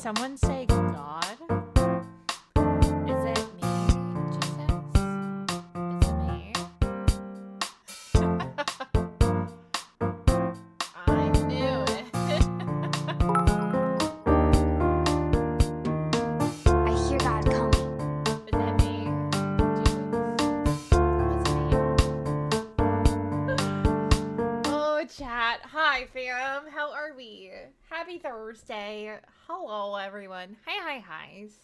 someone say God? Is it me, Jesus? Is it me? I knew it. I hear God coming. Is it me, Jesus? Oh, chat. Hi, fam. How are we? Happy Thursday. Hello, everyone. Hi's.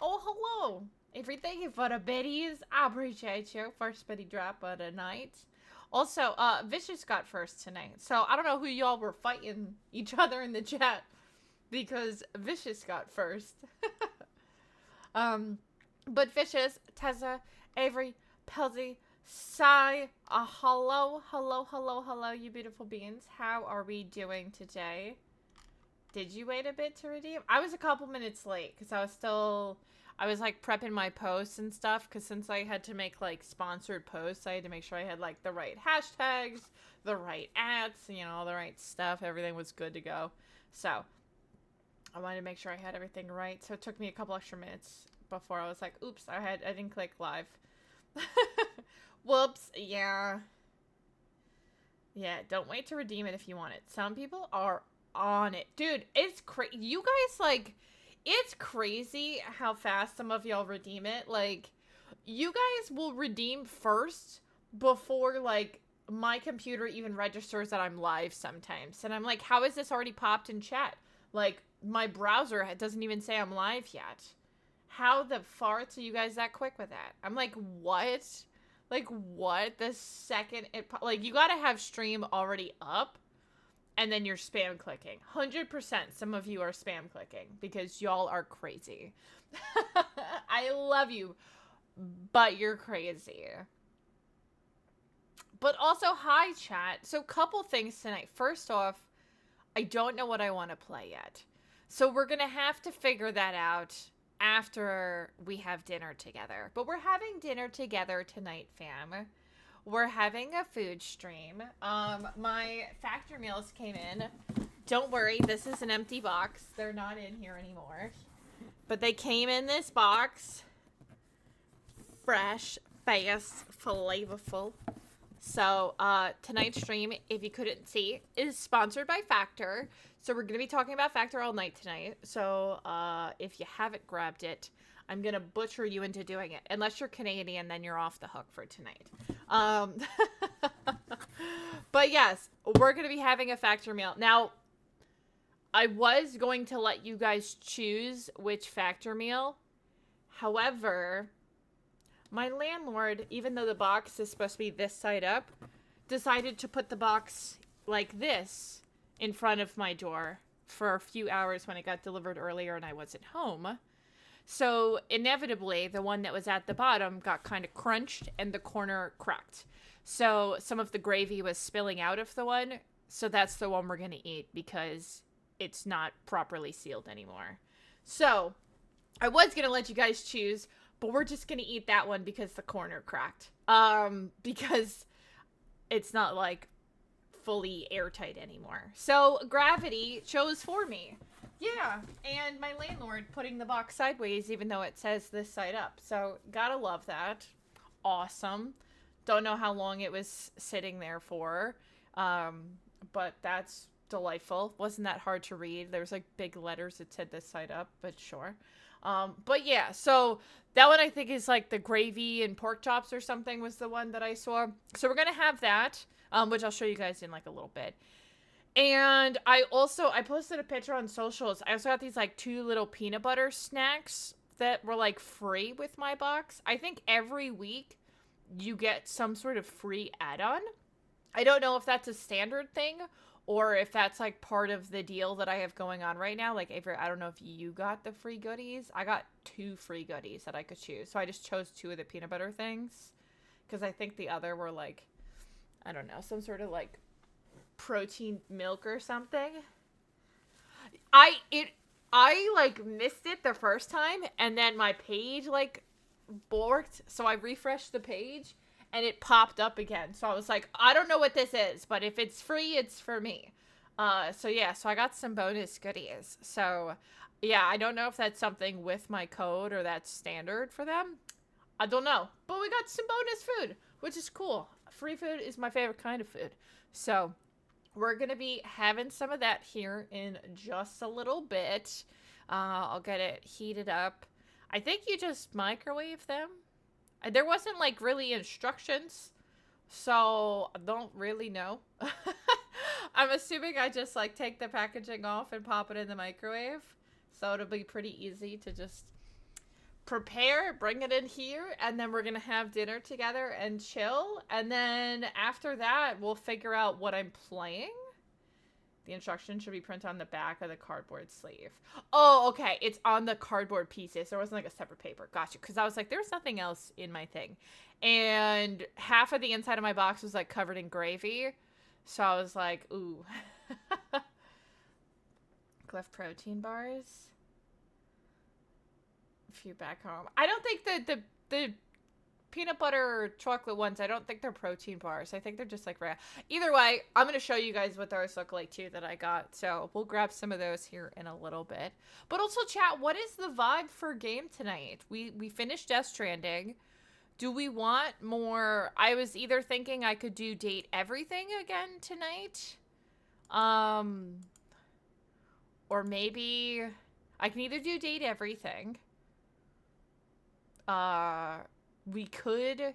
Oh, hello. Thank you for the biddies. I appreciate you. First biddy drop of the night. Also, Vicious got first tonight. So, I don't know who y'all were fighting each other in the chat. Because Vicious got first. But Vicious, Tessa, Avery, Pelzy, Sai, hello, you beautiful beings. How are we doing today? Did you wait a bit to redeem? I was a couple minutes late because I was like prepping my posts and stuff, because since I had to make like sponsored posts, I had to make sure I had like the right hashtags, the right ads, you know, the right stuff. Everything was good to go. So I wanted to make sure I had everything right. So it took me a couple extra minutes before I was like, oops, I didn't click live. Whoops. Yeah, don't wait to redeem it if you want it. Some people are on it. Dude, it's crazy. You guys, like, it's crazy how fast some of y'all redeem it. Like, you guys will redeem first before, like, my computer even registers that I'm live sometimes. And I'm like, how is this already popped in chat? Like, my browser doesn't even say I'm live yet. How the farts are you guys that quick with that? I'm like, what? Like, what? The second it... Like, you gotta have stream already up, and then you're spam clicking. 100% some of you are spam clicking, because y'all are crazy. I love you, but you're crazy. But also, hi, chat. So, couple things tonight. First off, I don't know what I want to play yet. So, we're gonna have to figure that out after we have dinner together. But we're having dinner together tonight, fam. We're having a food stream. My factor meals came in. Don't worry, this is an empty box. They're not in here anymore. But they came in this box. Fresh, fast, flavorful. So, tonight's stream, if you couldn't see, is sponsored by Factor. So we're going to be talking about Factor all night tonight. So, if you haven't grabbed it, I'm going to butcher you into doing it. Unless you're Canadian, then you're off the hook for tonight. But yes, we're going to be having a Factor meal. Now, I was going to let you guys choose which Factor meal. However, my landlord, even though the box is supposed to be this side up, decided to put the box like this in front of my door for a few hours when it got delivered earlier and I wasn't home. So inevitably, the one that was at the bottom got kind of crunched and the corner cracked. So some of the gravy was spilling out of the one. So that's the one we're going to eat because it's not properly sealed anymore. So I was going to let you guys choose, but we're just going to eat that one because the corner cracked. Because it's not like fully airtight anymore. So Gravity chose for me. Yeah, and my landlord putting the box sideways even though it says this side up. So gotta love that. Awesome. Don't know how long it was sitting there for. But that's delightful. Wasn't that hard to read. There's like big letters that said this side up, but sure. But yeah, so that one I think is like the gravy and pork chops or something was the one that I saw. So we're going to have that, which I'll show you guys in like a little bit. And I posted a picture on socials. I also got these like 2 little peanut butter snacks that were like free with my box. I think every week you get some sort of free add-on. I don't know if that's a standard thing or if that's like part of the deal that I have going on right now. Like, Avery, I don't know if you got the free goodies. I got 2 free goodies that I could choose. So I just chose 2 of the peanut butter things. Because I think the other were like, I don't know, some sort of like protein milk or something. I like missed it the first time. And then my page like borked. So I refreshed the page. And it popped up again. So I was like, I don't know what this is, but if it's free, it's for me. So yeah, so I got some bonus goodies. So yeah, I don't know if that's something with my code or that's standard for them. I don't know. But we got some bonus food, which is cool. Free food is my favorite kind of food. So we're going to be having some of that here in just a little bit. I'll get it heated up. I think you just microwave them. There wasn't like really instructions, so I don't really know. I'm assuming I just like take the packaging off and pop it in the microwave. So it'll be pretty easy to just prepare, bring it in here, and then we're gonna have dinner together and chill. And then after that, we'll figure out what I'm playing. The instructions should be printed on the back of the cardboard sleeve. Oh, okay. It's on the cardboard pieces. There wasn't like a separate paper. Gotcha. Because I was like, there's nothing else in my thing. And half of the inside of my box was like covered in gravy. So I was like, ooh. Glyph protein bars. A few back home. I don't think that the peanut butter chocolate ones, I don't think they're protein bars. I think they're just like rare. Either way, I'm going to show you guys what those look like too that I got. So we'll grab some of those here in a little bit. But also chat, what is the vibe for game tonight? We finished Death Stranding. Do we want more? I was either thinking I could do Date Everything again tonight. Or maybe I can either do Date Everything. We could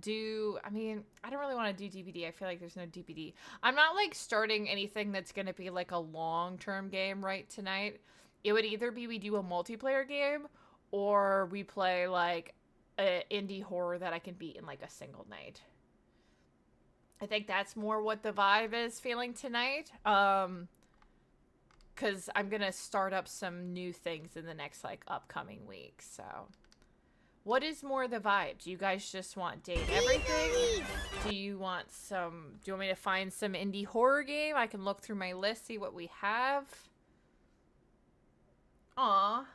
do, I mean, I don't really want to do DVD. I feel like there's no DVD. I'm not like starting anything that's going to be like a long-term game right tonight. It would either be we do a multiplayer game or we play like an indie horror that I can beat in like a single night. I think that's more what the vibe is feeling tonight. Because I'm going to start up some new things in the next like upcoming weeks, so... What is more the vibe? Do you guys just want Date Everything? Do you want me to find some indie horror game? I can look through my list, see what we have. Aw.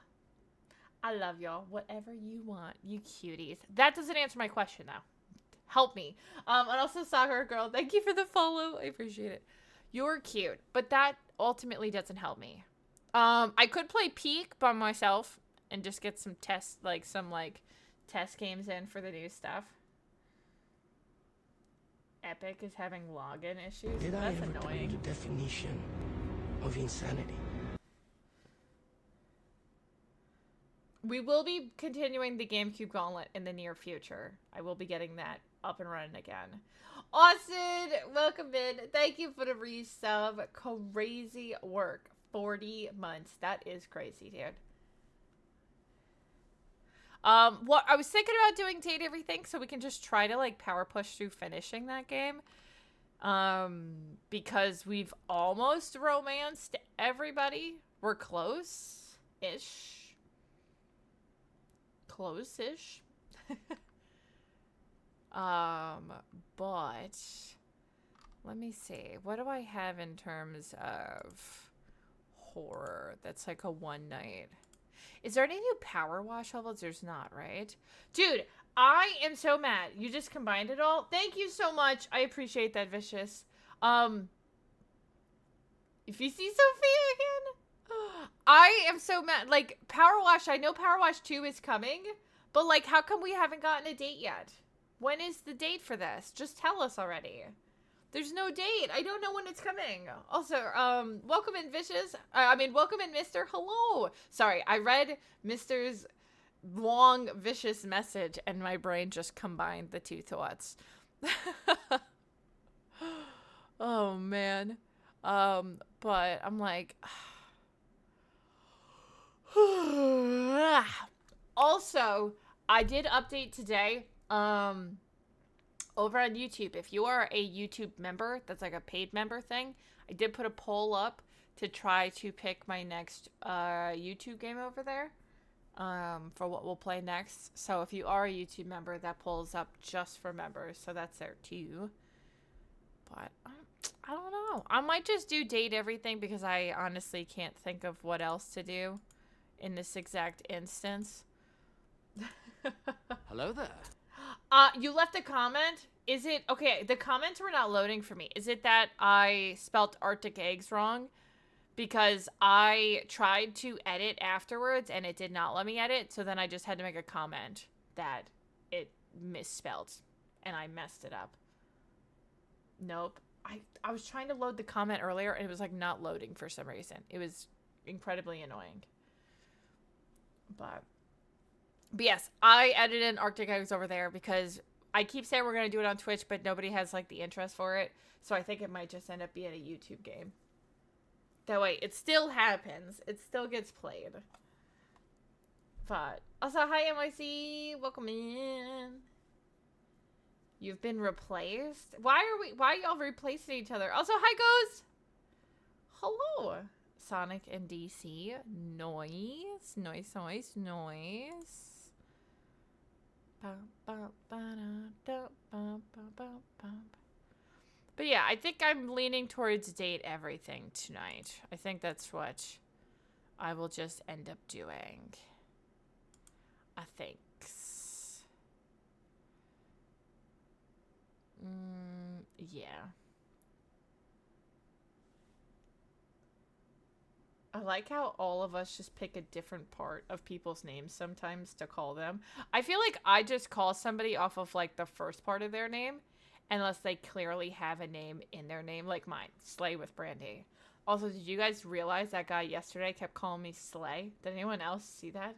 I love y'all. Whatever you want. You cuties. That doesn't answer my question, though. Help me. And also, Soccer Girl, thank you for the follow. I appreciate it. You're cute. But that ultimately doesn't help me. I could play Peak by myself and just get some tests, like, test games in for the new stuff. Epic is having login issues. Did That's I ever tell you annoying. the definition of insanity? We will be continuing the GameCube Gauntlet in the near future. I will be getting that up and running again. Austin, welcome in. Thank you for the resub. Crazy work. 40 months. That is crazy, dude. What I was thinking about doing Date Everything so we can just try to like power push through finishing that game. Because we've almost romanced everybody. We're close-ish. Close-ish. But let me see. What do I have in terms of horror that's like a one night? Is there any new power wash levels? There's not, right? Dude, I am so mad. You just combined it all. Thank you so much. I appreciate that, Vicious. If you see Sophia again, I am so mad. Like, power wash, I know power wash 2 is coming, but like, how come we haven't gotten a date yet? When is the date for this? Just tell us already. There's no date. I don't know when it's coming. Also, welcome in, Vicious. Welcome in, Mr. Hello. Sorry, I read Mr.'s long, vicious message, and my brain just combined the two thoughts. Oh, man. But I'm like... Also, I did update today, over on YouTube. If you are a YouTube member, that's like a paid member thing, I did put a poll up to try to pick my next YouTube game over there for what we'll play next. So if you are a YouTube member, that poll's up just for members, so that's there too. But I don't know. I might just do Date Everything because I honestly can't think of what else to do in this exact instance. Hello there. You left a comment. Is it okay? The comments were not loading for me. Is it that I spelt Arctic eggs wrong? Because I tried to edit afterwards and it did not let me edit. So then I just had to make a comment that it misspelled and I messed it up. Nope. I was trying to load the comment earlier and it was like not loading for some reason. It was incredibly annoying. But yes, I edited an Arctic eggs over there because I keep saying we're going to do it on Twitch, but nobody has like the interest for it. So I think it might just end up being a YouTube game. That way, it still happens. It still gets played. But also, hi NYC, welcome in. You've been replaced. Why are y'all replacing each other? Also, hi Ghost. Hello, Sonic and DC. Noise. But yeah, I think I'm leaning towards date everything tonight. I think that's what I will just end up doing. I think. Yeah. I like how all of us just pick a different part of people's names sometimes to call them. I feel like I just call somebody off of like the first part of their name. Unless they clearly have a name in their name, like mine, Slay with Brandy. Also, did you guys realize that guy yesterday kept calling me Slay? Did anyone else see that?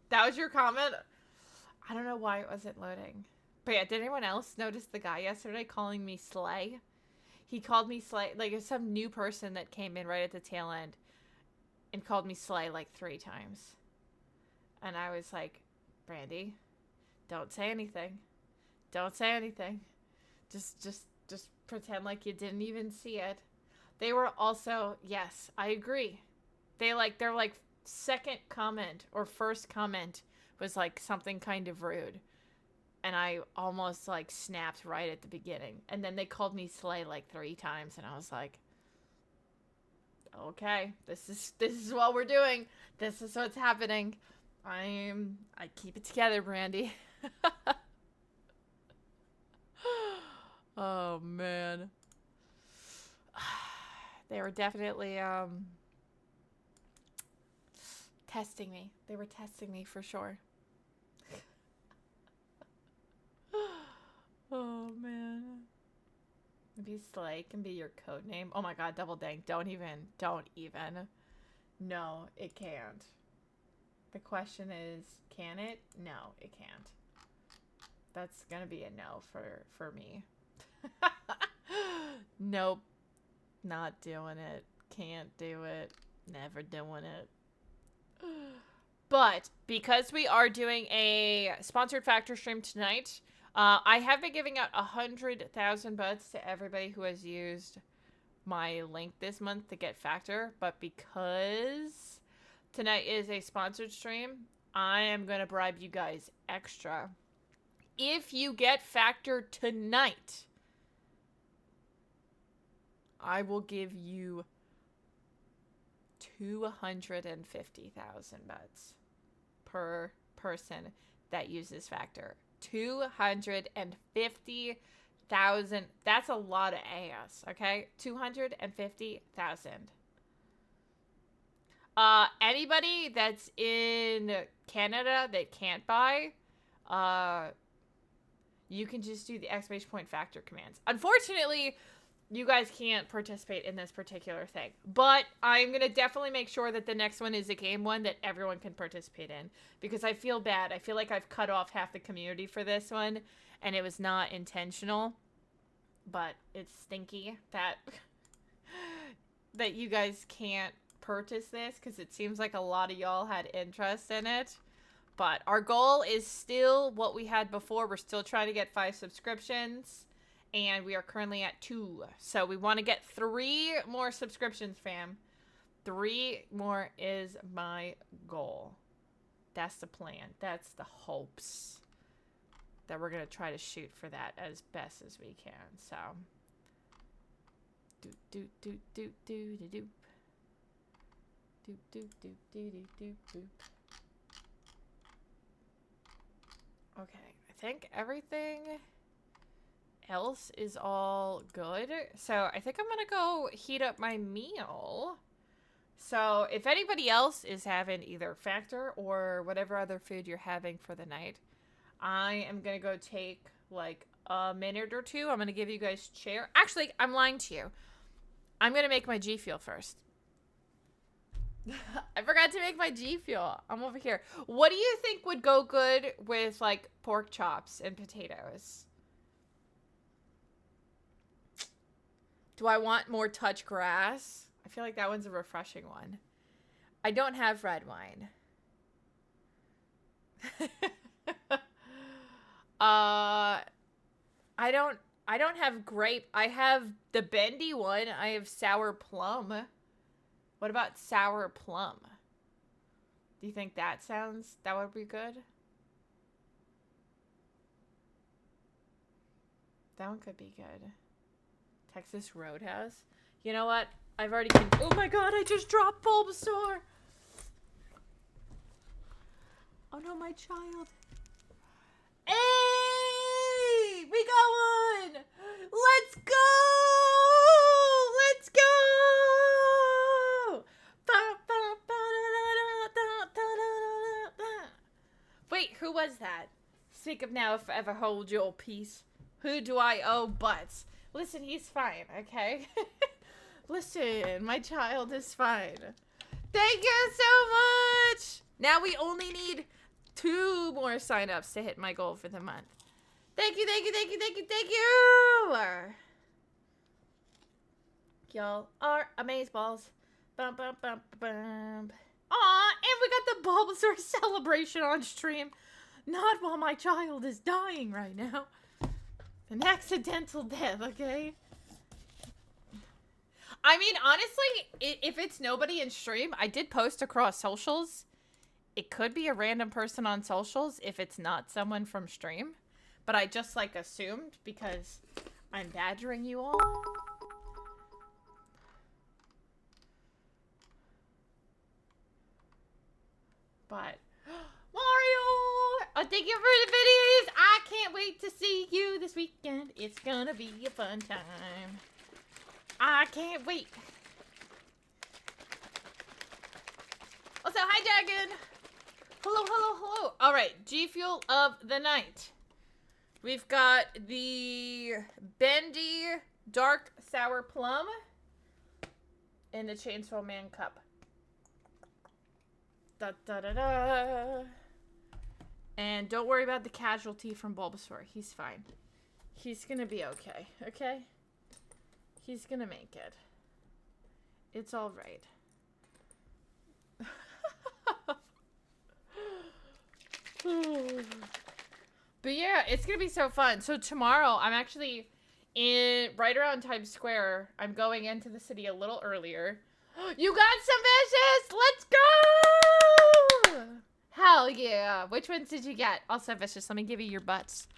That was your comment? I don't know why it wasn't loading. But yeah, did anyone else notice the guy yesterday calling me Slay? He called me Slay, like it was some new person that came in right at the tail end and called me Slay like 3 times. And I was like, Brandy, don't say anything. Don't say anything. Just pretend like you didn't even see it. They were also, yes, I agree. Their like second comment or first comment was like something kind of rude. And I almost like snapped right at the beginning. And then they called me Slay like 3 times and I was like, okay, this is what we're doing. This is what's happening. I keep it together, Brandy. Oh man. They were definitely testing me. They were testing me for sure. Oh man. Maybe Slay can be your code name. Oh my god, double dang. Don't even. No, it can't. The question is, can it? No, it can't. That's gonna be a no for me. Nope. Not doing it. Can't do it. Never doing it. But because we are doing a sponsored factor stream tonight, I have been giving out 100,000 bucks to everybody who has used my link this month to get factor. But because tonight is a sponsored stream, I am going to bribe you guys extra. If you get factor tonight, I will give you 250,000 bucks per person that uses factor. 250,000. That's a lot of ass, okay? 250,000. Anybody that's in Canada that can't buy, you can just do the exclamation point factor commands. Unfortunately, you guys can't participate in this particular thing. But I'm going to definitely make sure that the next one is a game one that everyone can participate in. Because I feel bad. I feel like I've cut off half the community for this one. And it was not intentional. But it's stinky that, that you guys can't purchase this. Because it seems like a lot of y'all had interest in it. But our goal is still what we had before. We're still trying to get 5 subscriptions. And we are currently at 2. So we want to get 3 more subscriptions, fam. 3 more is my goal. That's the plan. That's the hopes. That we're going to try to shoot for that as best as we can. So. Doop, doop, doop, doop, doop, doop, doop. Doop, doop, doop, doop, doop, doop, doop. Okay, I think everything else is all good. So I think I'm gonna go heat up my meal. So if anybody else is having either Factor or whatever other food you're having for the night, I am gonna go take like a minute or two. I'm gonna give you guys chair. Actually, I'm lying to you. I'm gonna make my G Fuel first. I forgot to make my G Fuel. I'm over here. What do you think would go good with like pork chops and potatoes? Do I want more touch grass? I feel like that one's a refreshing one. I don't have red wine. I don't have grape. I have the bendy one. I have sour plum. What about sour plum? Do you think that would be good? That one could be good. Texas Roadhouse. You know what? I've already oh my god, I just dropped Bulbasaur. Oh no, my child. Hey! We got one! Let's go! Let's go! Wait, who was that? Speak of now, if ever hold your peace. Who do I owe butts? Listen, he's fine, okay? Listen, my child is fine. Thank you so much! Now we only need 2 more sign-ups to hit my goal for the month. Thank you, thank you, thank you, thank you, thank you! Y'all are amazeballs. Bum, bum, bum, bum. Aw, and we got the Bulbasaur celebration on stream. Not while my child is dying right now. An accidental death, okay? I mean, honestly, if it's nobody in stream, I did post across socials. It could be a random person on socials if it's not someone from stream. But I just, like, assumed because I'm badgering you all. But, Mario! Oh, thank you for the videos! I can't wait to see you this weekend. It's gonna be a fun time. I can't wait. Also, hi, Dragon! Hello, hello, hello. Alright, G Fuel of the night. We've got the Bendy Dark Sour Plum in the Chainsaw Man cup. Da da da da. And don't worry about the casualty from Bulbasaur. He's fine. He's gonna be okay, okay? He's gonna make it. It's alright. But yeah, it's gonna be so fun. So tomorrow, I'm actually right around Times Square. I'm going into the city a little earlier. You got some vicious! Let's go! Hell yeah. Which ones did you get? Also, vicious, let me give you your butts.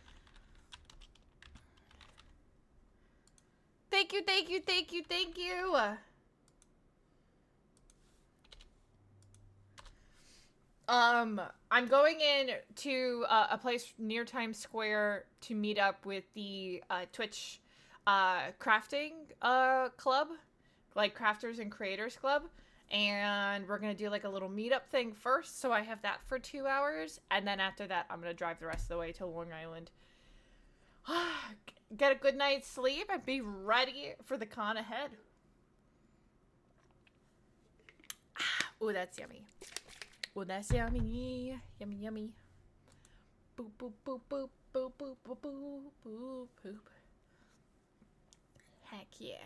Thank you, thank you, thank you, thank you. I'm going in to a place near Times Square to meet up with the Twitch crafting club, like Crafters and Creators Club, and we're gonna do like a little meetup thing first, so I have that for 2 hours, and then after that I'm gonna drive the rest of the way to Long Island. Get a good night's sleep and be ready for the con ahead. Oh, that's yummy. Oh, that's yummy. Yummy, yummy. Boop, boop, boop, boop, boop, boop, boop, boop, boop, boop. Heck yeah.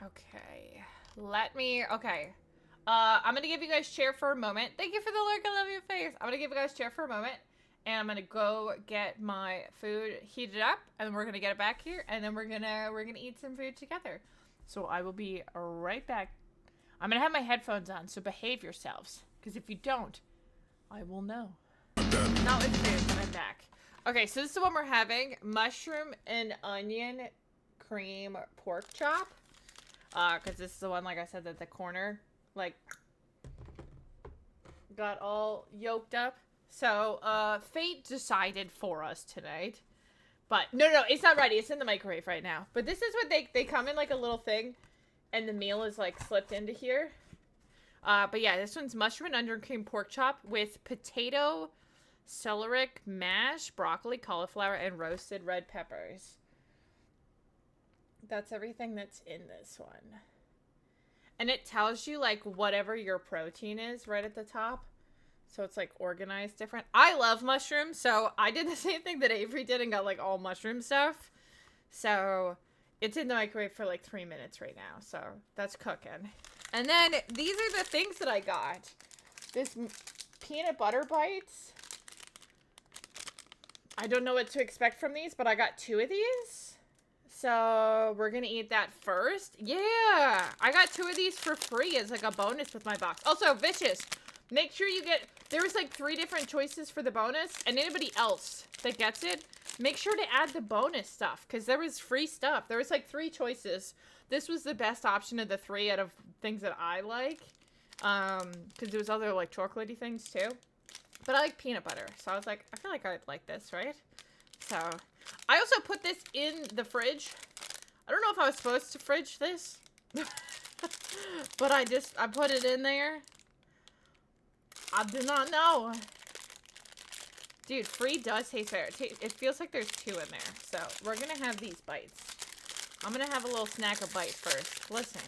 Okay. Okay. I'm gonna give you guys chair for a moment. Thank you for the lurk. I love your face. I'm gonna give you guys chair for a moment. And I'm gonna go get my food heated up, and we're gonna get it back here, and then we're gonna eat some food together. So I will be right back. I'm gonna have my headphones on, so behave yourselves, because if you don't, I will know. Not with food, but I'm back. Okay, so this is what we're having: mushroom and onion cream pork chop. Because this is the one, like I said, that the corner, like, got all yolked up. So, fate decided for us tonight. But, no, it's not ready. It's in the microwave right now. But this is what they come in like a little thing. And the meal is like slipped into here. But yeah, this one's mushroom and undercream pork chop with potato, celeriac mash, broccoli, cauliflower, and roasted red peppers. That's everything that's in this one. And it tells you like whatever your protein is right at the top. So it's like organized different. I love mushrooms, so I did the same thing that Avery did and got like all mushroom stuff. So it's in the microwave for like 3 minutes right now. So that's cooking. And then these are the things that I got. This peanut butter bites. I don't know what to expect from these, but I got 2 of these. So we're going to eat that first. Yeah, I got 2 of these for free as like a bonus with my box. Also, Vicious, make sure you get, there was like 3 different choices for the bonus. And anybody else that gets it, make sure to add the bonus stuff because there was free stuff. There was like 3 choices. This was the best option of the 3 out of things that I like. Because there was other like chocolatey things too. But I like peanut butter. So I was like, I feel like I'd like this, right? So I also put this in the fridge. I don't know if I was supposed to fridge this. But I put it in there. I do not know. Dude, free does taste better. It feels like there's 2 in there. So we're going to have these bites. I'm going to have a little snack of bite first. Listen.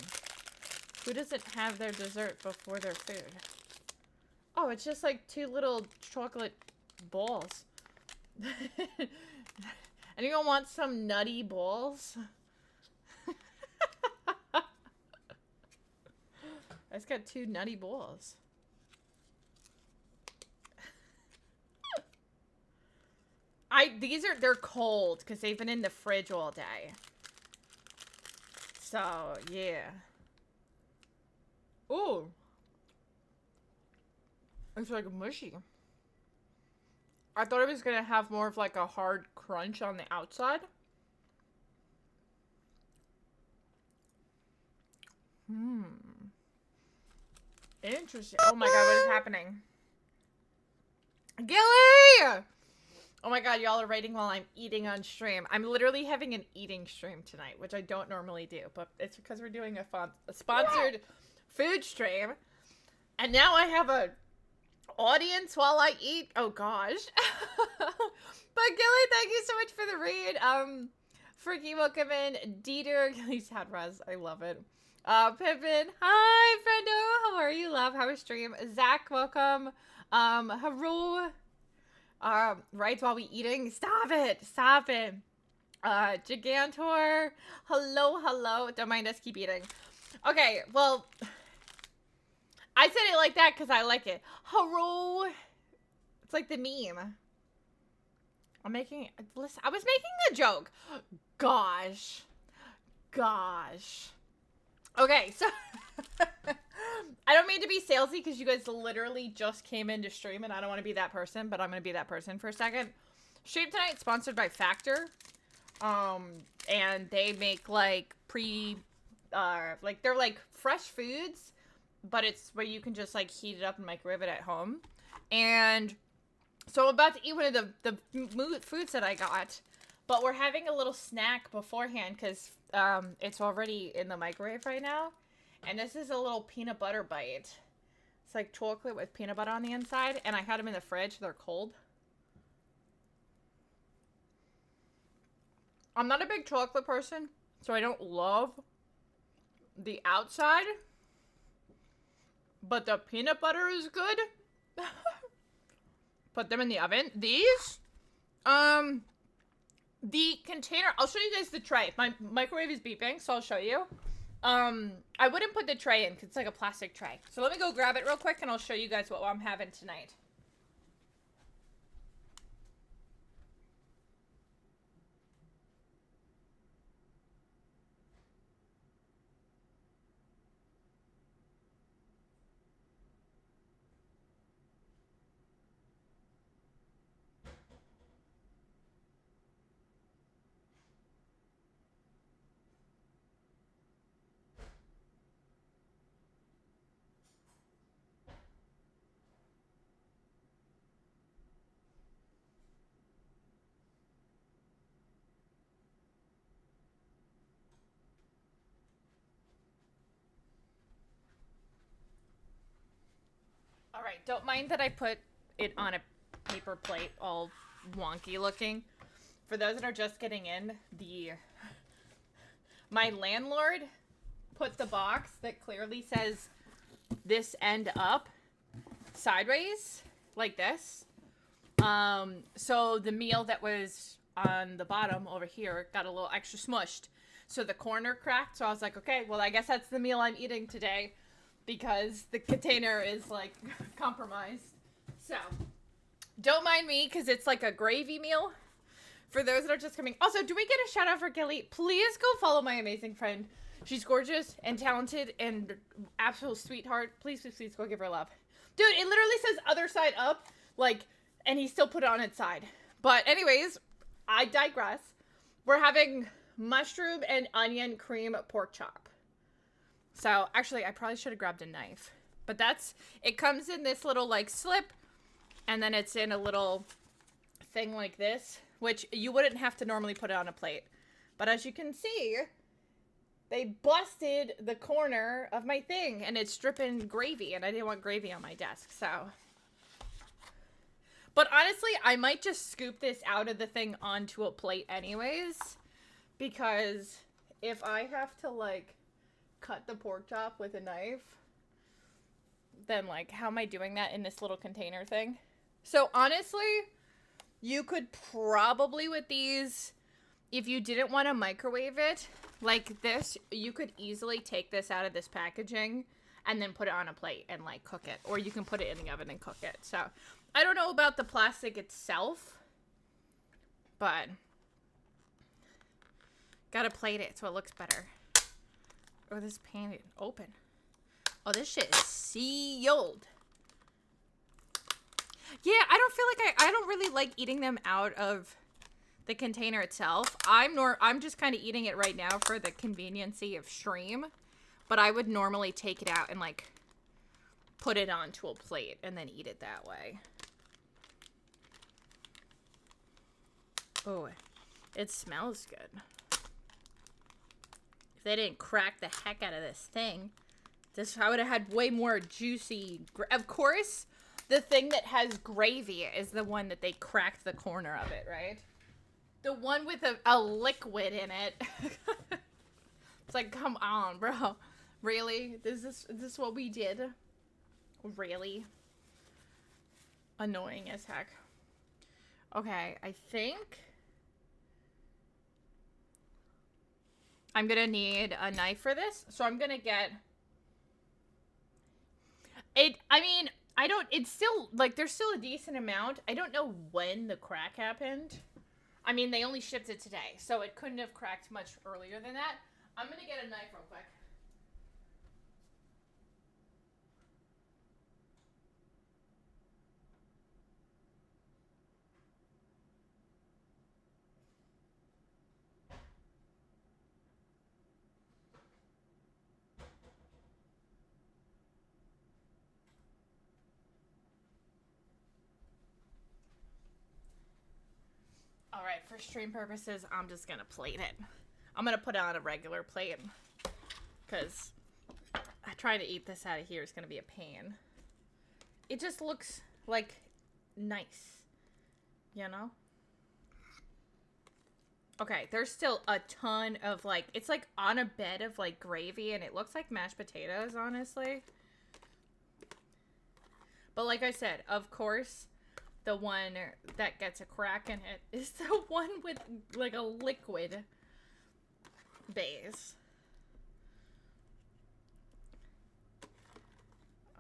Who doesn't have their dessert before their food? Oh, it's just like 2 little chocolate balls. Anyone want some nutty balls? I just got 2 nutty balls. They're cold because they've been in the fridge all day. So, yeah. Ooh. It's like mushy. I thought it was gonna have more of like a hard crunch on the outside. Interesting. Oh my god, what is happening? Gilly! Oh my god, y'all are writing while I'm eating on stream. I'm literally having an eating stream tonight, which I don't normally do, but it's because we're doing a sponsored food stream. And now I have a audience while I eat. Oh gosh. But Gilly, thank you so much for the read. Freaky, welcome in. Dieter, Gilly's had Raz. I love it. Pippin, hi, friendo. How are you, love? How was stream? Zach, welcome. Haru. Right while we eating. Stop it. Stop it. Gigantor. Hello. Don't mind us, keep eating. Okay, well, I said it like that because I like it. Haru. It's like the meme. I was making a joke. Gosh. Okay, so I don't mean to be salesy because you guys literally just came into stream and I don't want to be that person, but I'm going to be that person for a second. Stream tonight sponsored by Factor. And they make like they're like fresh foods, but it's where you can just like heat it up and microwave it at home. And so I'm about to eat one of the foods that I got, but we're having a little snack beforehand because it's already in the microwave right now. And this is a little peanut butter bite. It's like chocolate with peanut butter on the inside, and I had them in the fridge. They're cold. I'm not a big chocolate person, so I don't love the outside, but the peanut butter is good. Put them in the oven. These, the container, I'll show you guys the tray. My microwave is beeping, so I'll show you. I wouldn't put the tray in because it's like a plastic tray. So let me go grab it real quick and I'll show you guys what I'm having tonight. Alright, don't mind that I put it on a paper plate, all wonky looking. For those that are just getting in, my landlord put the box that clearly says this end up sideways, like this. So the meal that was on the bottom over here got a little extra smushed. So the corner cracked, so I was like, okay, well, I guess that's the meal I'm eating today because the container is, like, compromised. So, don't mind me because it's like a gravy meal for those that are just coming. Also, do we get a shout out for Gilly? Please go follow my amazing friend. She's gorgeous and talented and absolute sweetheart. Please, please, please go give her love. Dude, it literally says other side up, like, and he still put it on its side. But anyways, I digress. We're having mushroom and onion cream pork chop. So, actually, I probably should have grabbed a knife. But it comes in this little, like, slip, and then it's in a little thing like this, which you wouldn't have to normally put it on a plate. But as you can see, they busted the corner of my thing, and it's dripping gravy, and I didn't want gravy on my desk, so. But honestly, I might just scoop this out of the thing onto a plate anyways, because if I have to, like, cut the pork chop with a knife, then, like, how am I doing that in this little container thing? So, honestly, you could probably, with these, if you didn't want to microwave it, like this, you could easily take this out of this packaging and then put it on a plate and, like, cook it. Or you can put it in the oven and cook it. So, I don't know about the plastic itself, but gotta plate it so it looks better. Oh, this pan is open. Oh, this shit is sealed. Yeah, I don't feel like I don't really like eating them out of the container itself. I'm just kind of eating it right now for the conveniency of stream, but I would normally take it out and, like, put it onto a plate and then eat it that way. Oh, it smells good. If they didn't crack the heck out of this thing, I would have had way more juicy. Of course, the thing that has gravy is the one that they cracked the corner of it, right? The one with a liquid in it. It's like, come on, bro. Really? Is this what we did? Really? Annoying as heck. Okay, I think I'm gonna need a knife for this, so I'm gonna get it. I mean, it's still, like, there's still a decent amount. I don't know when the crack happened. I mean, they only shipped it today, so it couldn't have cracked much earlier than that. I'm gonna get a knife real quick. Alright, for stream purposes, I'm just gonna plate it. I'm gonna put it on a regular plate, because trying to eat this out of here is gonna be a pain. It just looks, like, nice, you know? Okay, there's still a ton of, like, it's like on a bed of, like, gravy, and it looks like mashed potatoes, honestly. But like I said, of course, the one that gets a crack in it is the one with, like, a liquid base.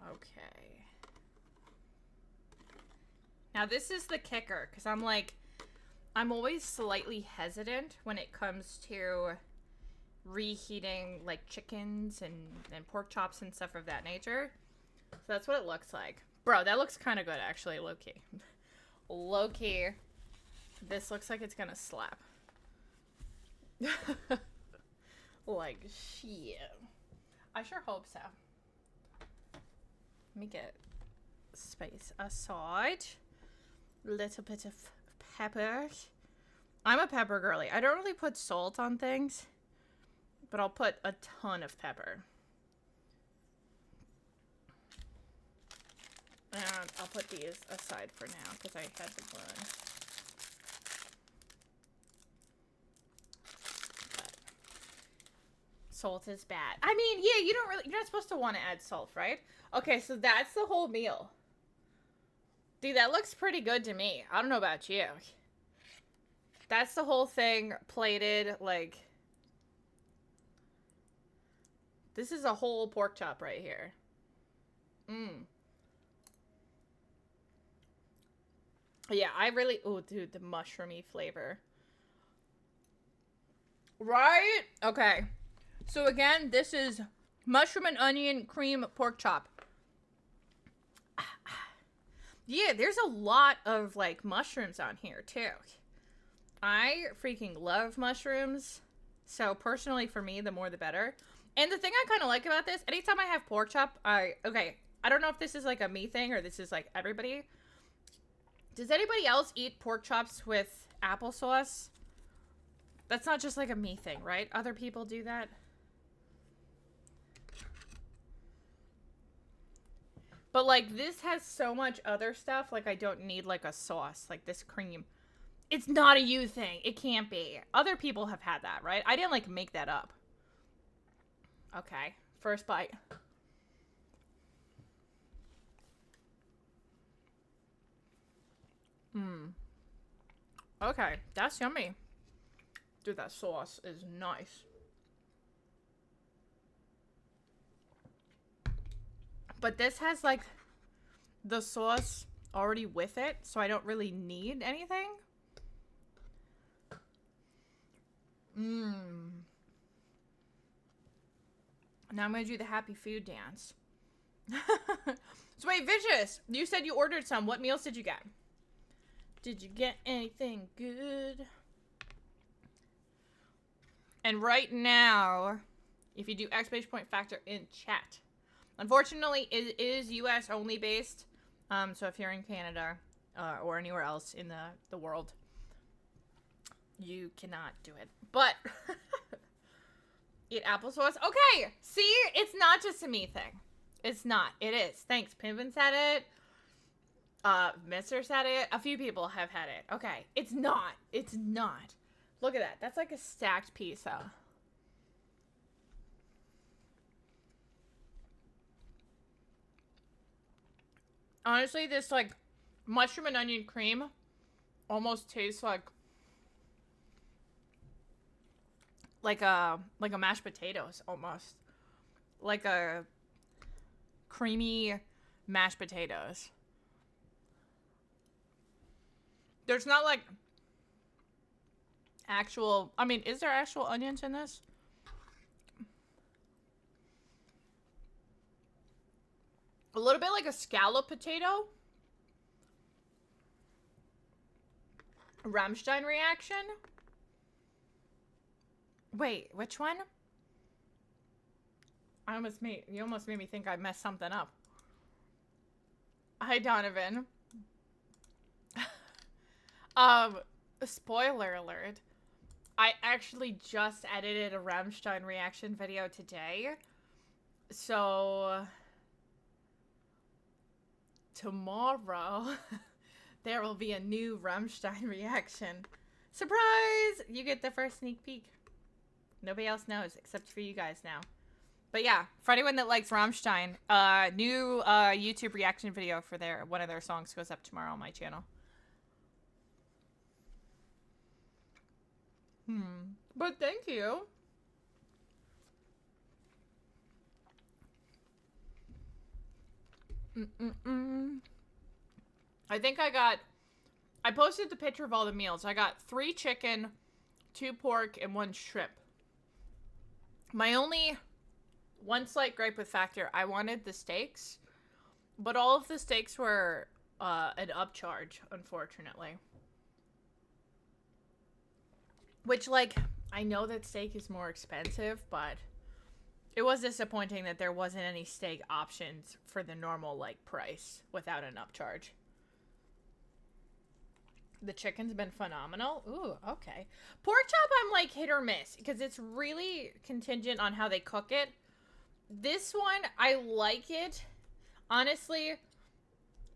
Okay. Now, this is the kicker, because I'm always slightly hesitant when it comes to reheating, like, chickens and pork chops and stuff of that nature. So that's what it looks like. Bro, that looks kind of good, actually, low-key. Low-key. This looks like it's gonna slap. Like, shit. I sure hope so. Let me get spice aside. Little bit of pepper. I'm a pepper girly. I don't really put salt on things, but I'll put a ton of pepper. And I'll put these aside for now because I had to run. But salt is bad. I mean, yeah, you're not supposed to want to add salt, right? Okay, so that's the whole meal. Dude, that looks pretty good to me. I don't know about you. That's the whole thing plated, like... This is a whole pork chop right here. Mmm. Yeah, I really... Oh, dude, the mushroomy flavor. Right? Okay. So again, this is mushroom and onion cream pork chop. Yeah, there's a lot of, like, mushrooms on here, too. I freaking love mushrooms. So, personally, for me, the more the better. And the thing I kind of like about this, anytime I have pork chop, okay, I don't know if this is, like, a me thing or this is, like, everybody. Does anybody else eat pork chops with applesauce? That's not just, like, a me thing, right? Other people do that. But, like, this has so much other stuff, like, I don't need, like, a sauce, like this cream. It's not a you thing. It can't be. Other people have had that, right? I didn't, like, make that up. Okay. First bite. Mmm. Okay. That's yummy. Dude, that sauce is nice. But this has, like, the sauce already with it, so I don't really need anything. Mmm. Now I'm gonna do the happy food dance. So wait, Vicious, you said you ordered some. What meals did you get? Did you get anything good? And right now, if you do exclamation point factor in chat, unfortunately, it is US only based. So if you're in Canada or anywhere else in the world, you cannot do it. But eat applesauce. Okay, see, it's not just a me thing. It's not. It is. Thanks. Pimpin said it. Mister said it. A few people have had it. Okay, it's not. It's not. Look at that. That's like a stacked pizza. Honestly, this, like, mushroom and onion cream almost tastes like a mashed potatoes, almost. Like a creamy mashed potatoes. There's not, like, actual... I mean, is there actual onions in this? A little bit like a scallop potato. Rammstein reaction. Wait, which one? You almost made me think I messed something up. Hi, Donovan. Spoiler alert. I actually just edited a Rammstein reaction video today. So tomorrow there will be a new Rammstein reaction. Surprise! You get the first sneak peek. Nobody else knows except for you guys now. But yeah, for anyone that likes Rammstein, new YouTube reaction video for one of their songs goes up tomorrow on my channel. But thank you. I think I posted the picture of all the meals. I got 3 chicken, 2 pork, and 1 shrimp. My only one slight gripe with Factor, I wanted the steaks, but all of the steaks were an upcharge, unfortunately. Which, like, I know that steak is more expensive, but it was disappointing that there wasn't any steak options for the normal, like, price without an upcharge. The chicken's been phenomenal. Ooh, okay. Pork chop, I'm like hit or miss because it's really contingent on how they cook it. This one, I like it. Honestly,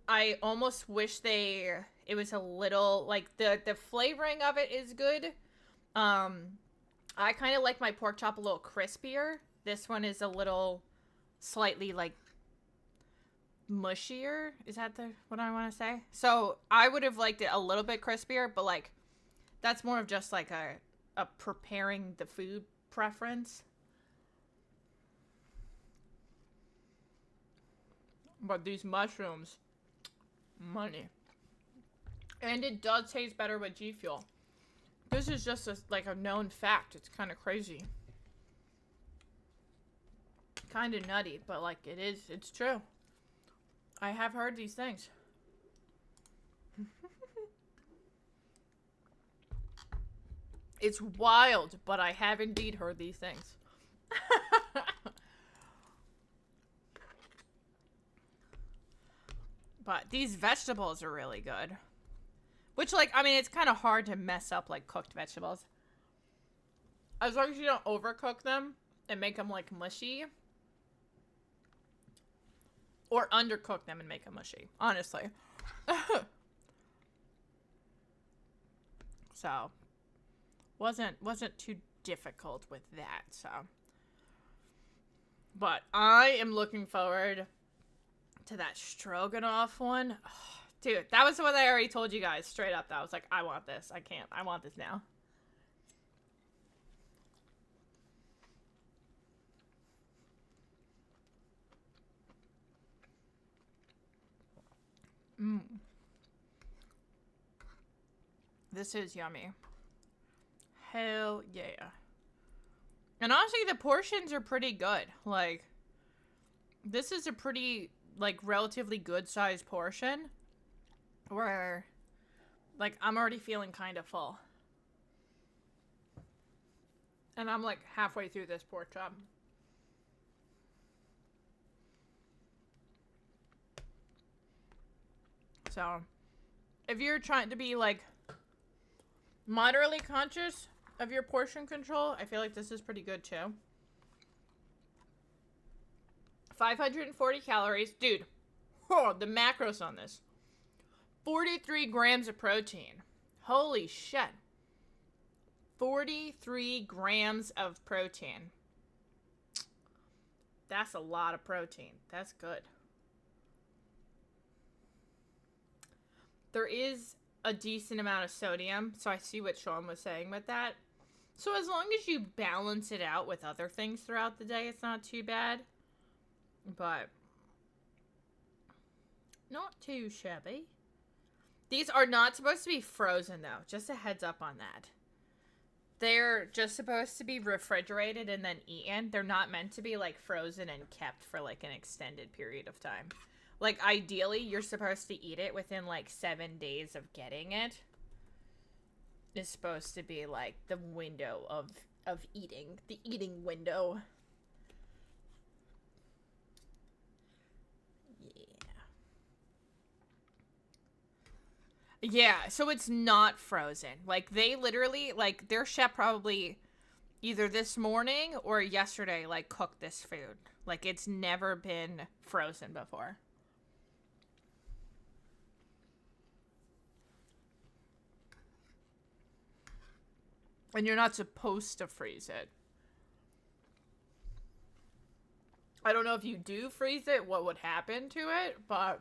I almost wish it was a little, like, the flavoring of it is good. I kind of like my pork chop a little crispier. This one is a little slightly, like, mushier. Is that what I want to say? So I would have liked it a little bit crispier, but, like, that's more of just, like, a preparing the food preference. But these mushrooms, money. And it does taste better with G Fuel. This is just like a known fact. It's kind of crazy. Kind of nutty, but like it's true. I have heard these things. It's wild, but I have indeed heard these things. But these vegetables are really good. Which, like, I mean, it's kind of hard to mess up, like, cooked vegetables. As long as you don't overcook them and make them, like, mushy. Or undercook them and make them mushy, honestly. So, wasn't too difficult with that, so. But I am looking forward to that stroganoff one. Oh, dude, that was the one I already told you guys straight up. That I was like, I want this. I want this now. This is yummy. Hell yeah. And honestly, the portions are pretty good. Like, this is a pretty, like, relatively good sized portion. Where, like, I'm already feeling kind of full. And I'm, like, halfway through this pork chop. So, if you're trying to be, like, moderately conscious of your portion control, I feel like this is pretty good, too. 540 calories. Dude, oh, the macros on this. 43 grams of protein. Holy shit. 43 grams of protein. That's a lot of protein. That's good. There is a decent amount of sodium, so I see what Sean was saying with that. So as long as you balance it out with other things throughout the day, it's not too bad. But not too shabby. These are not supposed to be frozen, though. Just a heads up on that. They're just supposed to be refrigerated and then eaten. They're not meant to be, like, frozen and kept for, like, an extended period of time. Like, ideally, you're supposed to eat it within, like, 7 days of getting it. It's supposed to be, like, the window of eating. The eating window. Yeah, so it's not frozen. Like, they literally, like, their chef probably either this morning or yesterday, like, cooked this food. Like, it's never been frozen before. And you're not supposed to freeze it. I don't know if you do freeze it, what would happen to it, but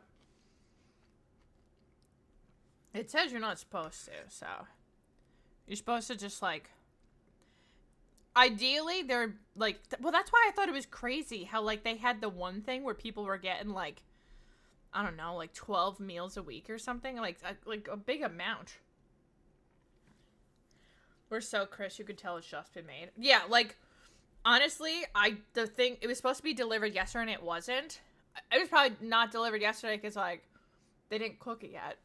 it says you're not supposed to, so you're supposed to just, like, ideally, they're, like, well, that's why I thought it was crazy how, like, they had the one thing where people were getting, like, I don't know, like, 12 meals a week or something, like a big amount. We're so Chris, you could tell it's just been made. Yeah, like, honestly, it was supposed to be delivered yesterday and it wasn't. It was probably not delivered yesterday because, like, they didn't cook it yet.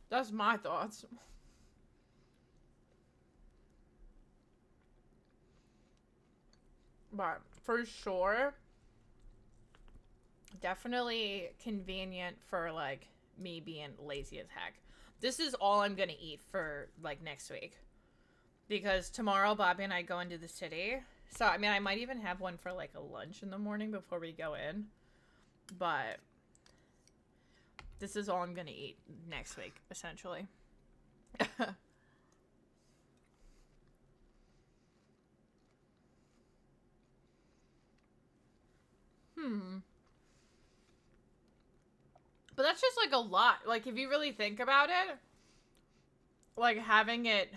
That's my thoughts. But for sure, definitely convenient for, like, me being lazy as heck. This is all I'm gonna eat for, like, next week. Because tomorrow, Bobby and I go into the city. So, I mean, I might even have one for like a lunch in the morning before we go in. But this is all I'm going to eat next week, essentially. But that's just like a lot. Like, if you really think about it, like having it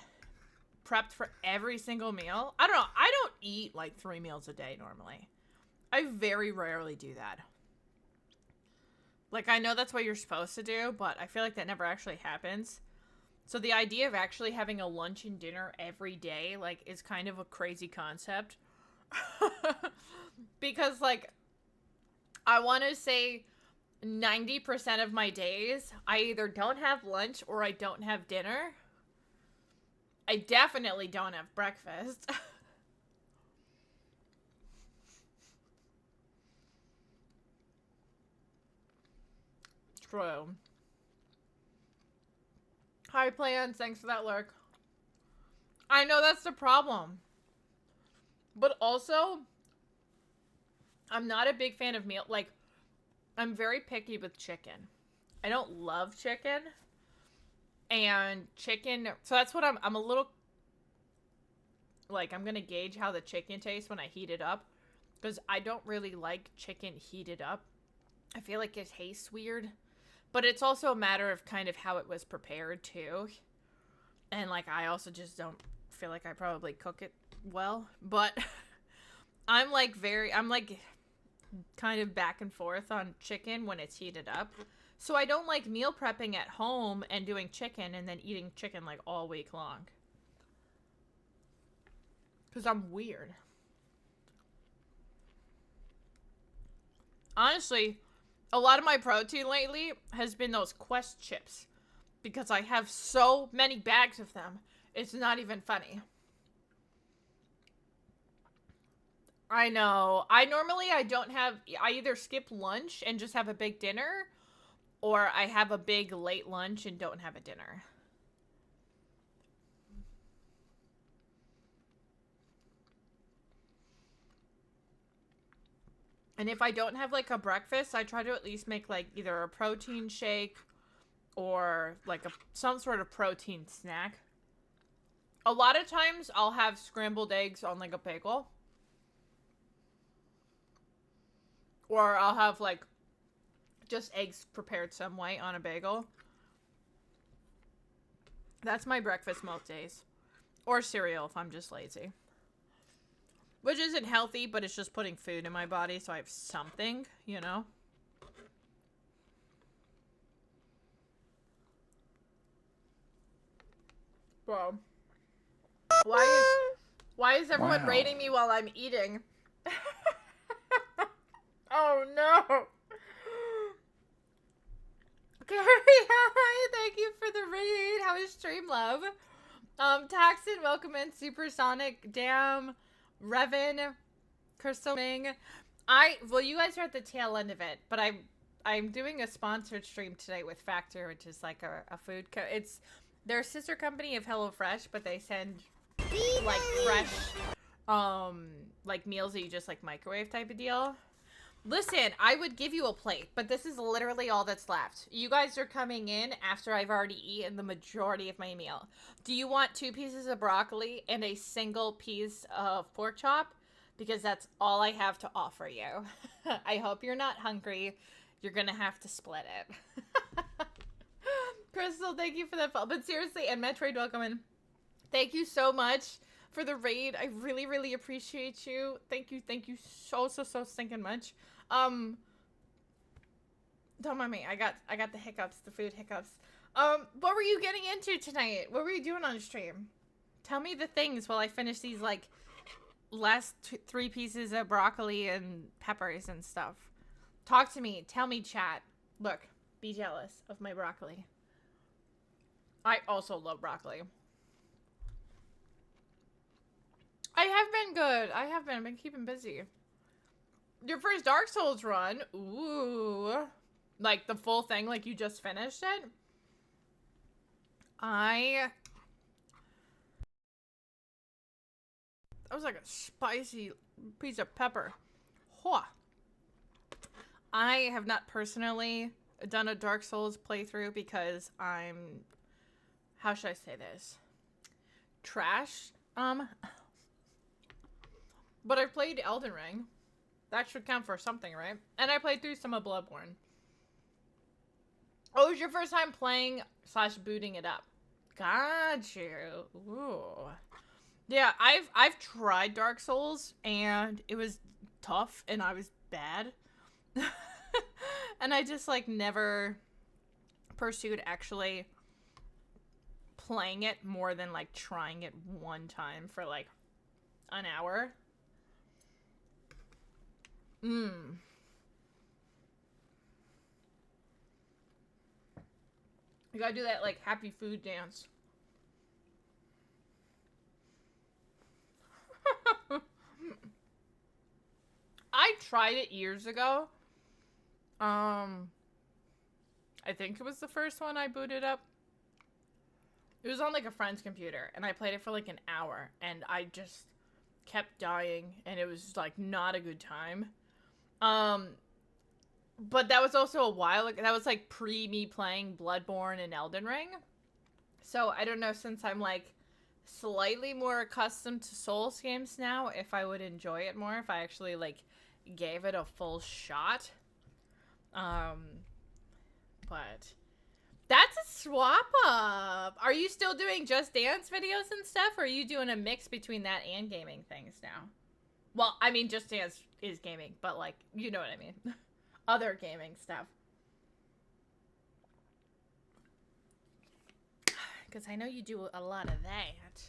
prepped for every single meal. I don't know. I don't eat like 3 meals a day normally. I very rarely do that. Like, I know that's what you're supposed to do, but I feel like that never actually happens. So the idea of actually having a lunch and dinner every day, like, is kind of a crazy concept. Because, like, I want to say 90% of my days, I either don't have lunch or I don't have dinner. I definitely don't have breakfast. True. Hi, plans. Thanks for that lurk. I know that's the problem. But also, I'm not a big fan of meal. Like, I'm very picky with chicken. I don't love chicken. And chicken... So that's what I'm a little... Like, I'm going to gauge how the chicken tastes when I heat it up. Because I don't really like chicken heated up. I feel like it tastes weird. But it's also a matter of kind of how it was prepared, too. And, like, I also just don't feel like I probably cook it well. But I'm, like, kind of back and forth on chicken when it's heated up. So I don't like meal prepping at home and doing chicken and then eating chicken, like, all week long. Because I'm weird. Honestly, a lot of my protein lately has been those Quest chips. Because I have so many bags of them. It's not even funny. I know. I either skip lunch and just have a big dinner. Or I have a big late lunch and don't have a dinner. And if I don't have, like, a breakfast, I try to at least make, like, either a protein shake or, like, some sort of protein snack. A lot of times, I'll have scrambled eggs on, like, a bagel. Or I'll have, like, just eggs prepared some way on a bagel. That's my breakfast most days. Or cereal if I'm just lazy. Which isn't healthy, but it's just putting food in my body so I have something, you know? Bro. Why is everyone rating me while I'm eating? Oh no! Carrie, hi! Thank you for the raid. How is stream love? Taxon, welcome in. Supersonic, Damn, Revan, Crystal Ming. Well, you guys are at the tail end of it, but I'm doing a sponsored stream today with Factor, which is like a food it's their sister company of HelloFresh, but they send like fresh like meals that you just like microwave type of deal. Listen, I would give you a plate, but this is literally all that's left. You guys are coming in after I've already eaten the majority of my meal. Do you want 2 pieces of broccoli and a single piece of pork chop? Because that's all I have to offer you. I hope you're not hungry. You're gonna have to split it. Crystal, thank you for that follow. But seriously, and Metroid, welcome in. Thank you so much for the raid. I really, really appreciate you. Thank you so stinking much. Don't mind me. I got the hiccups, the food hiccups. What were you getting into tonight? What were you doing on stream? Tell me the things while I finish these, like, last 3 pieces of broccoli and peppers and stuff. Talk to me. Tell me, chat. Look, be jealous of my broccoli. I also love broccoli. I have been good. I've been keeping busy. Your first Dark Souls run. Ooh. Like the full thing, like you just finished it. That was like a spicy piece of pepper. Huh. I have not personally done a Dark Souls playthrough because I'm, how should I say this? Trash. But I played Elden Ring. That should count for something, right? And I played through some of Bloodborne. Oh, it was your first time playing / booting it up. Got you. Ooh. Yeah, I've tried Dark Souls and it was tough and I was bad. And I just like never pursued actually playing it more than like trying it one time for like an hour. You gotta do that like happy food dance. I tried it years ago. I think it was the first one I booted up. It was on like a friend's computer and I played it for like an hour and I just kept dying and it was like not a good time. But that was also a while ago. That was like pre me playing Bloodborne and Elden Ring. So I don't know, since I'm like slightly more accustomed to Souls games now, if I would enjoy it more if I actually like gave it a full shot. But that's a swap up. Are you still doing Just Dance videos and stuff, or are you doing a mix between that and gaming things now? Well, I mean, Just Dance is gaming, but like, you know what I mean. Other gaming stuff. Because I know you do a lot of that.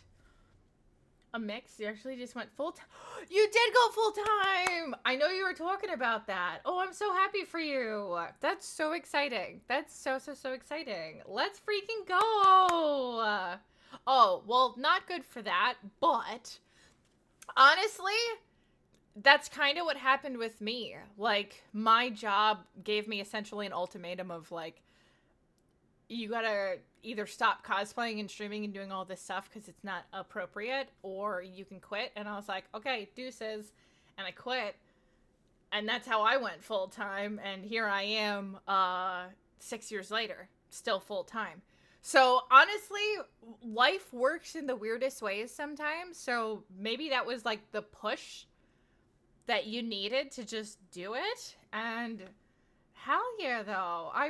A mix? You actually just went full time? You did go full time! I know you were talking about that. Oh, I'm so happy for you. That's so exciting. That's so exciting. Let's freaking go! Oh, well, not good for that, but honestly, that's kind of what happened with me. Like, my job gave me essentially an ultimatum of, like, you gotta either stop cosplaying and streaming and doing all this stuff because it's not appropriate, or you can quit. And I was like, okay, deuces. And I quit. And that's how I went full time. And here I am 6 years later, still full time. So honestly, life works in the weirdest ways sometimes. So maybe that was like the push that you needed to just do it. And hell yeah, though. I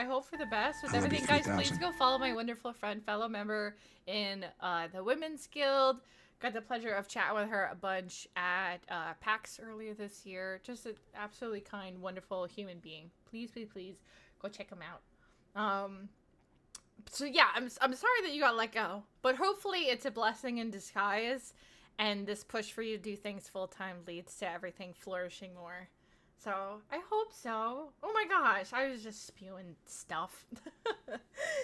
hope for the best with everything. Guys, please go follow my wonderful friend, fellow member in the Women's Guild. Got the pleasure of chatting with her a bunch at PAX earlier this year. Just an absolutely kind, wonderful human being. Please, please, please go check him out. So yeah, I'm sorry that you got let go, but hopefully it's a blessing in disguise, and this push for you to do things full time leads to everything flourishing more. So I hope so. Oh my gosh, I was just spewing stuff.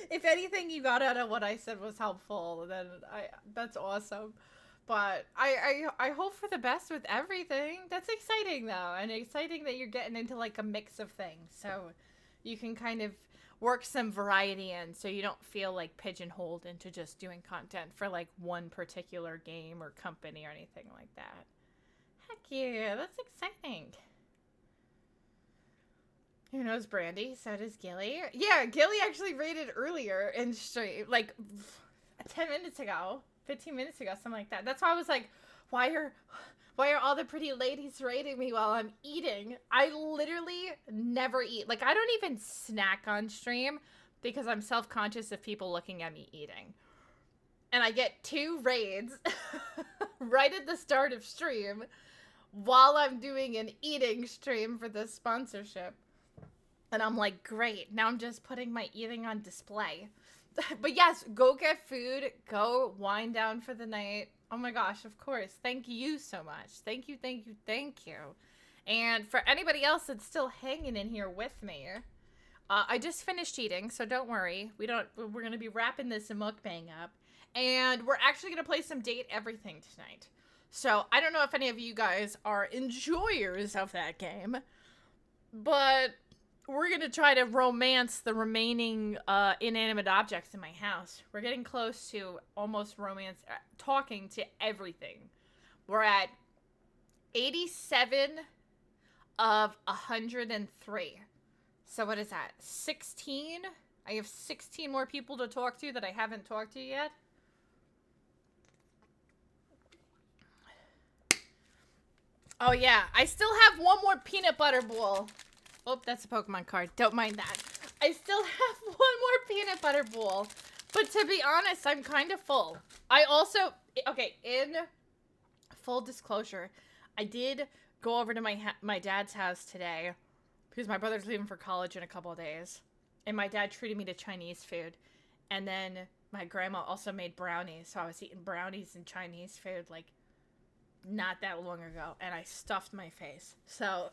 If anything you got out of what I said was helpful, then that's awesome. But I hope for the best with everything. That's exciting though, and exciting that you're getting into like a mix of things, so you can kind of work some variety in, so you don't feel like pigeonholed into just doing content for like one particular game or company or anything like that. Heck yeah, that's exciting. Who knows Brandy? So does Gilly. Yeah, Gilly actually rated earlier in stream, like 10 minutes ago, 15 minutes ago, something like that. That's why I was like, why are all the pretty ladies rating me while I'm eating? I literally never eat. Like, I don't even snack on stream because I'm self-conscious of people looking at me eating. And I get 2 raids right at the start of stream while I'm doing an eating stream for this sponsorship. And I'm like, great, now I'm just putting my eating on display. But yes, go get food, go wind down for the night. Oh my gosh, of course. Thank you so much. Thank you, thank you, thank you. And for anybody else that's still hanging in here with me, I just finished eating, so don't worry. We're going to be wrapping this mukbang up. And we're actually going to play some Date Everything tonight. So I don't know if any of you guys are enjoyers of that game, but we're going to try to romance the remaining inanimate objects in my house. We're getting close to almost romance, talking to everything. We're at 87 of 103. So what is that? 16? I have 16 more people to talk to that I haven't talked to yet. Oh yeah, I still have one more peanut butter bowl. Oh, that's a Pokemon card. Don't mind that. I still have one more peanut butter bowl. But to be honest, I'm kind of full. I also, okay, in full disclosure, I did go over to my dad's house today because my brother's leaving for college in a couple of days. And my dad treated me to Chinese food. And then my grandma also made brownies. So I was eating brownies and Chinese food like not that long ago. And I stuffed my face. So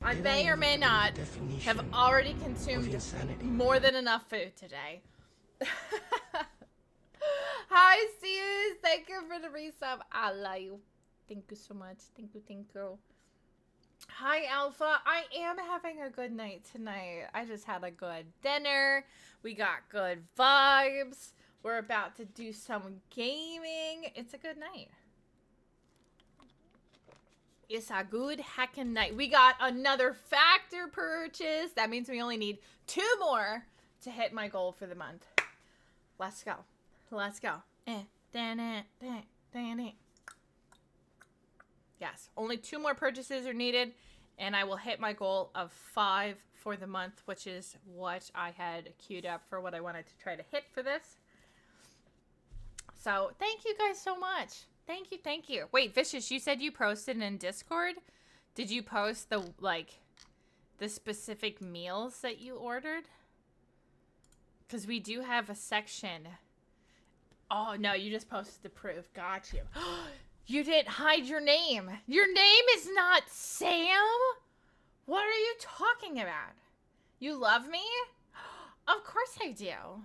I may or may not have already consumed more than enough food today. Hi, Sears. Thank you for the resub. I love you. Thank you so much. Thank you, thank you. Hi, Alpha. I am having a good night tonight. I just had a good dinner. We got good vibes. We're about to do some gaming. It's a good night. It's a good hacking night. We got another factor purchase. That means we only need 2 more to hit my goal for the month. Let's go. Let's go. Yes, only 2 more purchases are needed, and I will hit my goal of 5 for the month, which is what I had queued up for what I wanted to try to hit for this. So, thank you guys so much. Thank you, thank you. Wait, Vicious, you said you posted in Discord? Did you post the, like, the specific meals that you ordered? Because we do have a section. Oh, no, you just posted the proof. Got you. You didn't hide your name. Your name is not Sam? What are you talking about? You love me? Of course I do.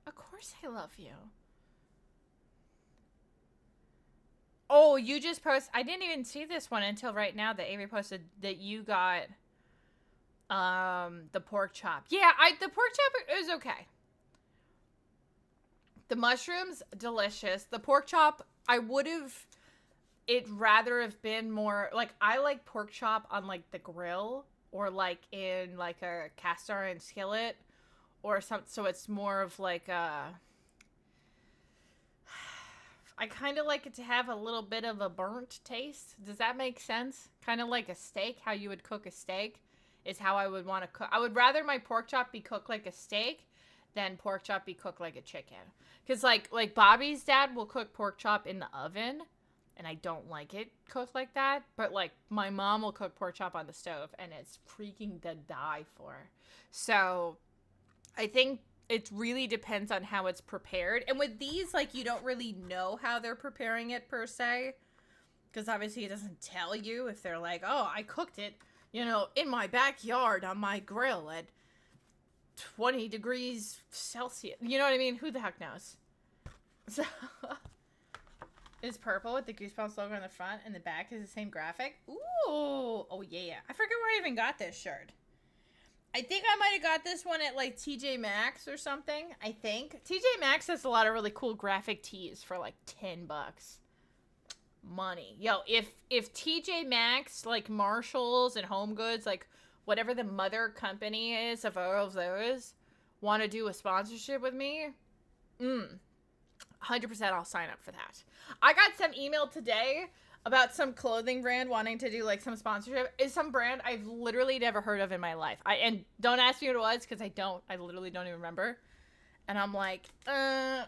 Of course I love you. Oh, you just posted. I didn't even see this one until right now that Avery posted that you got the pork chop. Yeah, the pork chop is okay. The mushrooms, delicious. The pork chop, I would have rather have been more like, I like pork chop on like the grill or like in like a cast iron skillet or something. So it's more of like I kind of like it to have a little bit of a burnt taste. Does that make sense? Kind of like a steak, how you would cook a steak is how I would want to cook. I would rather my pork chop be cooked like a steak than pork chop be cooked like a chicken. Because like Bobby's dad will cook pork chop in the oven, and I don't like it cooked like that. But like my mom will cook pork chop on the stove, and it's freaking to die for. So I think it really depends on how it's prepared. And with these, like, you don't really know how they're preparing it per se. Because obviously it doesn't tell you if they're like, oh, I cooked it, you know, in my backyard on my grill at 20 degrees Celsius. You know what I mean? Who the heck knows? So, it's purple with the Goosebumps logo on the front, and the back is the same graphic. Ooh, oh yeah. I forget where I even got this shirt. I think I might have got this one at like TJ Maxx or something. I think TJ Maxx has a lot of really cool graphic tees for like $10. Money. Yo, if TJ Maxx, like Marshalls and Home Goods, like whatever the mother company is of all of those, want to do a sponsorship with me, 100% I'll sign up for that. I got some email today about some clothing brand wanting to do like some sponsorship. Is some brand I've literally never heard of in my life. And don't ask me what it was, because I literally don't even remember. And I'm like, I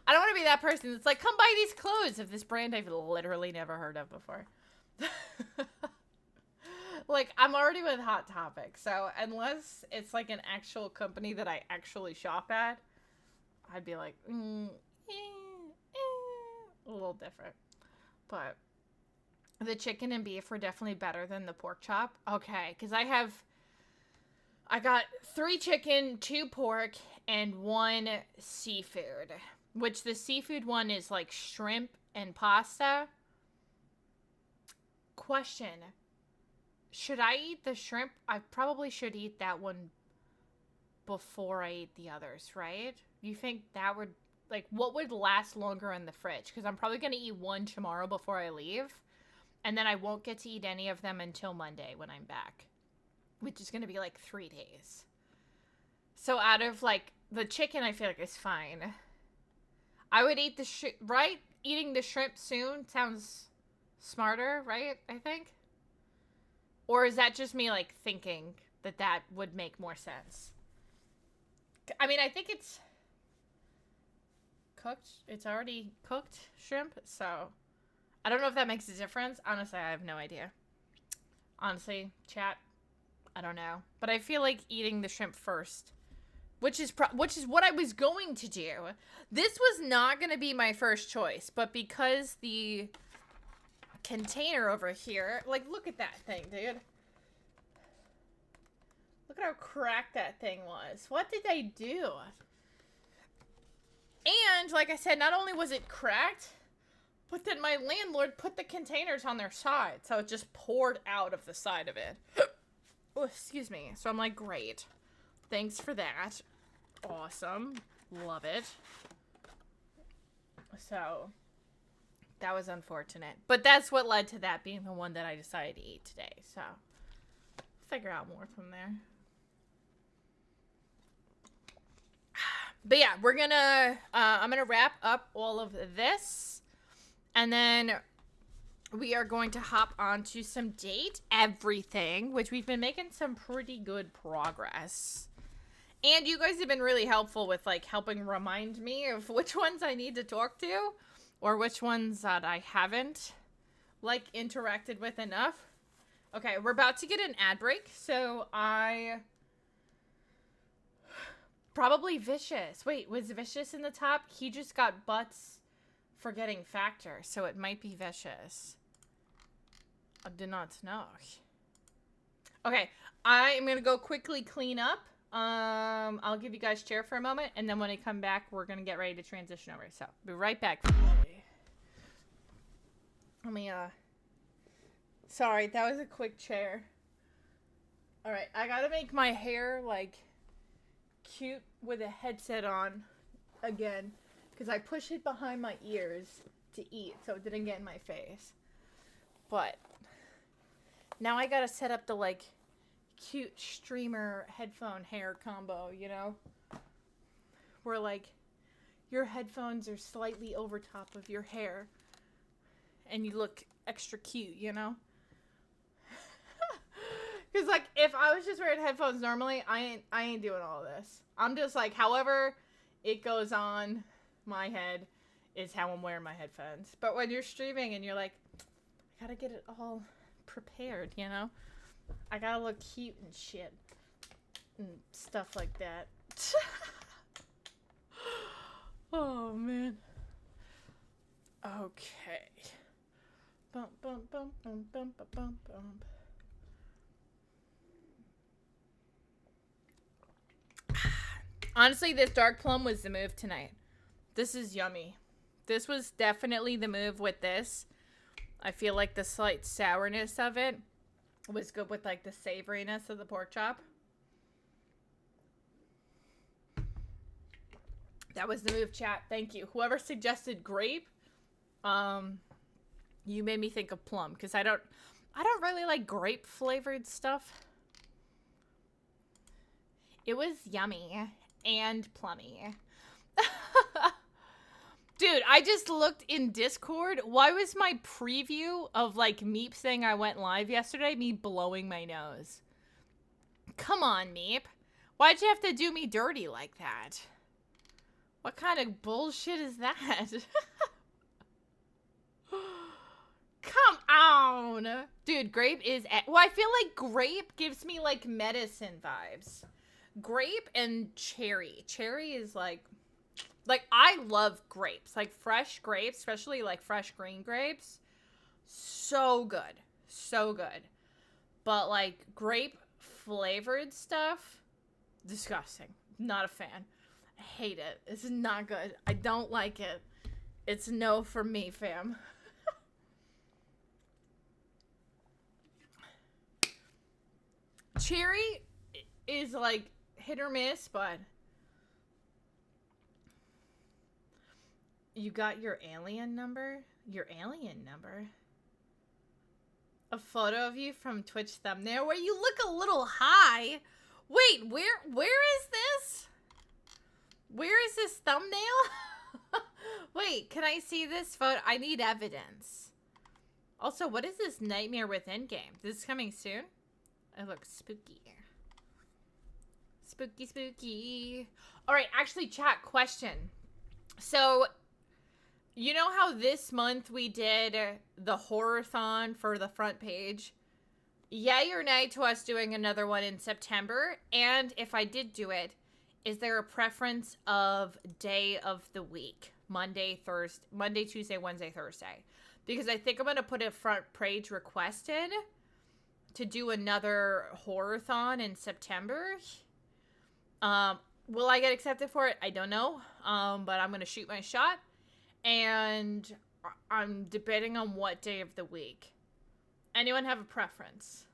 don't want to be that person that's like, come buy these clothes of this brand I've literally never heard of before. Like, I'm already with Hot Topic, so unless it's like an actual company that I actually shop at, I'd be like, a little different. But the chicken and beef were definitely better than the pork chop. Okay, because I got 3 chicken, 2 pork, and 1 seafood. Which the seafood one is like shrimp and pasta. Question. Should I eat the shrimp? I probably should eat that one before I eat the others, right? You think that would like, what would last longer in the fridge? Because I'm probably going to eat one tomorrow before I leave. And then I won't get to eat any of them until Monday when I'm back. Which is going to be like 3 days. So out of, like, the chicken, I feel like is fine. I would eat the right? Eating the shrimp soon sounds smarter, right? I think. Or is that just me, like, thinking that that would make more sense? I mean, I think it's cooked. It's already cooked shrimp, so I don't know if that makes a difference. Honestly, I have no idea. Honestly, chat, I don't know. But I feel like eating the shrimp first, which is what I was going to do. This was not going to be my first choice, but because the container over here, like, look at that thing, dude. Look at how cracked that thing was. What did they do? And, like I said, not only was it cracked, but then my landlord put the containers on their side, so it just poured out of the side of it. Oh, excuse me. So I'm like, great. Thanks for that. Awesome. Love it. So, that was unfortunate. But that's what led to that being the one that I decided to eat today. So, figure out more from there. But yeah, we're gonna, I'm gonna wrap up all of this. And then we are going to hop on to some date everything, which we've been making some pretty good progress. And you guys have been really helpful with, like, helping remind me of which ones I need to talk to. Or which ones that I haven't, like, interacted with enough. Okay, we're about to get an ad break. So probably Vicious. Wait, was Vicious in the top? He just got butts for getting Factor. So it might be Vicious. I did not know. Okay, I am going to go quickly clean up. I'll give you guys chair for a moment, and then when I come back, we're gonna get ready to transition over. So, be right back. Let me, sorry, that was a quick chair. Alright, I gotta make my hair, like, cute with a headset on again, because I push it behind my ears to eat, so it didn't get in my face. But, now I gotta set up the, like, cute streamer headphone hair combo, you know, where, like, your headphones are slightly over top of your hair and you look extra cute, you know. Because, like, if I was just wearing headphones normally, I ain't doing all this. I'm just like, however it goes on my head is how I'm wearing my headphones. But when you're streaming and you're like, I gotta get it all prepared, you know, I gotta look cute and shit. And stuff like that. Oh, man. Okay. Bump, bump, bump, bump, bump, bump, bump, bump. Honestly, this dark plum was the move tonight. This is yummy. This was definitely the move with this. I feel like the slight sourness of it was good with, like, the savoriness of the pork chop. That was the move, chat. Thank you. Whoever suggested grape, you made me think of plum, because I don't really like grape flavored stuff. It was yummy and plummy. Dude, I just looked in Discord. Why was my preview of, like, Meep saying I went live yesterday me blowing my nose? Come on, Meep. Why'd you have to do me dirty like that? What kind of bullshit is that? Come on. Dude, grape is... Well, I feel like grape gives me, like, medicine vibes. Grape and cherry. Cherry is, like, I love grapes. Like, fresh grapes, especially, like, fresh green grapes. So good. So good. But, like, grape-flavored stuff, disgusting. Not a fan. I hate it. This is not good. I don't like it. It's no for me, fam. Cherry is, like, hit or miss, but... You got your alien number? Your alien number? A photo of you from Twitch thumbnail where you look a little high. Wait, where is this? Where is this thumbnail? Wait, can I see this photo? I need evidence. Also, what is this Nightmare Within game? This is coming soon? It looks spooky. Spooky, spooky. Alright, actually, chat, question. So, you know how this month we did the horror-thon for the front page? Yay or nay to us doing another one in September? And if I did do it, is there a preference of day of the week? Monday, Tuesday, Wednesday, Thursday. Because I think I'm going to put a front page request in to do another horror-thon in September. Will I get accepted for it? I don't know. But I'm going to shoot my shot. And I'm debating on what day of the week. Anyone have a preference?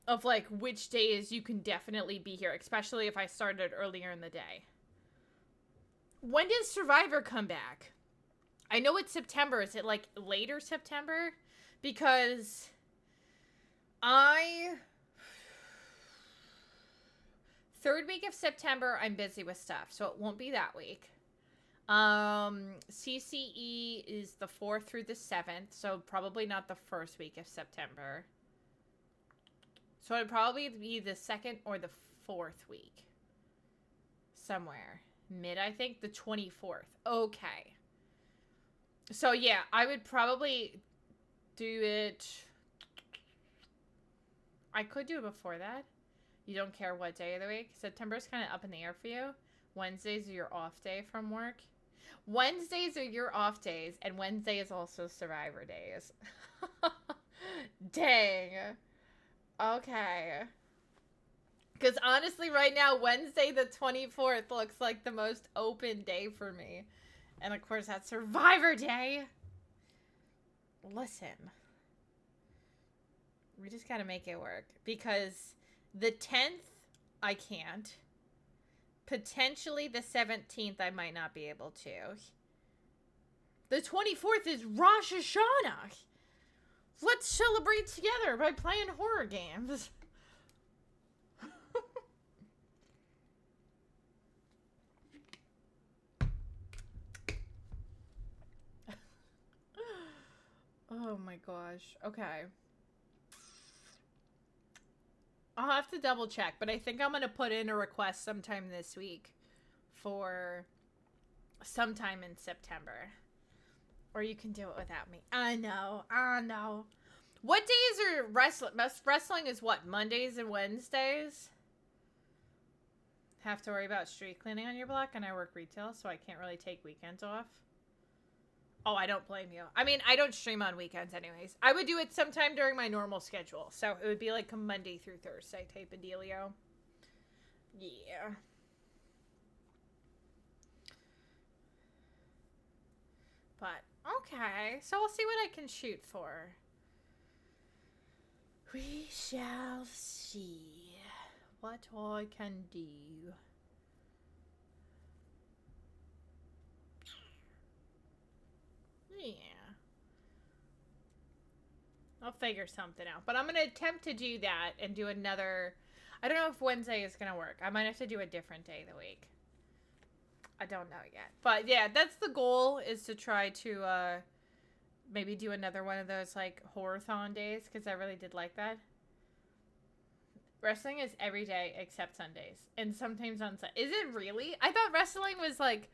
Of, like, which days you can definitely be here. Especially if I started earlier in the day. When does Survivor come back? I know it's September. Is it, like, later September? Because third week of September, I'm busy with stuff. So it won't be that week. CCE is the 4th through the 7th. So probably not the first week of September. So it'd probably be the 2nd or the 4th week. Somewhere. Mid, I think. The 24th. Okay. So, yeah. I would probably do it. I could do it before that. You don't care what day of the week. September's kind of up in the air for you. Wednesdays are your off day from work. Wednesdays are your off days. And Wednesday is also Survivor days. Dang. Okay. Because honestly, right now, Wednesday the 24th looks like the most open day for me. And of course, that's Survivor Day. Listen. We just gotta make it work. Because the 10th, I can't. Potentially the 17th, I might not be able to. The 24th is Rosh Hashanah. Let's celebrate together by playing horror games. Oh my gosh. Okay. I'll have to double check, but I think I'm going to put in a request sometime this week for sometime in September. Or you can do it without me. I know. What days are wrestling? Wrestling is what? Mondays and Wednesdays? Have to worry about street cleaning on your block, and I work retail, so I can't really take weekends off. Oh, I don't blame you. I mean, I don't stream on weekends anyways. I would do it sometime during my normal schedule. So it would be like a Monday through Thursday type of dealio. Yeah. But, okay. So we'll see what I can shoot for. We shall see what I can do. Yeah. I'll figure something out. But I'm going to attempt to do that and do another. I don't know if Wednesday is going to work. I might have to do a different day of the week. I don't know yet. But yeah, that's the goal, is to try to maybe do another one of those like horror-thon days, because I really did like that. Wrestling is every day except Sundays. And sometimes on Sundays. Is it really? I thought wrestling was like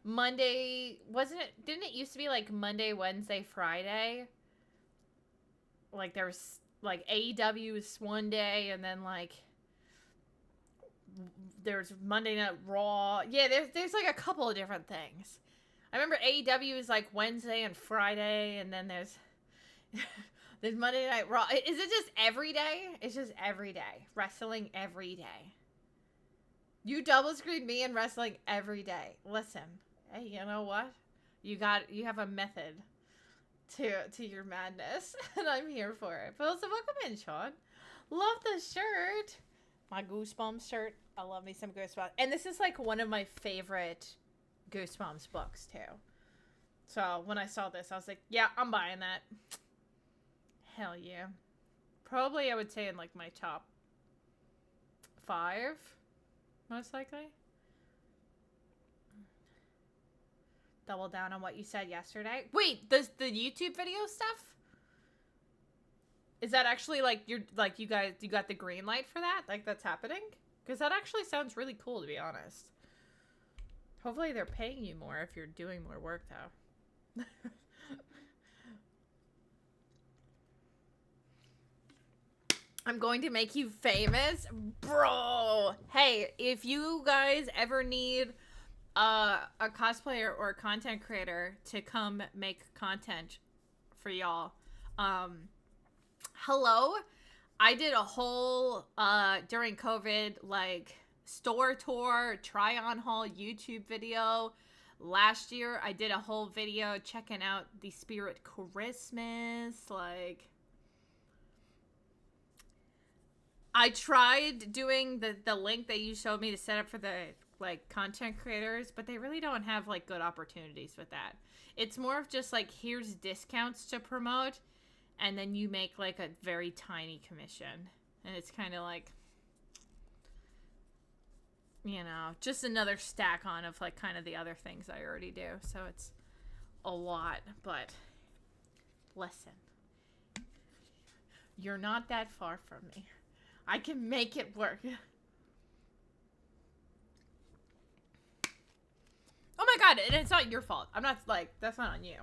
Monday, wasn't it? Didn't it used to be like Monday, Wednesday, Friday? Like there was like AEW was one day, and then like there's Monday Night Raw. Yeah, there's like a couple of different things. I remember AEW is like Wednesday and Friday, and then there's there's Monday Night Raw. Is it just every day? It's just every day. Wrestling every day. You double screwed me in wrestling every day. Listen. Hey, you know what? You have a method to your madness, and I'm here for it. But also, welcome in, Sean. Love the shirt. My Goosebumps shirt. I love me some Goosebumps. And this is like one of my favorite Goosebumps books, too. So when I saw this, I was like, yeah, I'm buying that. Hell yeah. Probably I would say in like my top 5, most likely. Double down on what you said yesterday. Wait, the YouTube video stuff? Is that actually like you got the green light for that? Like that's happening? Because that actually sounds really cool, to be honest. Hopefully they're paying you more if you're doing more work, though. I'm going to make you famous? Bro! Hey, if you guys ever need a cosplayer or a content creator to come make content for y'all, hello? I did a whole, during COVID, like, store tour, try-on haul YouTube video. Last year, I did a whole video checking out the Spirit Christmas, like... I tried doing the link that you showed me to set up for the, like, content creators, but they really don't have, like, good opportunities with that. It's more of just, like, here's discounts to promote, and then you make, like, a very tiny commission. And it's kind of like, you know, just another stack on of, like, kind of the other things I already do. So it's a lot, but listen. You're not that far from me. I can make it work. Oh my god, and it's not your fault. I'm not, like, that's not on you.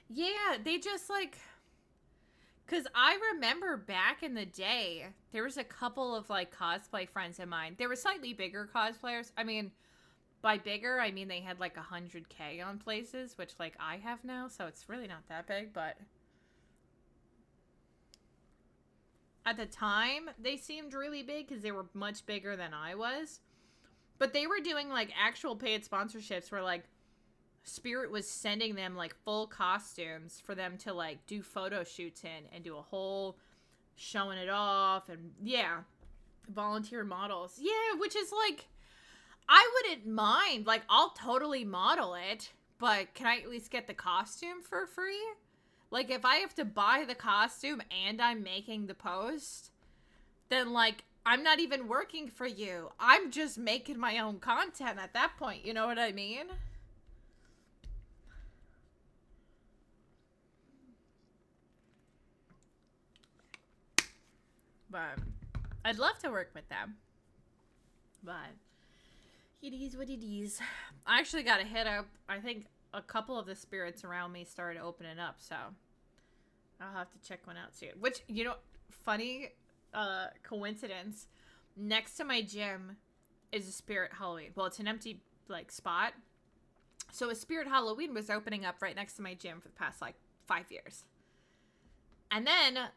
Yeah, they just, like... Because I remember back in the day, there was a couple of, like, cosplay friends of mine. They were slightly bigger cosplayers. I mean, by bigger, I mean they had, like, 100K on places, which, like, I have now, so it's really not that big, but... At the time, they seemed really big because they were much bigger than I was. But they were doing, like, actual paid sponsorships where, like, Spirit was sending them, like, full costumes for them to, like, do photo shoots in and do a whole showing it off. And, yeah, volunteer models. Yeah, which is, like, I wouldn't mind. Like, I'll totally model it. But can I at least get the costume for free? Like, if I have to buy the costume and I'm making the post, then, like, I'm not even working for you. I'm just making my own content at that point. You know what I mean? But I'd love to work with them. But it is what it is. I actually got to hit up, I think, a couple of the spirits around me started opening up, so I'll have to check one out soon. Which, you know, funny coincidence, next to my gym is a Spirit Halloween. Well, it's an empty, like, spot. So a Spirit Halloween was opening up right next to my gym for the past, like, 5 years. And then,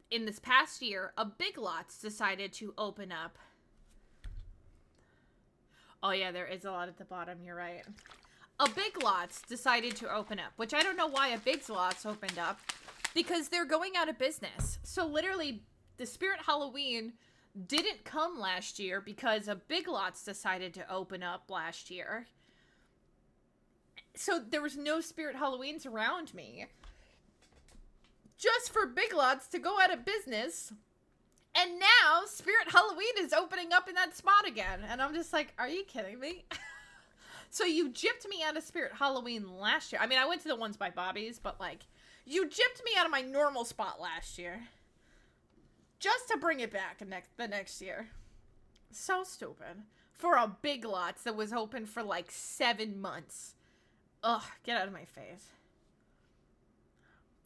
in this past year, a Big Lots decided to open up. Oh, yeah, there is a lot at the bottom, you're right. A Big Lots decided to open up, which I don't know why a Big Lots opened up, because they're going out of business. So literally, the Spirit Halloween didn't come last year because a Big Lots decided to open up last year. So there was no Spirit Halloweens around me. Just for Big Lots to go out of business. And now Spirit Halloween is opening up in that spot again. And I'm just like, are you kidding me? So you gypped me out of Spirit Halloween last year. I mean, I went to the ones by Bobby's, but, like, you gypped me out of my normal spot last year. Just to bring it back the next year. So stupid. For a Big Lots that was open for, like, 7 months. Ugh, get out of my face.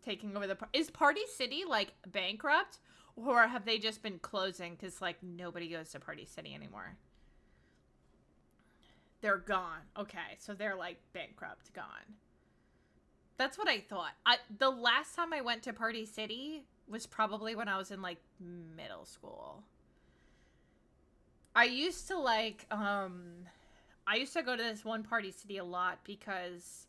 Taking over the... Is Party City, like, bankrupt? Or have they just been closing because, like, nobody goes to Party City anymore? They're gone. Okay, so they're, like, bankrupt, gone. That's what I thought. The last time I went to Party City was probably when I was in, like, middle school. I used to, like, I used to go to this one Party City a lot because,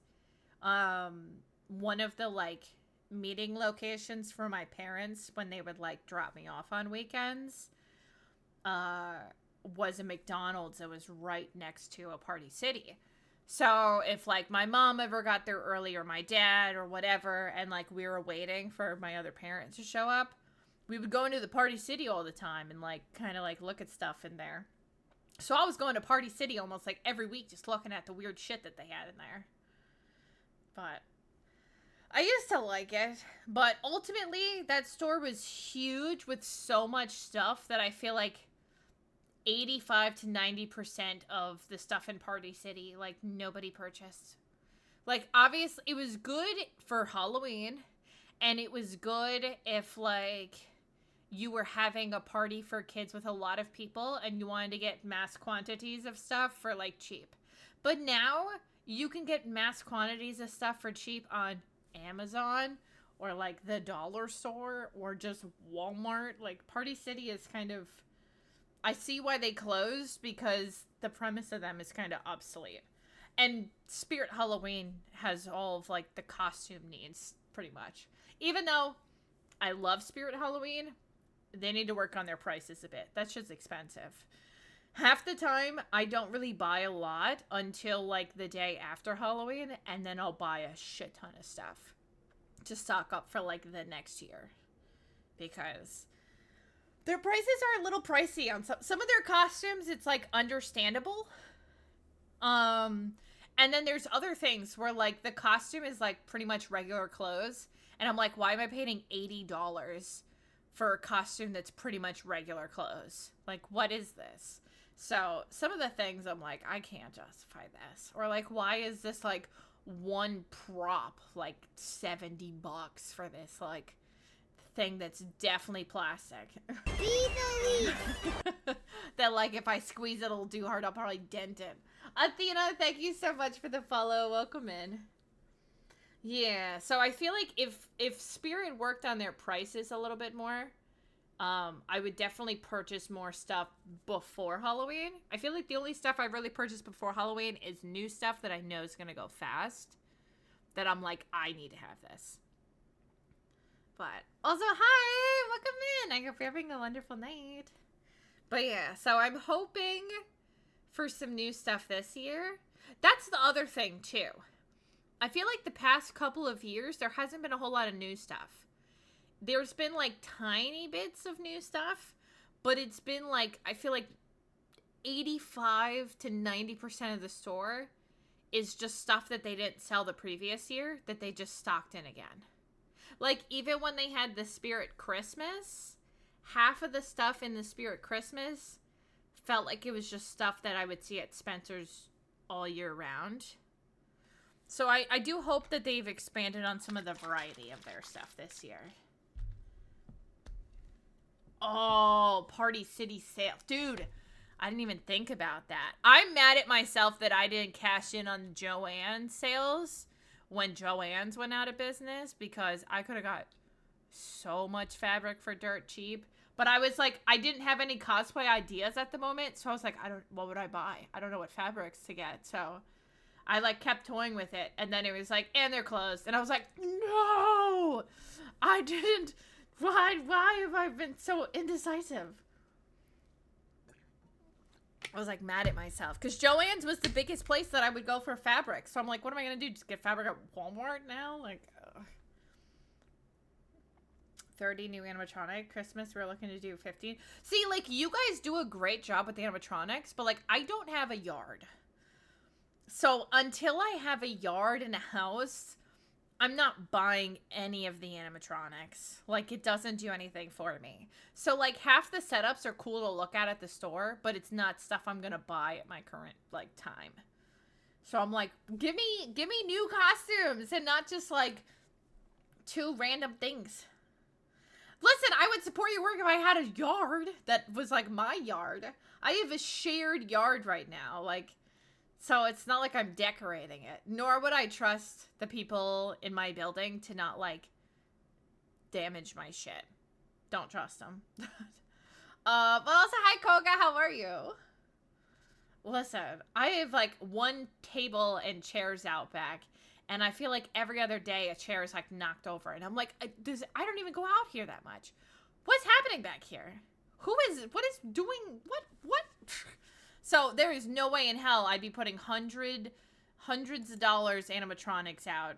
one of the, like, meeting locations for my parents when they would, like, drop me off on weekends, was a McDonald's that was right next to a Party City. So if like my mom ever got there early or my dad or whatever, and like we were waiting for my other parents to show up, we would go into the Party City all the time and like kind of like look at stuff in there. So I was going to Party City almost like every week, just looking at the weird shit that they had in there. But I used to like it, but ultimately that store was huge with so much stuff that I feel like 85 to 90% of the stuff in Party City, like, nobody purchased. Like, obviously, it was good for Halloween, and it was good if, like, you were having a party for kids with a lot of people, and you wanted to get mass quantities of stuff for, like, cheap. But now, you can get mass quantities of stuff for cheap on Amazon, or, like, the dollar store, or just Walmart. Like, Party City is kind of... I see why they closed, because the premise of them is kind of obsolete. And Spirit Halloween has all of, like, the costume needs, pretty much. Even though I love Spirit Halloween, they need to work on their prices a bit. That shit's expensive. Half the time, I don't really buy a lot until, like, the day after Halloween, and then I'll buy a shit ton of stuff to stock up for, like, the next year. Because... their prices are a little pricey on some of their costumes. It's like understandable. And then there's other things where like the costume is like pretty much regular clothes. And I'm like, why am I paying $80 for a costume that's pretty much regular clothes? Like, what is this? So some of the things I'm like, I can't justify this. Or like, why is this like one prop like $70 for this like thing that's definitely plastic? That like if I squeeze it, it'll do hard. I'll probably dent it. Athena, thank you so much for the follow. Welcome in. Yeah, so I feel like if Spirit worked on their prices a little bit more, I would definitely purchase more stuff before Halloween. I feel like the only stuff I really purchase before Halloween is new stuff that I know is gonna go fast. That I'm like, I need to have this. But also, hi, welcome in. I hope you're having a wonderful night. But yeah, so I'm hoping for some new stuff this year. That's the other thing too. I feel like the past couple of years, there hasn't been a whole lot of new stuff. There's been like tiny bits of new stuff, but it's been like, I feel like 85 to 90% of the store is just stuff that they didn't sell the previous year that they just stocked in again. Like, even when they had the Spirit Christmas, half of the stuff in the Spirit Christmas felt like it was just stuff that I would see at Spencer's all year round. So I do hope that they've expanded on some of the variety of their stuff this year. Oh, Party City sale. Dude, I didn't even think about that. I'm mad at myself that I didn't cash in on Joann's sales when Joann's went out of business, because I could have got so much fabric for dirt cheap. But I was like, I didn't have any cosplay ideas at the moment, so I was like, what would I buy? I don't know what fabrics to get. So I like kept toying with it, and then it was like, and they're closed. And I was like, no, I didn't. Why have I been so indecisive? I was like mad at myself because Joann's was the biggest place that I would go for fabric. So I'm like, what am I going to do? Just get fabric at Walmart now? Like, ugh. 30 new animatronic. Christmas, we're looking to do 15. See, like, you guys do a great job with the animatronics, but like, I don't have a yard. So until I have a yard and a house, I'm not buying any of the animatronics. Like, it doesn't do anything for me. So, like, half the setups are cool to look at the store, but it's not stuff I'm gonna buy at my current, like, time. So I'm like, give me new costumes and not just, like, 2 random things. Listen, I would support your work if I had a yard that was, like, my yard. I have a shared yard right now, like... So it's not like I'm decorating it. Nor would I trust the people in my building to not, like, damage my shit. Don't trust them. But also, hi, Koga. How are you? Listen, I have, like, 1 table and chairs out back. And I feel like every other day a chair is, like, knocked over. And I'm like, I don't even go out here that much. What's happening back here? What is doing, what? So there is no way in hell I'd be putting $100 hundreds of dollars animatronics out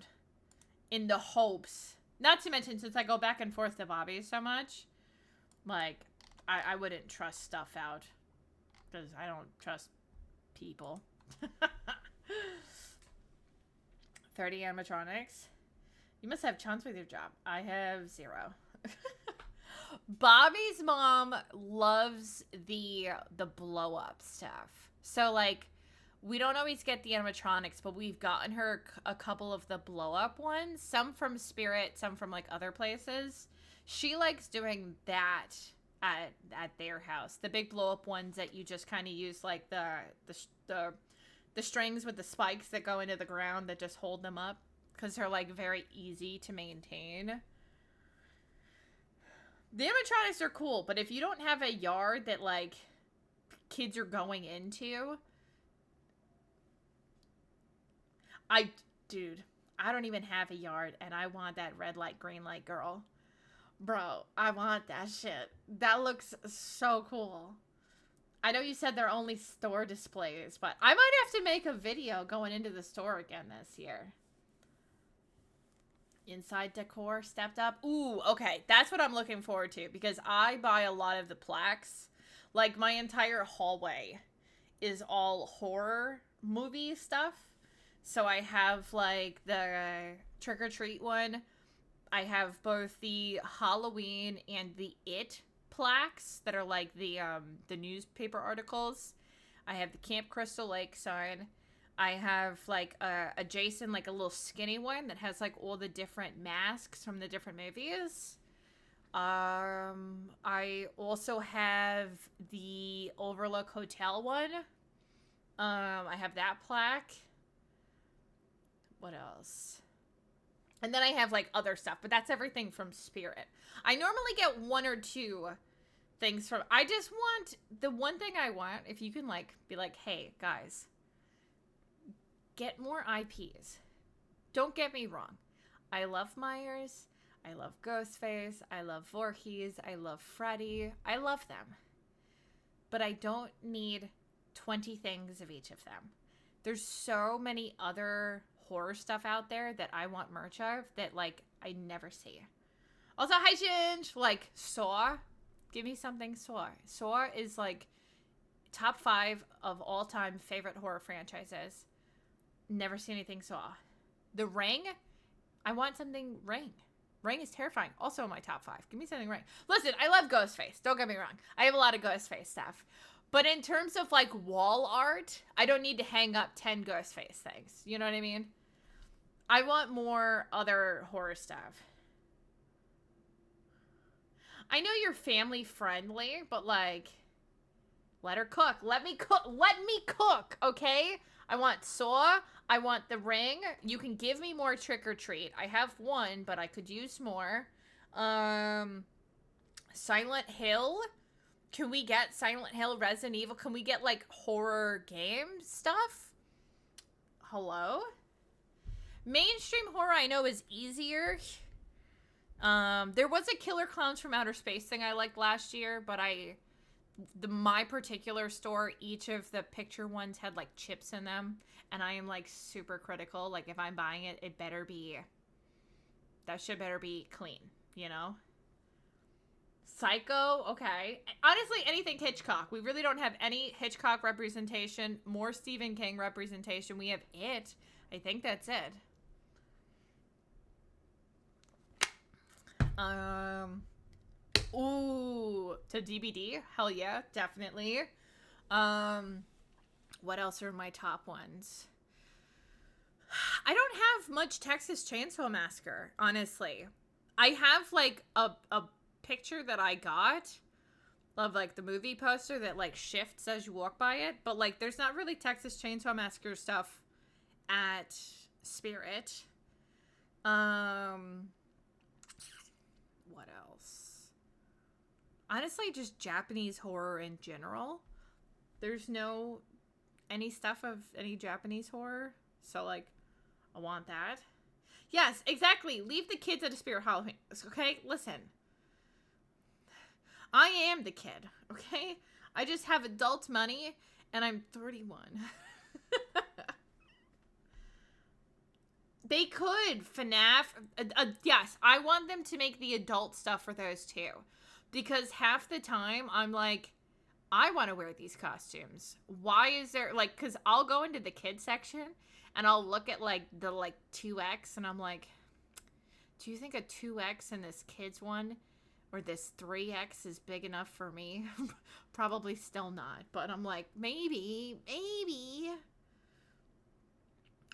in the hopes. Not to mention, since I go back and forth to Bobby so much, like, I wouldn't trust stuff out. Because I don't trust people. 30 animatronics. You must have chance with your job. I have 0. Bobby's mom loves the blow-up stuff. So, like, we don't always get the animatronics, but we've gotten her a couple of the blow-up ones. Some from Spirit, some from, like, other places. She likes doing that at their house. The big blow-up ones that you just kind of use, like, the strings with the spikes that go into the ground that just hold them up. Because they're, like, very easy to maintain. The animatronics are cool, but if you don't have a yard that, like, kids are going into... Dude, I don't even have a yard, and I want that red light, green light girl. Bro, I want that shit. That looks so cool. I know you said they're only store displays, but I might have to make a video going into the store again this year. Inside decor stepped up. Ooh, okay. That's what I'm looking forward to, because I buy a lot of the plaques. Like, my entire hallway is all horror movie stuff. So I have, like, the Trick or Treat one. I have both the Halloween and the It plaques that are, like, the newspaper articles. I have the Camp Crystal Lake sign. I have, like, a Jason, like, a little skinny one that has, like, all the different masks from the different movies. I also have the Overlook Hotel one. I have that plaque. What else? And then I have, like, other stuff, but that's everything from Spirit. I normally get 1 or 2 things from... I just want... The one thing I want, if you can, like, be like, hey, guys, get more IPs. Don't get me wrong. I love Myers. I love Ghostface. I love Voorhees. I love Freddy. I love them. But I don't need 20 things of each of them. There's so many other horror stuff out there that I want merch of that, like, I never see. Also, hi, Ginge! Like, Saw. Give me something Saw. Saw is, like, top 5 of all-time favorite horror franchises. Never see anything Saw. The Ring? I want something Ring. Ring is terrifying. Also in my top 5. Give me something Ring. Listen, I love Ghostface. Don't get me wrong. I have a lot of Ghostface stuff. But in terms of, like, wall art, I don't need to hang up 10 Ghostface things. You know what I mean? I want more other horror stuff. I know you're family friendly, but, like, let her cook. Let me cook. Let me cook, okay? I want Saw. I want The Ring. You can give me more Trick or Treat. I have 1, but I could use more. Silent Hill. Can we get Silent Hill, Resident Evil? Can we get, like, horror game stuff? Hello? Mainstream horror I know is easier. There was a Killer Clowns from Outer Space thing I liked last year, but my particular store, each of the picture ones had, like, chips in them, and I am, like, super critical. Like, if I'm buying it, that shit better be clean, you know? Psycho, okay. Honestly, anything Hitchcock. We really don't have any Hitchcock representation. More Stephen King representation. We have It. I think that's it. Ooh, to DVD? Hell yeah, definitely. What else are my top ones? I don't have much Texas Chainsaw Massacre, honestly. I have, like, a picture that I got of, like, the movie poster that, like, shifts as you walk by it, but, like, there's not really Texas Chainsaw Massacre stuff at Spirit. What else? Honestly, just Japanese horror in general. There's no any stuff of any Japanese horror, so, like, I want that. Yes, exactly. Leave the kids at a Spirit Halloween. Okay, listen. I am the kid, okay? I just have adult money, and I'm 31. They could. FNAF. Yes, I want them to make the adult stuff for those too. Because half the time, I'm like, I want to wear these costumes. Why is there, like, because I'll go into the kids section, and I'll look at, like, the, like, 2X, and I'm like, do you think a 2X in this kids one, or this 3X is big enough for me? Probably still not. But I'm like, maybe.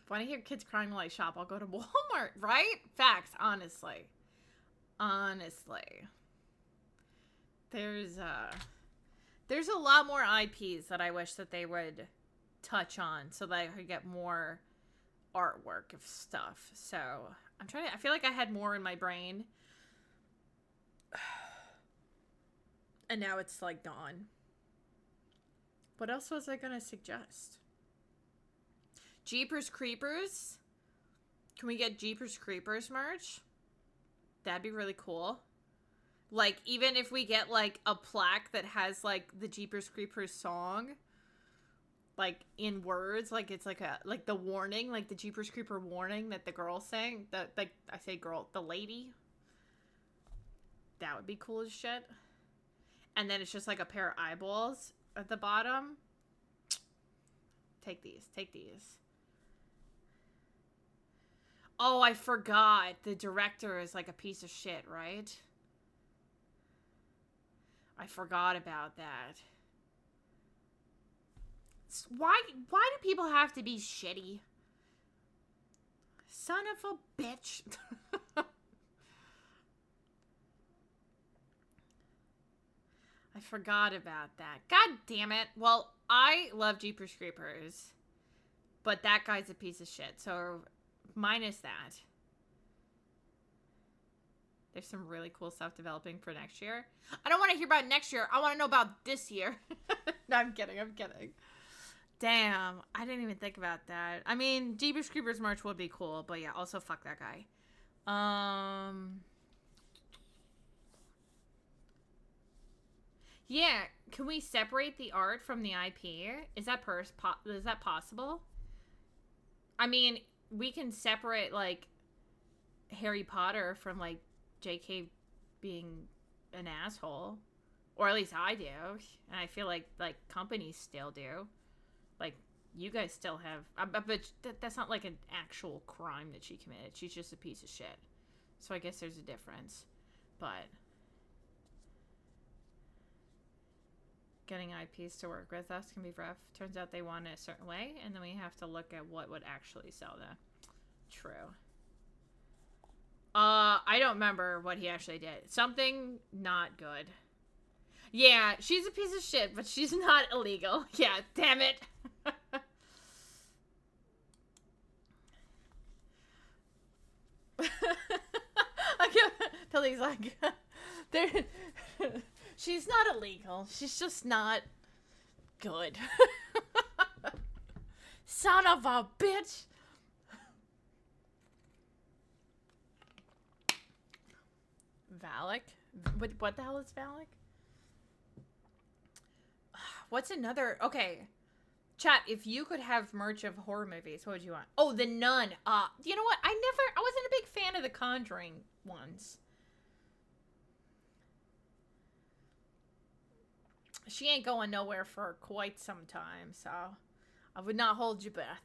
If I hear kids crying while I shop, I'll go to Walmart, right? Facts, honestly. There's a lot more IPs that I wish that they would touch on so that I could get more artwork of stuff. So I feel like I had more in my brain. And now it's like gone. What else was I gonna suggest? Jeepers Creepers. Can we get Jeepers Creepers merch? That'd be really cool. Like, even if we get, like, a plaque that has, like, the Jeepers Creepers song, like, in words, like, it's like the warning, like, the Jeepers Creeper warning that the girl sang, I say girl, the lady. That would be cool as shit. And then it's just, like, a pair of eyeballs at the bottom. Take these. Oh, I forgot. The director is, like, a piece of shit, right? I forgot about that. Why do people have to be shitty? Son of a bitch. I forgot about that. God damn it. Well, I love Jeepers Creepers, but that guy's a piece of shit, so minus that. There's some really cool stuff developing for next year. I don't want to hear about next year. I want to know about this year. No, I'm kidding. Damn. I didn't even think about that. I mean, Jeepers Creepers merch would be cool, but yeah, also fuck that guy. Yeah, can we separate the art from the IP? Is that possible? I mean, we can separate, like, Harry Potter from, like, JK being an asshole, or at least I do, and I feel like companies still do. Like, you guys still have, but that's not like an actual crime that she committed. She's just a piece of shit. So I guess there's a difference, but getting IPs to work with us can be rough. Turns out they want it a certain way, and then we have to look at what would actually sell them. True. I don't remember what he actually did. Something not good. Yeah, she's a piece of shit, but she's not illegal. Yeah, damn it. Billy's like, she's not illegal. She's just not good. Son of a bitch. Valak? What the hell is Valak? What's another? Okay. Chat, if you could have merch of horror movies, what would you want? Oh, The Nun. You know what? I wasn't a big fan of the Conjuring ones. She ain't going nowhere for quite some time, so I would not hold your breath.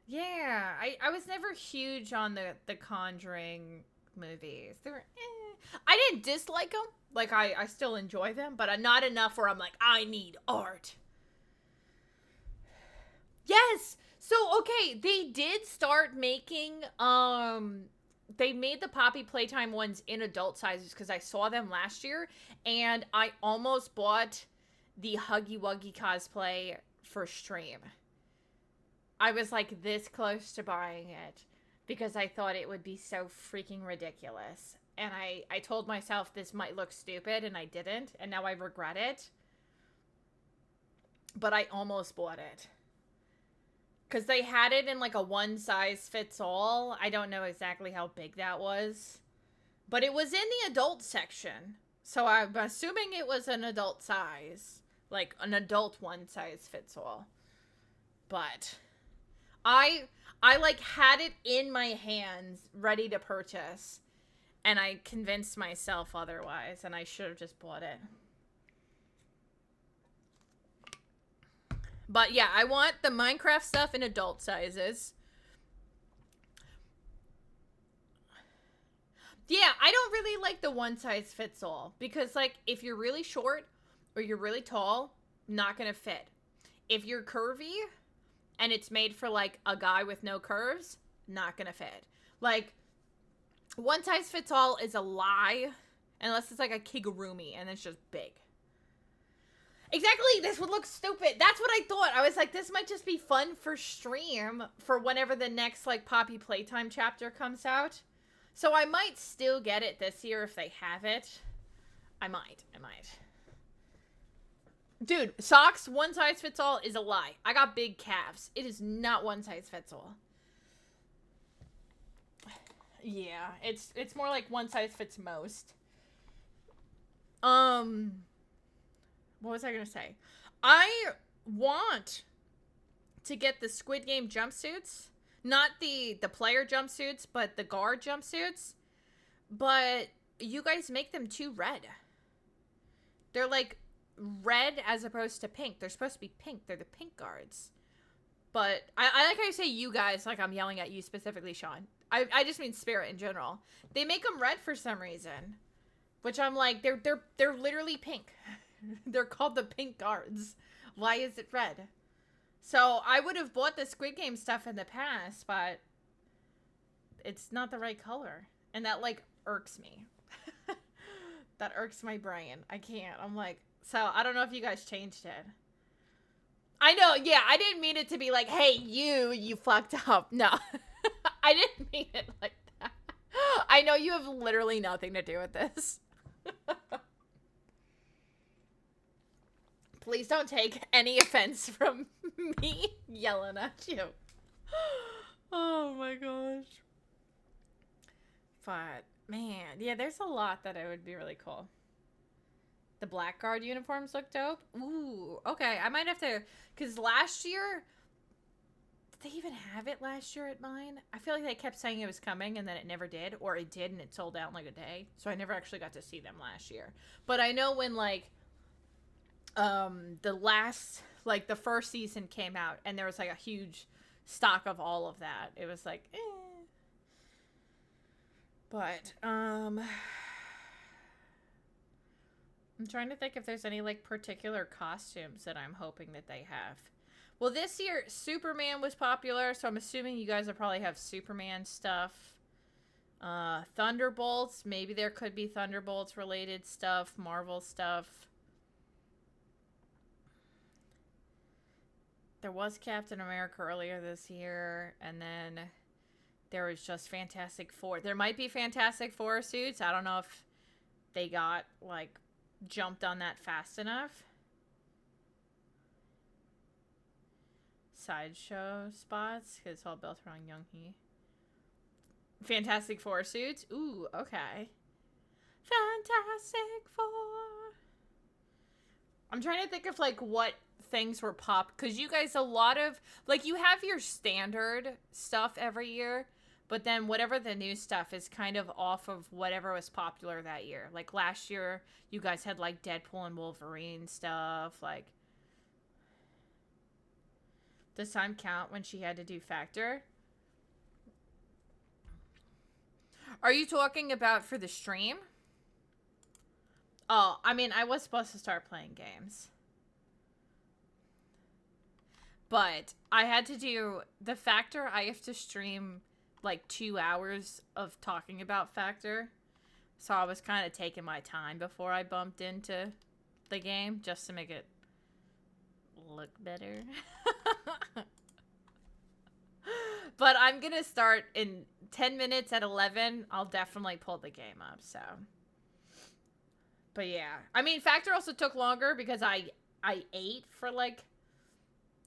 Yeah, I was never huge on the Conjuring movies. I didn't dislike them. Like, I still enjoy them, but not enough where I'm like, I need art. Yes! So, okay, they did start making, they made the Poppy Playtime ones in adult sizes because I saw them last year, and I almost bought the Huggy Wuggy cosplay for stream. I was, like, this close to buying it because I thought it would be so freaking ridiculous. And I told myself this might look stupid, and I didn't, and now I regret it. But I almost bought it. Because they had it in, like, a one-size-fits-all. I don't know exactly how big that was. But it was in the adult section. So I'm assuming it was an adult size. Like, an adult one-size-fits-all. But I like had it in my hands ready to purchase, and I convinced myself otherwise, and I should have just bought it. But yeah, I want the Minecraft stuff in adult sizes. Yeah, I don't really like the one size fits all, because like if you're really short or you're really tall, not gonna fit. If you're curvy and it's made for like a guy with no curves, not gonna fit. Like, one size fits all is a lie, unless it's like a kigurumi and it's just big. Exactly, this would look stupid. That's what I thought. I was like, this might just be fun for stream for whenever the next like Poppy Playtime chapter comes out. So I might still get it this year if they have it. I might. Dude, socks, one size fits all is a lie. I got big calves. It is not one size fits all. Yeah, it's more like one size fits most. What was I gonna say? I want to get the Squid Game jumpsuits. Not the player jumpsuits, but the guard jumpsuits. But you guys make them too red. They're like red as opposed to pink. They're supposed to be pink. They're the pink guards. But I like how you say you guys, like I'm yelling at you specifically, Sean. I just mean Spirit in general. They make them red for some reason. Which I'm like, they're literally pink. They're called the pink guards. Why is it red? So I would have bought the Squid Game stuff in the past, but it's not the right color. And that like irks me. That irks my brain. I can't. I'm like, so I don't know if you guys changed it. I know, yeah, I didn't mean it to be like, hey, you fucked up. No. I didn't mean it like that. I know you have literally nothing to do with this. Please don't take any offense from me yelling at you. Oh my gosh. But, man, yeah, there's a lot that it would be really cool. The Blackguard uniforms look dope. Ooh, okay, I might have to, because last year, did they even have it last year at mine? I feel like they kept saying it was coming and then it never did, or it did and it sold out in like a day. So I never actually got to see them last year. But I know when like, the first season came out and there was like a huge stock of all of that. It was like, eh. But, I'm trying to think if there's any like particular costumes that I'm hoping that they have. Well, this year Superman was popular, so I'm assuming you guys will probably have Superman stuff. Thunderbolts, maybe there could be Thunderbolts related stuff, Marvel stuff. There was Captain America earlier this year, and then there was just Fantastic Four. There might be Fantastic Four suits. I don't know if they got, like, jumped on that fast enough. Sideshow spots, because it's all built around Young-hee. Fantastic Four suits? Ooh, okay. Fantastic Four. I'm trying to think of, like, what things were pop, because you guys, a lot of, like, you have your standard stuff every year, but then whatever the new stuff is kind of off of whatever was popular that year. Like, last year, you guys had, like, Deadpool and Wolverine stuff, like, does time count when she had to do Factor? Are you talking about for the stream? Oh, I mean, I was supposed to start playing games. But I had to do the Factor. I have to stream like 2 hours of talking about Factor. So I was kind of taking my time before I bumped into the game just to make it look better. But I'm going to start in 10 minutes at 11. I'll definitely pull the game up, so. But yeah. I mean, Factor also took longer because I ate for like,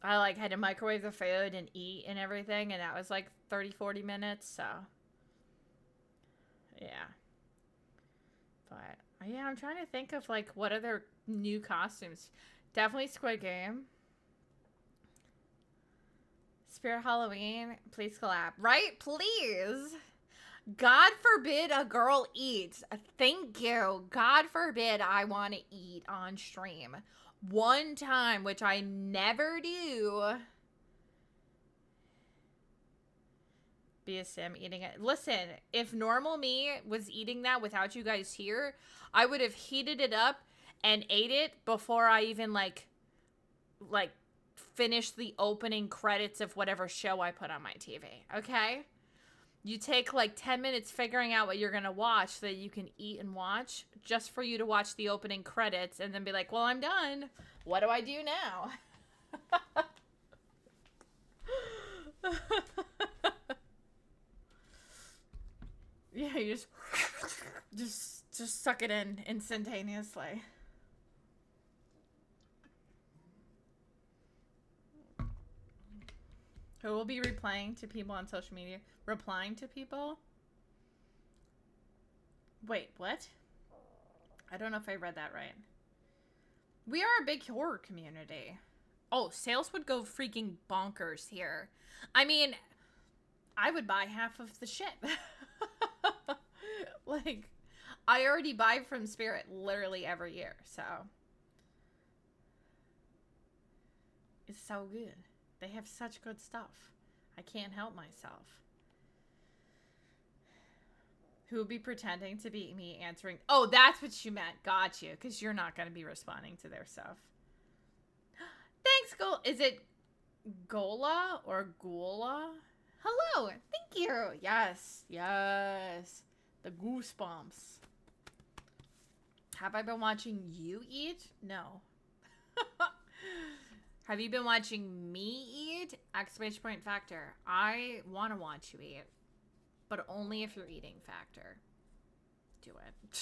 I like had to microwave the food and eat and everything, and that was like 30-40 minutes, so. Yeah. But yeah, I'm trying to think of like what other new costumes. Definitely Squid Game. Spirit Halloween, please collab. Right? Please. God forbid a girl eats. Thank you. God forbid I want to eat on stream. One time, which I never do. Be a sim eating it. Listen, if normal me was eating that without you guys here, I would have heated it up and ate it before I even like finished the opening credits of whatever show I put on my TV. Okay? You take like 10 minutes figuring out what you're going to watch so that you can eat and watch just for you to watch the opening credits and then be like, well, I'm done. What do I do now? Yeah, you just suck it in instantaneously. Who will be replying to people on social media? Replying to people? Wait, what? I don't know if I read that right. We are a big horror community. Oh, sales would go freaking bonkers here. I mean, I would buy half of the shit. Like, I already buy from Spirit literally every year, so. It's so good. They have such good stuff. I can't help myself. Who would be pretending to be me answering? Oh, that's what you meant. Got you. Because you're not going to be responding to their stuff. Thanks, Gola. Is it Gola or Gula? Hello. Thank you. Yes. Yes. The goosebumps. Have I been watching you eat? No. Have you been watching me eat? Exclamation point factor. I want to watch you eat. But only if you're eating factor. Do it.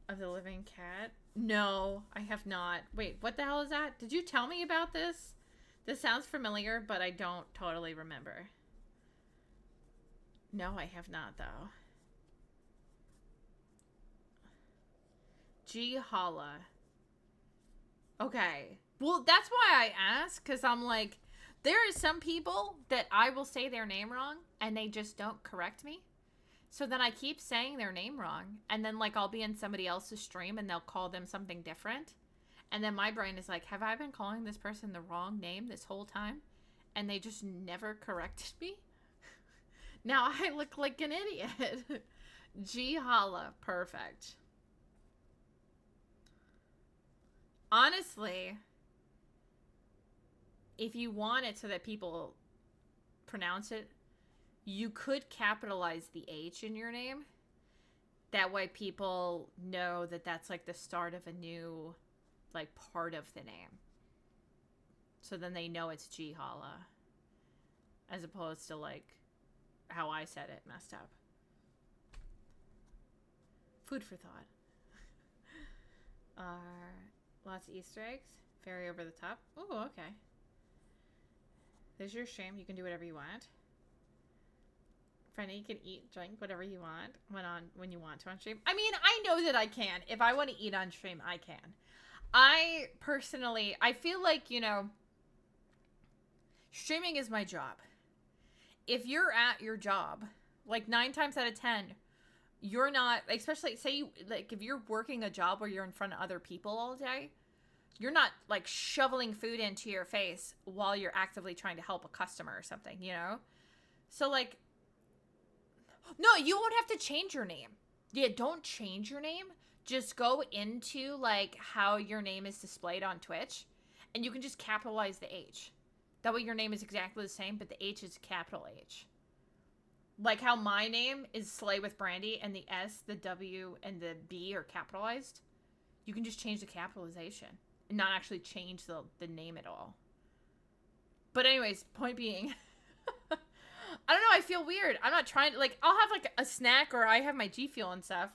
Of the living cat? No, I have not. Wait, what the hell is that? Did you tell me about this? This sounds familiar, but I don't totally remember. No, I have not, though. G. Holla. Okay. Well, that's why I asked, because I'm like, there are some people that I will say their name wrong, and they just don't correct me. So then I keep saying their name wrong, and then, like, I'll be in somebody else's stream, and they'll call them something different. And then my brain is like, have I been calling this person the wrong name this whole time? And they just never corrected me? Now I look like an idiot. G. Holla. Perfect. Honestly, if you want it so that people pronounce it, you could capitalize the H in your name. That way people know that that's like the start of a new, like, part of the name. So then they know it's G. Holla. As opposed to, like, how I said it messed up. Food for thought. Lots of Easter eggs. Very over the top. Oh, okay. There's your stream. You can do whatever you want. Friendly, you can eat, drink, whatever you want when you want to on stream. I mean, I know that I can. If I want to eat on stream, I can. I personally, I feel like, you know, streaming is my job. If you're at your job, like 9 times out of 10, you're not, especially say you, like, if you're working a job where you're in front of other people all day, you're not like shoveling food into your face while you're actively trying to help a customer or something, you know? So like, no, you won't have to change your name. Yeah, don't change your name. Just go into like how your name is displayed on Twitch and you can just capitalize the H. That way your name is exactly the same, but the H is capital H. Like how my name is Slay with Brandy and the S, the W, and the B are capitalized. You can just change the capitalization and not actually change the name at all. But anyways, point being, I don't know, I feel weird. I'm not trying to, like, I'll have like a snack or I have my G Fuel and stuff,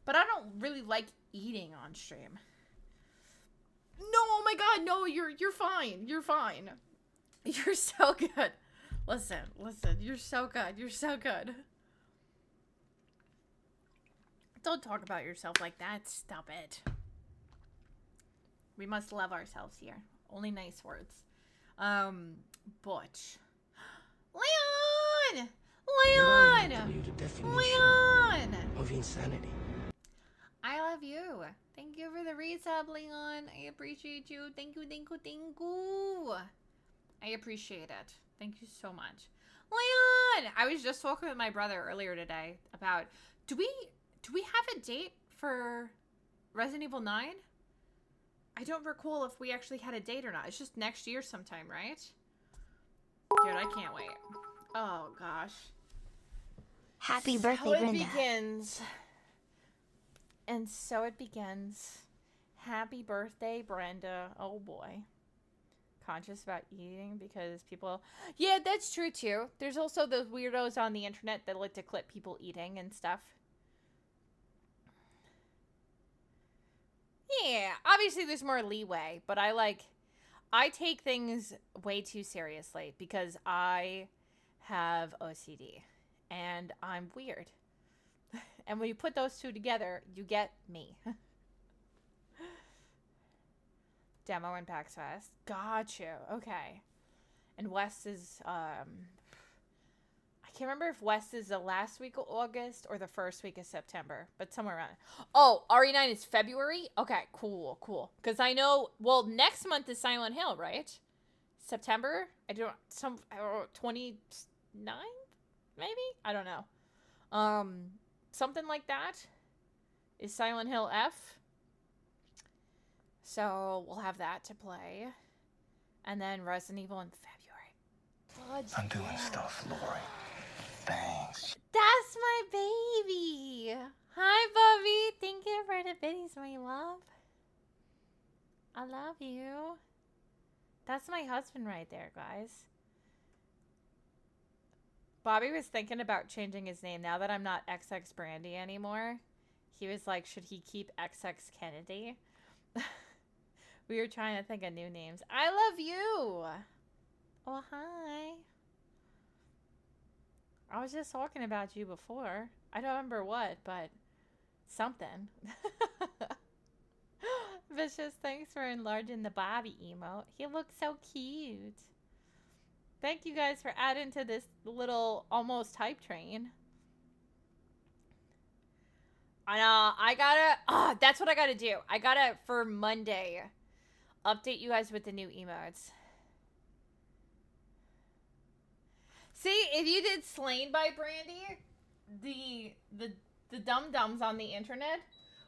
but I don't really like eating on stream. No, oh my god, no, you're fine. You're fine. You're so good. Listen, you're so good. You're so good. Don't talk about yourself like that. Stop it. We must love ourselves here. Only nice words. Butch. Leon! Did I Leon! tell you the definition Leon! of insanity? I love you. Thank you for the resub, Leon. I appreciate you. Thank you, thank you, thank you. I appreciate it. Thank you so much. Leon! I was just talking with my brother earlier today about, do we have a date for Resident Evil 9? I don't recall if we actually had a date or not. It's just next year sometime, right? Dude, I can't wait. Oh, gosh. Happy So birthday, it Brenda. begins. And so it begins. Happy birthday, Brenda. Oh, boy. Conscious about eating because people... Yeah, that's true, too. There's also those weirdos on the internet that like to clip people eating and stuff. Yeah, obviously there's more leeway, but I take things way too seriously because I have OCD and I'm weird. And when you put those two together, you get me. Demo and PAX Fest. Got you. Okay. And West is, I can't remember if West is the last week of August or the first week of September, but somewhere around. Oh, RE9 is February? Okay, cool, cool. Because I know, well, next month is Silent Hill, right? September? 29? Maybe? I don't know. Something like that is Silent Hill F. So we'll have that to play. And then Resident Evil in February. Fudge, I'm doing stuff, Lori. Thanks. That's my baby. Hi, Bubby. Thank you for the biddies, my love. I love you. That's my husband right there, guys. Bobby was thinking about changing his name now that I'm not XX Brandy anymore. He was like, should he keep XX Kennedy? We were trying to think of new names. I love you. Oh, hi. I was just talking about you before. I don't remember what, but something. Vicious, thanks for enlarging the Bobby emote. He looks so cute. Thank you guys for adding to this little almost hype train. I know. I gotta... that's what I gotta do. I gotta, for Monday, update you guys with the new emotes. See, if you did Slain by Brandy, the dum-dums on the internet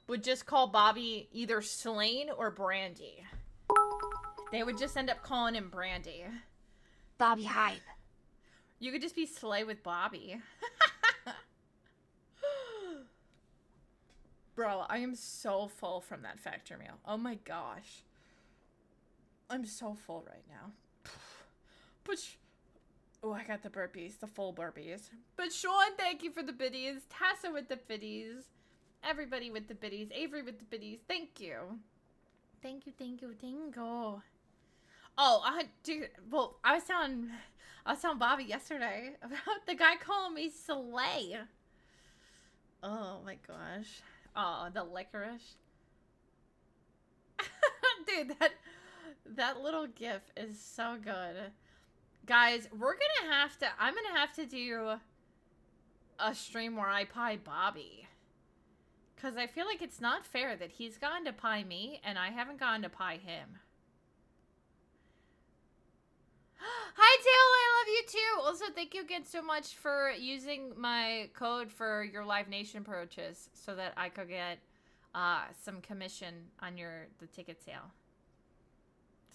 would just call Bobby either Slain or Brandy. They would just end up calling him Brandy. Bobby hype. You could just be Slay with Bobby. Bro, I am so full from that factor meal. Oh my gosh. I'm so full right now. But... Oh, I got the burpees, the full burpees. But Sean, thank you for the biddies. Tassa with the biddies. Everybody with the biddies. Avery with the biddies. Thank you. Thank you, thank you, thank you. Oh, dude, well, I was telling Bobby yesterday about the guy calling me Slay. Oh my gosh. Oh, the licorice. Dude, that little gif is so good. Guys, I'm gonna have to do a stream where I pie Bobby. Because I feel like it's not fair that he's gone to pie me and I haven't gone to pie him. Hi, Tail, I love you too. Also, thank you again so much for using my code for your Live Nation purchase so that I could get some commission on the ticket sale.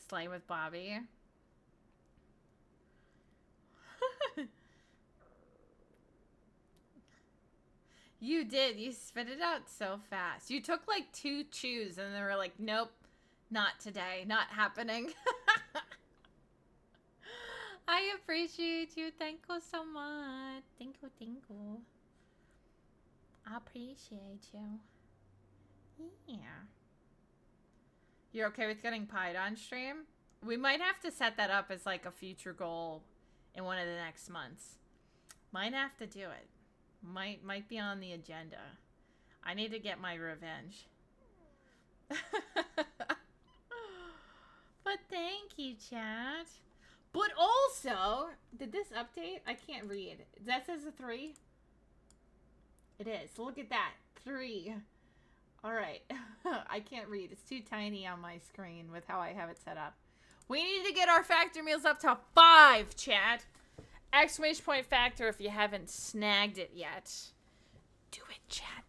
Slay with Bobby. You did. You spit it out so fast. You took like 2 chews and they were like, nope, not today. Not happening. I appreciate you. Thank you so much. Thank you, thank you. I appreciate you. Yeah. You're okay with getting pied on stream? We might have to set that up as like a future goal in one of the next months. Might have to do it. Might be on the agenda. I need to get my revenge. But thank you, chat. But also, did this update? I can't read. That says a 3? It is. Look at that. 3. Alright. I can't read. It's too tiny on my screen with how I have it set up. We need to get our factor meals up to 5, chat. Exclamation point factor if you haven't snagged it yet. Do it, chat.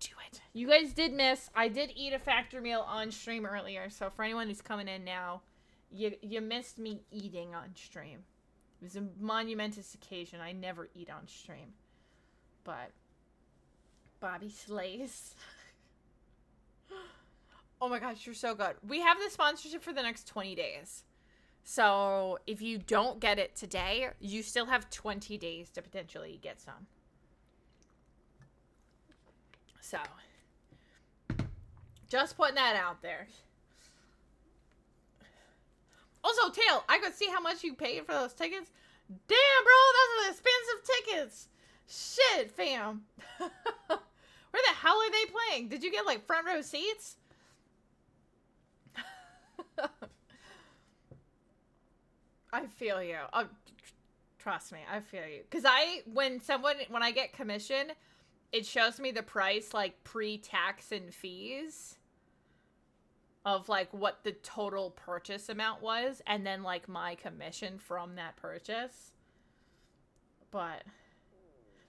Do it. You guys did miss. I did eat a factor meal on stream earlier. So for anyone who's coming in now, you missed me eating on stream. It was a monumentous occasion. I never eat on stream. But Bobby slays. Oh my gosh, you're so good. We have the sponsorship for the next 20 days. So if you don't get it today, you still have 20 days to potentially get some. So, just putting that out there. Also, Tail, I could see how much you paid for those tickets. Damn, bro, those are expensive tickets. Shit, fam. Where the hell are they playing? Did you get, like, front row seats? I feel you. Oh, trust me, I feel you. Because when I get commission, it shows me the price, like, pre-tax and fees of, like, what the total purchase amount was, and then, like, my commission from that purchase. But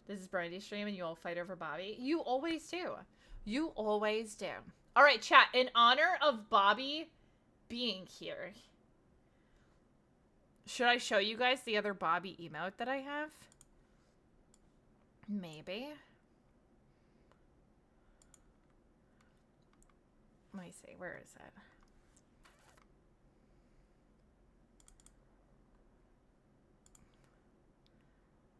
this is Brandy's stream, and you all fight over Bobby. You always do. You always do. All right, chat. In honor of Bobby being here, should I show you guys the other Bobby emote that I have? Maybe. Let me see. Where is it?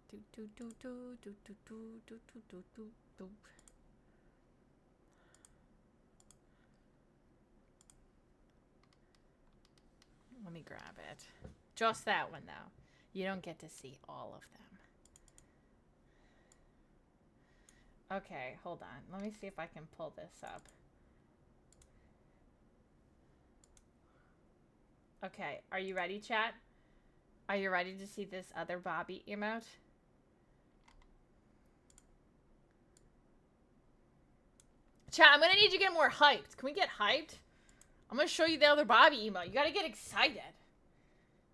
Do do do do do do do do do do do. Let me grab it. Just that one, though. You don't get to see all of them. Okay, hold on. Let me see if I can pull this up. Okay, are you ready, chat? Are you ready to see this other Bobby emote? Chat, I'm gonna need you to get more hyped. Can we get hyped? I'm gonna show you the other Bobby emote. You gotta get excited.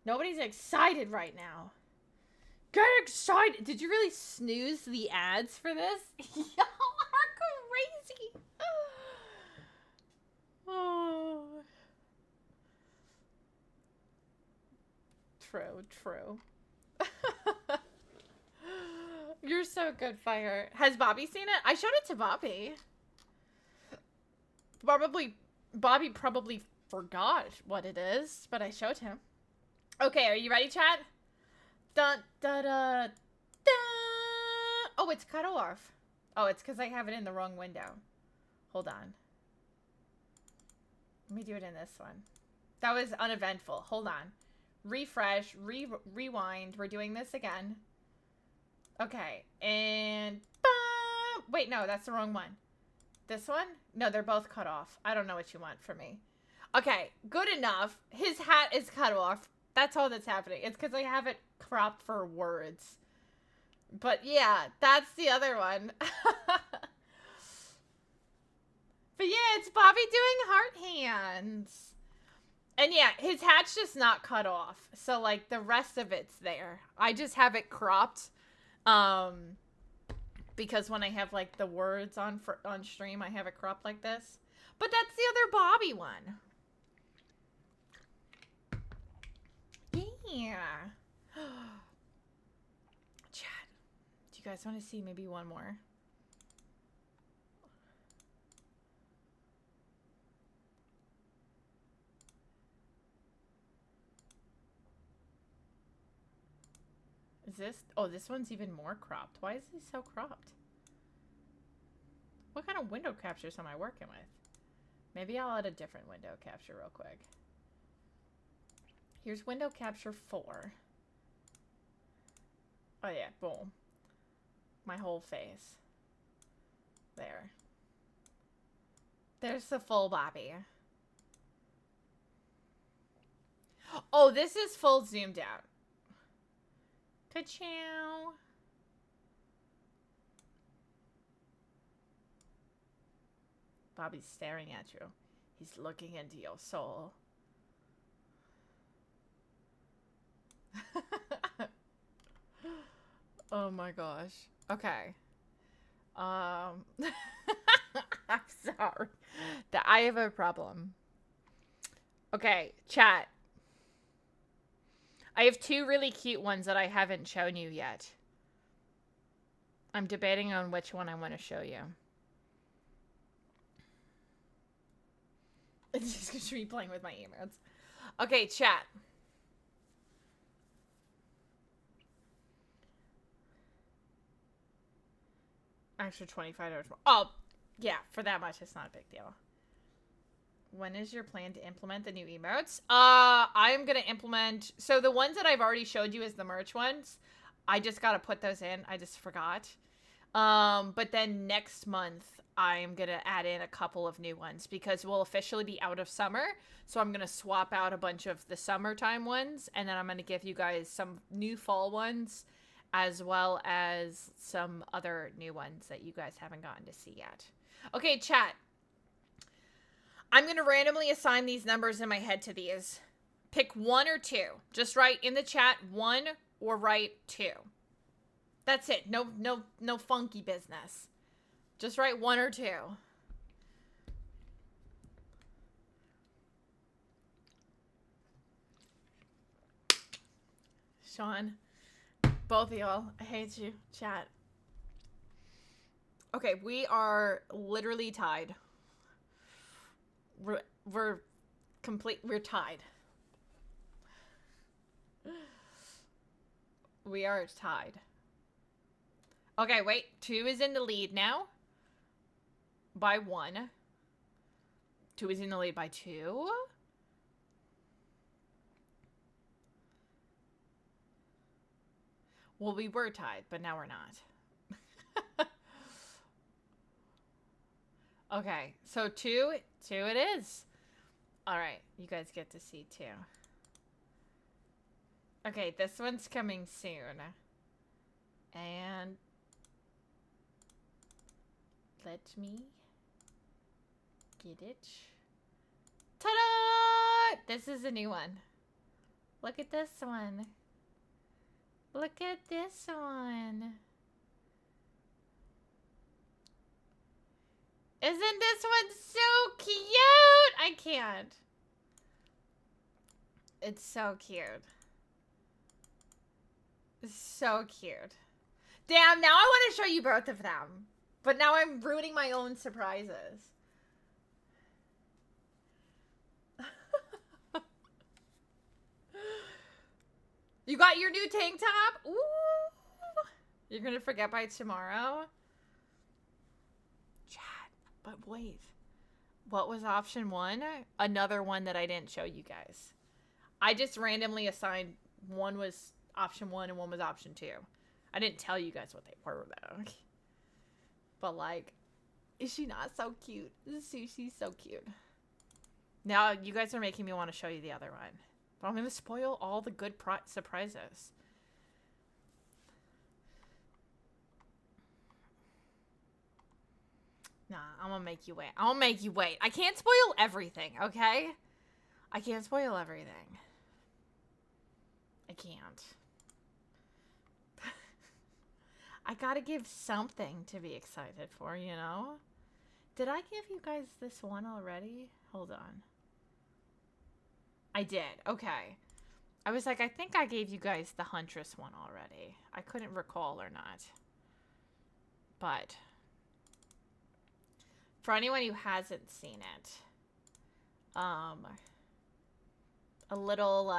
Nobody's excited right now. Get excited! Did you really snooze the ads for this? Y'all are crazy! Oh. True, true. You're so good, Fire. Has Bobby seen it? I showed it to Bobby. Bobby probably forgot what it is, but I showed him. Okay, are you ready, chat? Dun, da, da, da. Oh, it's cut off. Oh, it's because I have it in the wrong window. Hold on. Let me do it in this one. That was uneventful. Hold on. Refresh. Rewind. We're doing this again. Okay. And... wait, no, that's the wrong one. This one? No, they're both cut off. I don't know what you want from me. Okay, good enough. His hat is cut off. That's all that's happening. It's because I have it cropped for words. But yeah, that's the other one. But yeah, it's Bobby doing heart hands. And yeah, his hat's just not cut off. So like the rest of it's there. I just have it cropped. Because when I have like the words on stream, I have it cropped like this. But that's the other Bobby one. Yeah. Chat, do you guys want to see maybe one more? Is this? Oh, this one's even more cropped. Why is he so cropped? What kind of window captures am I working with? Maybe I'll add a different window capture real quick. Here's window capture 4. Oh yeah, boom. My whole face. There. There's the full Bobby. Oh, this is full zoomed out. Ka-chow. Bobby's staring at you. He's looking into your soul. Oh my gosh. Okay. I'm sorry. I have a problem. Okay, chat. I have two really cute ones that I haven't shown you yet. I'm debating on which one I want to show you. It's just me playing with my emotes. Okay, chat. Extra $25 more. Oh, yeah, for that much, it's not a big deal. When is your plan to implement the new emotes? I'm gonna implement... So the ones that I've already showed you as the merch ones, I just gotta put those in. I just forgot. But then next month, I'm gonna add in a couple of new ones because we'll officially be out of summer. So I'm gonna swap out a bunch of the summertime ones, and then I'm gonna give you guys some new fall ones, as well as some other new ones that you guys haven't gotten to see yet. Okay, chat. I'm going to randomly assign these numbers in my head to these. Pick 1 or 2. Just write in the chat 1 or write 2. That's it. No funky business. Just write 1 or 2. Sean, both of y'all, I hate you, chat. Okay, we are literally tied. We're tied. We are tied. Okay, wait. 2 is in the lead now. By 1. 2 is in the lead by 2. Well, we were tied, but now we're not. Okay, so 2 it is. All right, you guys get to see 2. Okay, this one's coming soon. And let me get it. Ta-da! This is a new one. Look at this one. Look at this one. Isn't this one so cute? I can't. It's so cute. It's so cute. Damn, now I want to show you both of them. But now I'm ruining my own surprises. You got your new tank top? Ooh. You're gonna forget by tomorrow? Chat, but wait. What was option 1? Another one that I didn't show you guys. I just randomly assigned one was option 1 and one was option 2. I didn't tell you guys what they were though. But like, is she not so cute? Sushi's so cute. Now you guys are making me want to show you the other one. But I'm going to spoil all the good surprises. Nah, I'm going to make you wait. I'm going to make you wait. I can't spoil everything, okay? I can't spoil everything. I can't. I gotta give something to be excited for, you know? Did I give you guys this one already? Hold on. I did. Okay. I was like, I think I gave you guys the Huntress one already. I couldn't recall or not. But for anyone who hasn't seen it, a little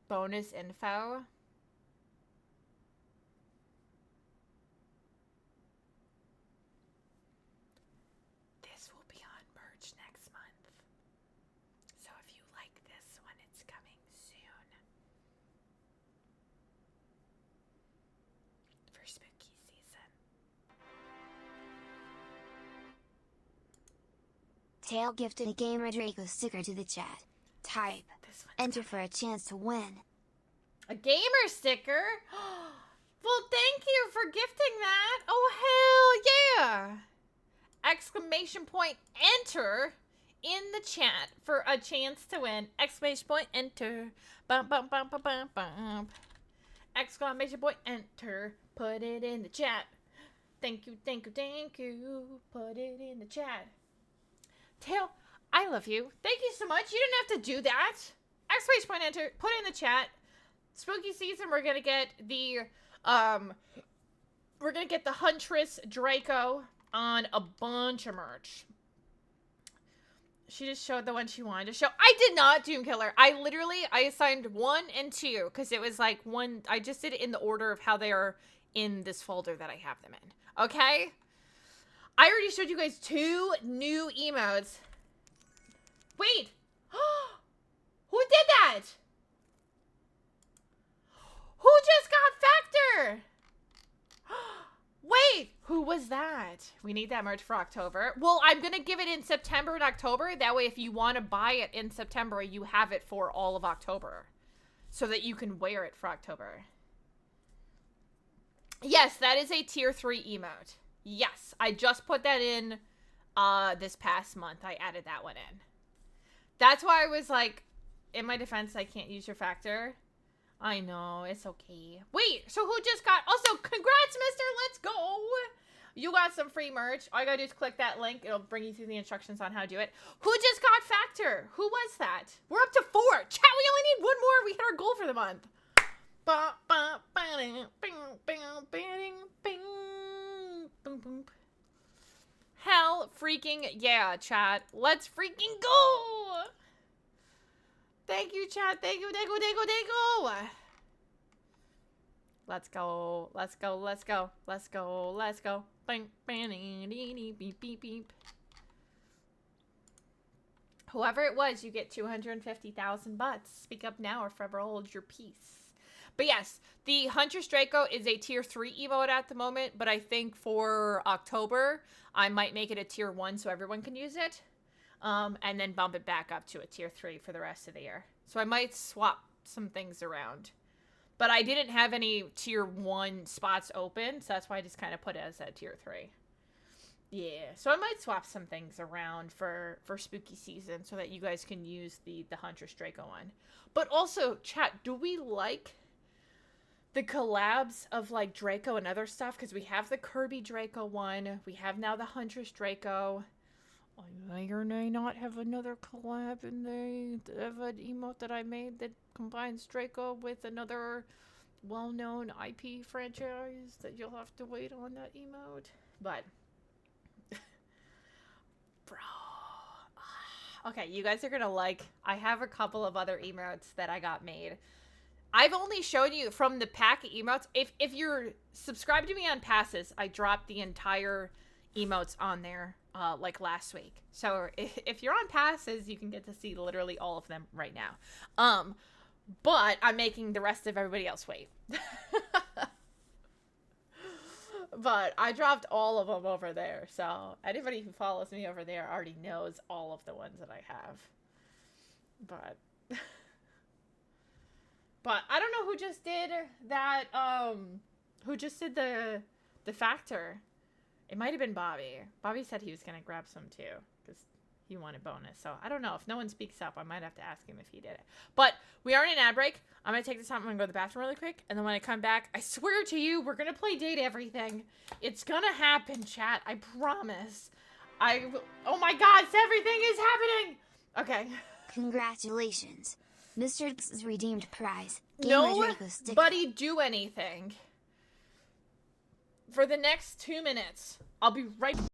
bonus info. This will be on merch next month. So if you like this one, it's coming soon. For spooky season. Tail gifted a Gamer Draco sticker to the chat. hype. This one's Enter for a chance to win. a gamer sticker? Well, thank you for gifting that. Oh, hell yeah. Exclamation point enter in the chat for a chance to win. Exclamation point enter. Bum, bum, bum, bum, bum, bum. Exclamation point enter. Put it in the chat. Thank you, thank you, thank you. Put it in the chat. Tail, I love you. Thank you so much. You didn't have to do that. Exclamation point enter. Put it in the chat. Spooky season, we're gonna get the Huntress Draco on a bunch of merch. She just showed the one she wanted to show. I did not, Doomkiller. I assigned 1 and 2 because it was like one. I just did it in the order of how they are in this folder that I have them in. Okay? I already showed you guys 2 new emotes. Wait! Who did that? Who just got Factor? Wait, who was that? We need that merch for October. Well, I'm going to give it in September and October. That way, if you want to buy it in September, you have it for all of October. So that you can wear it for October. Yes, that is a tier 3 emote. Yes, I just put that in this past month. I added that one in. That's why I was like, in my defense, I can't use your Factor. I know, it's okay. Wait, so who just got... Also, congrats, mister! Let's go! You got some free merch. All you gotta do is click that link. It'll bring you through the instructions on how to do it. Who just got Factor? Who was that? We're up to 4. Chat, we only need 1 more. We hit our goal for the month. Hell freaking yeah, chat. Let's freaking go! Thank you, chat. Thank you, thank you, thank you, thank you. Let's go. Let's go. Let's go. Let's go. Let's go. Bing, bing, beep, beep, beep. Whoever it was, you get 250,000 butts. Speak up now or forever hold your peace. But yes, the Huntress Draco is a tier 3 emote at the moment, but I think for October, I might make it a tier 1 so everyone can use it. And then bump it back up to a tier 3 for the rest of the year. So I might swap some things around. But I didn't have any tier 1 spots open, so that's why I just kind of put it as a tier 3. Yeah, so I might swap some things around for spooky season so that you guys can use the Huntress Draco one. But also, chat, do we like the collabs of like Draco and other stuff? Because we have the Kirby Draco one. We have now the Huntress Draco. I may or may not have another collab in the an emote that I made that combines Draco with another well-known IP franchise that you'll have to wait on that emote. But, bro. Okay, you guys are gonna like, I have a couple of other emotes that I got made. I've only shown you from the pack of emotes. If you're subscribed to me on passes, I dropped the entire emotes on there like last week. So if you're on passes, you can get to see literally all of them right now. But I'm making the rest of everybody else wait. But I dropped all of them over there. So anybody who follows me over there already knows all of the ones that I have. But but I don't know who just did that, who just did the Factor. It might have been Bobby. Bobby said he was going to grab some too, because he wanted bonus. So I don't know. If no one speaks up, I might have to ask him if he did it. But we are in an ad break. I'm going to take this time. I'm going to go to the bathroom really quick. And then when I come back, I swear to you, we're going to play Date Everything. It's going to happen, chat. I promise. Oh my God, everything is happening. Okay. Congratulations. Mr. X's redeemed prize. Nobody do anything. For the next 2 minutes. I'll be right back.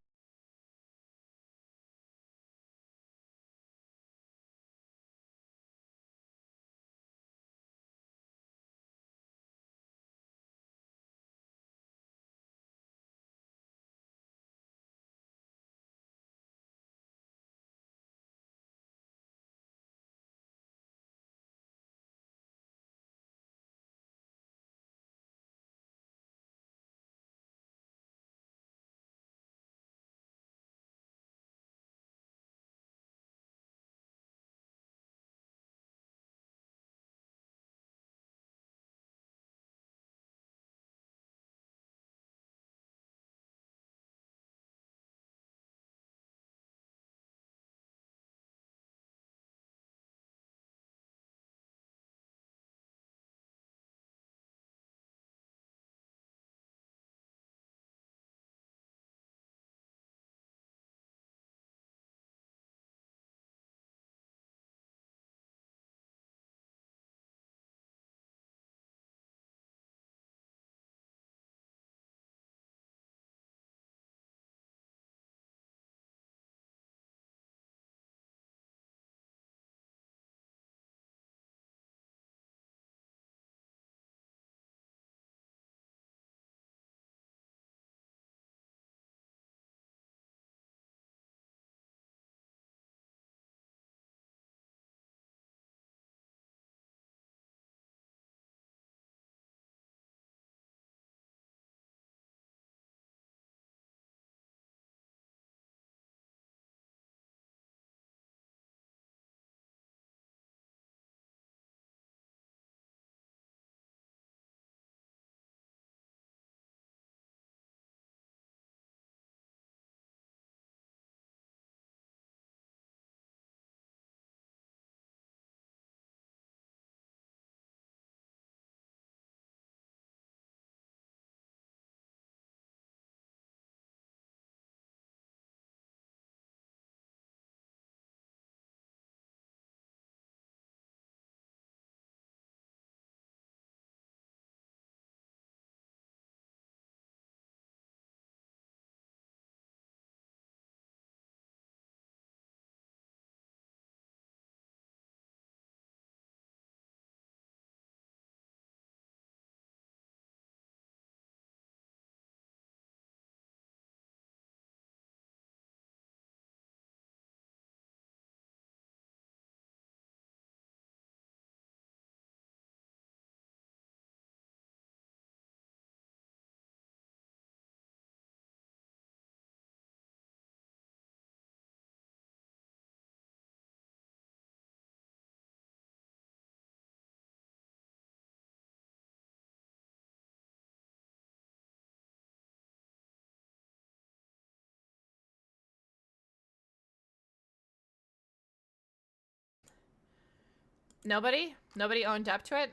Nobody? Nobody owned up to it?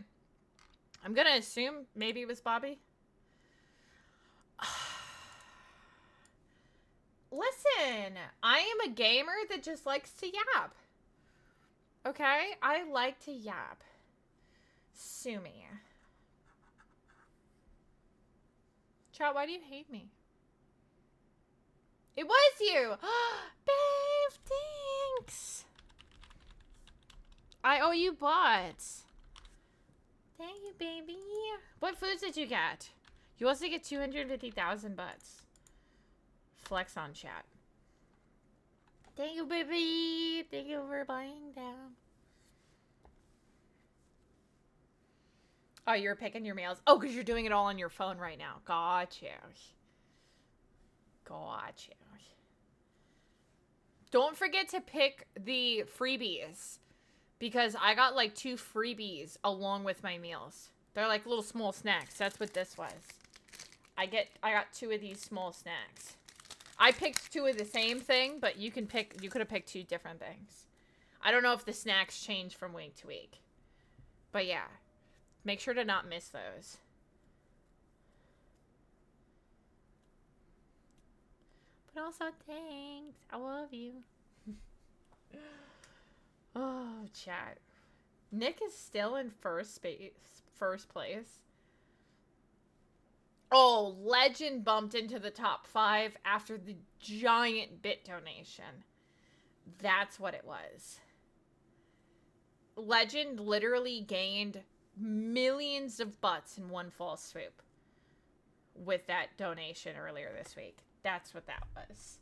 I'm gonna assume maybe it was Bobby. Listen, I am a gamer that just likes to yap. Okay? I like to yap. Sue me. Chat, why do you hate me? It was you! Babe, thanks! I owe you bots. Thank you, baby. What foods did you get? You also get 250,000 butts. Flex on chat. Thank you, baby. Thank you for buying them. Oh, you're picking your meals. Oh, because you're doing it all on your phone right now. Gotcha. Gotcha. Don't forget to pick the freebies. Because I got like 2 freebies along with my meals. They're like little small snacks. That's what this was. I got 2 of these small snacks. I picked 2 of the same thing, but you could have picked 2 different things. I don't know if the snacks change from week to week. But yeah. Make sure to not miss those. But also, thanks. I love you. Oh, chat. Nick is still in first place. Oh, Legend bumped into the top 5 after the giant bit donation. That's what it was. Legend literally gained millions of butts in one fall swoop with that donation earlier this week. That's what that was.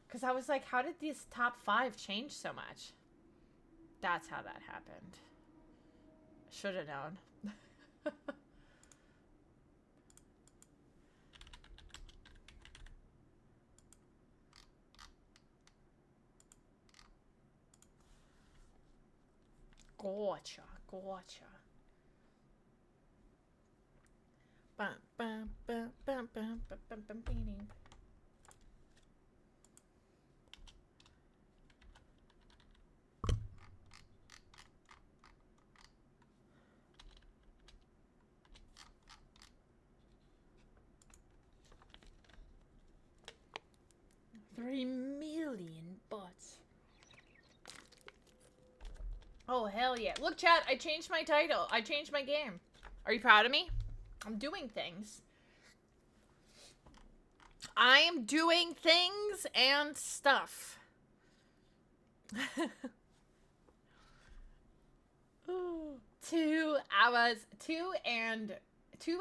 Because I was like, how did these top 5 change so much? That's how that happened. Should have known. Gotcha. Gotcha. Bum, bum, bum, bum, bum, bum, bum, bum, bum. 3 million butts. Oh, hell yeah. Look, chat, I changed my title. I changed my game. Are you proud of me? I'm doing things. I am doing things and stuff. 2 hours, 2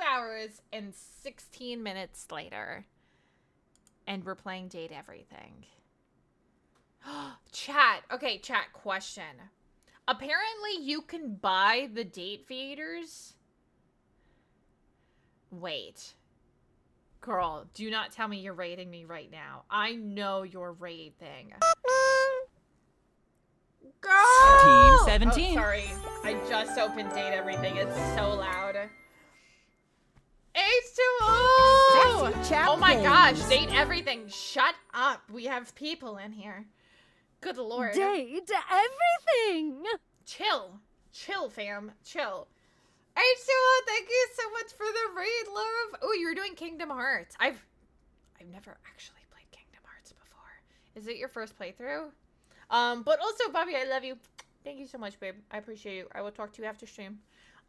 hours and 16 minutes later. And we're playing Date Everything. Chat. Okay, chat, question. Apparently you can buy the date feeders. Wait. Girl, do not tell me you're raiding me right now. I know you're raiding. Girl! Team 17. Oh, sorry. I just opened Date Everything. It's so loud. H2O! Oh my gosh, Date Everything. Shut up. We have people in here. Good lord. Date everything! Chill. Chill, fam. Chill. H2O, thank you so much for the raid, love. Oh, you're doing Kingdom Hearts. I've never actually played Kingdom Hearts before. Is it your first playthrough? But also, Bobby, I love you. Thank you so much, babe. I appreciate you. I will talk to you after stream.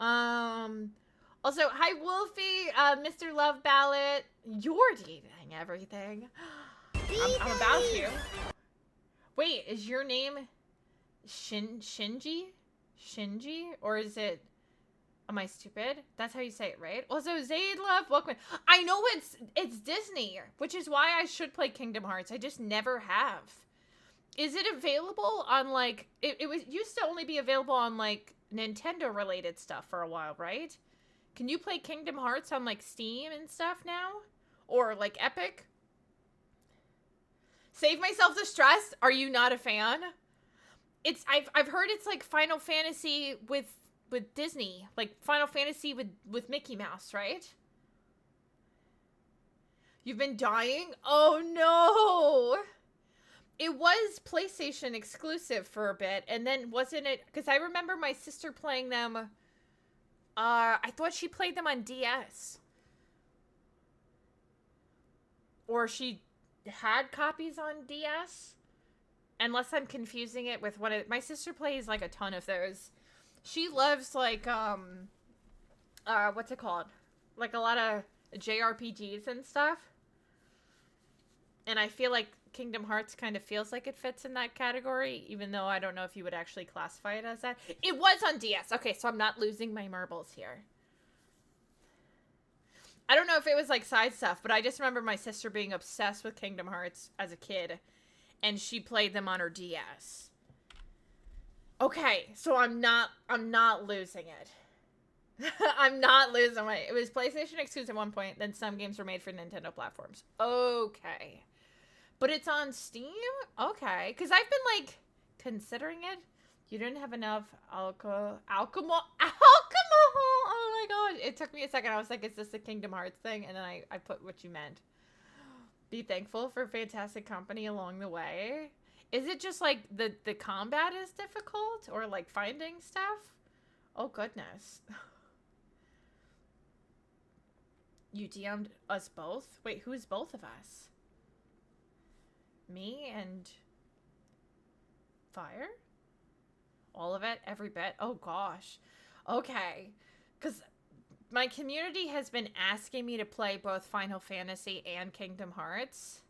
Also, hi, Wolfie, Mr. Love Ballot. You're dating everything. I'm about to. Wait, is your name Shinji? Shinji? Or is it... Am I stupid? That's how you say it, right? Also, Zaid Love, welcome. I know it's Disney, which is why I should play Kingdom Hearts. I just never have. Is it available on, like... It was used to only be available on, like, Nintendo-related stuff for a while, right? Can you play Kingdom Hearts on, like, Steam and stuff now? Or, like, Epic? Save myself the stress? Are you not a fan? I've heard it's like Final Fantasy with Disney. Like, Final Fantasy with Mickey Mouse, right? You've been dying? Oh, no! it was PlayStation exclusive for a bit, and then wasn't it? Because I remember my sister playing them. I thought she played them on DS, or she had copies on DS. Unless I'm confusing it with one of my sister plays like a ton of those. She loves like what's it called? Like a lot of JRPGs and stuff. And I feel like Kingdom Hearts kind of feels like it fits in that category, even though I don't know if you would actually classify it as that. It was on DS. Okay, so I'm not losing my marbles here. I don't know if it was like side stuff, but I just remember my sister being obsessed with Kingdom Hearts as a kid, and she played them on her DS. Okay, so I'm not losing it. I'm not losing it. It was PlayStation exclusive at one point, then some games were made for Nintendo platforms. Okay. But it's on Steam? Okay. Because I've been, like, considering it. You didn't have enough alcohol. Oh my god. It took me a second. I was like, is this a Kingdom Hearts thing? And then I put what you meant. Be thankful for fantastic company along the way. Is it just, like, the combat is difficult? Or, like, finding stuff? Oh, goodness. You DM'd us both? Wait, who's both of us? Me and Fire? All of it? Every bit? Oh, gosh. Okay. Because my community has been asking me to play both Final Fantasy and Kingdom Hearts.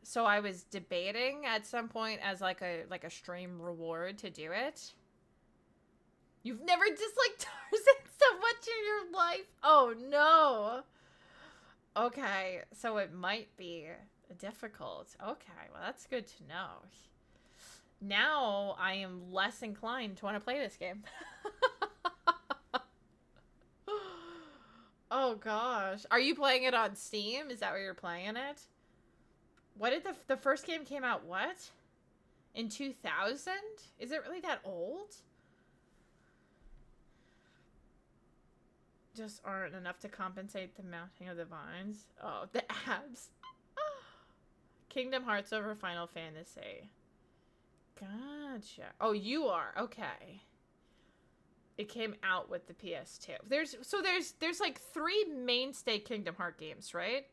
So I was debating at some point as like a stream reward to do it. You've never disliked Tarzan so much in your life? Oh, no. Okay, so it might be difficult. Okay, well, that's good to know. Now I am less inclined to want to play this game. Oh, gosh. Are you playing it on Steam? Is that where you're playing it? What did the first game came out, what? In 2000? Is it really that old? Just aren't enough to compensate the mounting of the vines. Oh, the abs. Kingdom Hearts over Final Fantasy. Gotcha. Oh, you are. Okay. It came out with the PS2. There's like 3 mainstay Kingdom Heart games, right?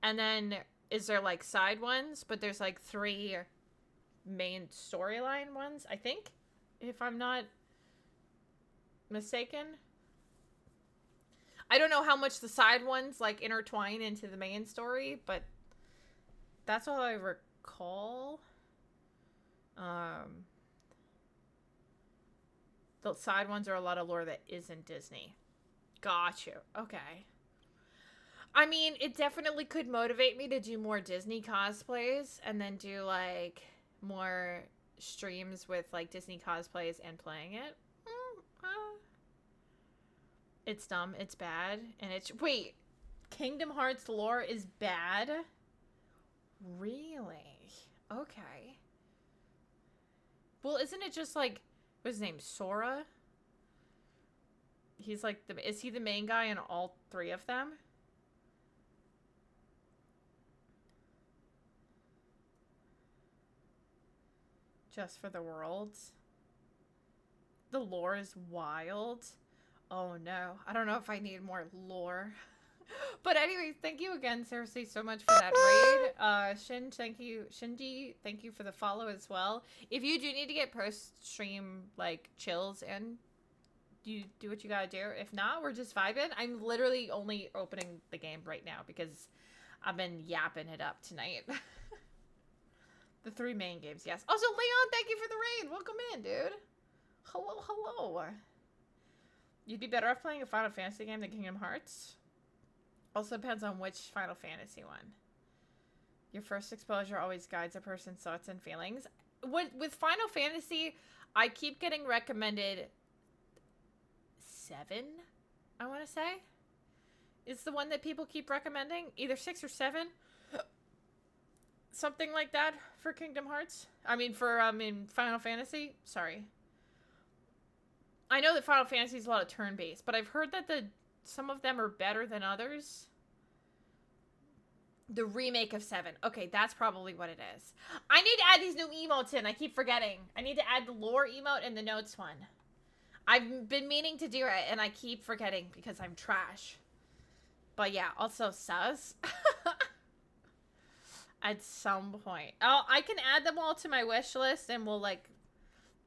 And then is there like side ones, but there's like 3 main storyline ones, I think, if I'm not mistaken. I don't know how much the side ones like intertwine into the main story, but that's all I recall. The side ones are a lot of lore that isn't Disney. Got you. Okay. I mean, it definitely could motivate me to do more Disney cosplays and then do like more streams with like Disney cosplays and playing it. It's dumb, it's bad, and it's... Wait, Kingdom Hearts lore is bad? Really? Okay. Well, isn't it just like... What's his name? Sora? He's like the... Is he the main guy in all 3 of them? Just for the worlds? The lore is wild. Oh no, I don't know if I need more lore. But anyways, thank you again, Cersei, so much for that raid. Shinji, thank you for the follow as well. If you do need to get post-stream, like, chills and you do what you gotta do. If not, we're just vibing. I'm literally only opening the game right now because I've been yapping it up tonight. The 3 main games, yes. Also, Leon, thank you for the raid. Welcome in, dude. Hello, hello. You'd be better off playing a Final Fantasy game than Kingdom Hearts. Also depends on which Final Fantasy one. Your first exposure always guides a person's thoughts and feelings. With Final Fantasy, I keep getting recommended 7, I want to say. It's the one that people keep recommending. Either 6 or 7. Something like that for Kingdom Hearts. I mean, Final Fantasy. Sorry. I know that Final Fantasy is a lot of turn-based, but I've heard that some of them are better than others. The remake of 7. Okay, that's probably what it is. I need to add these new emotes in. I keep forgetting. I need to add the lore emote and the notes one. I've been meaning to do it, and I keep forgetting because I'm trash. But yeah, also sus. At some point. Oh, I can add them all to my wish list, and we'll, like,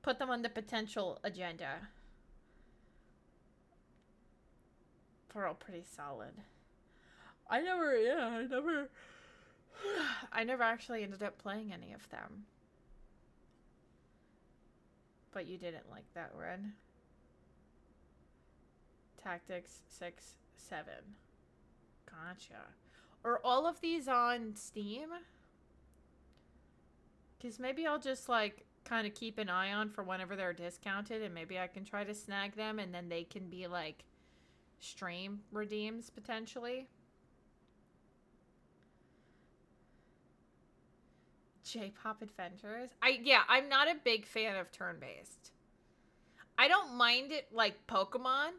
put them on the potential agenda. They're all pretty solid. I never actually ended up playing any of them. But you didn't like that one. Tactics 6, 7. Gotcha. Are all of these on Steam? Because maybe I'll just, like, kind of keep an eye on for whenever they're discounted, and maybe I can try to snag them, and then they can be, like, stream redeems, potentially. J-Pop Adventures? I'm not a big fan of turn-based. I don't mind it like Pokemon,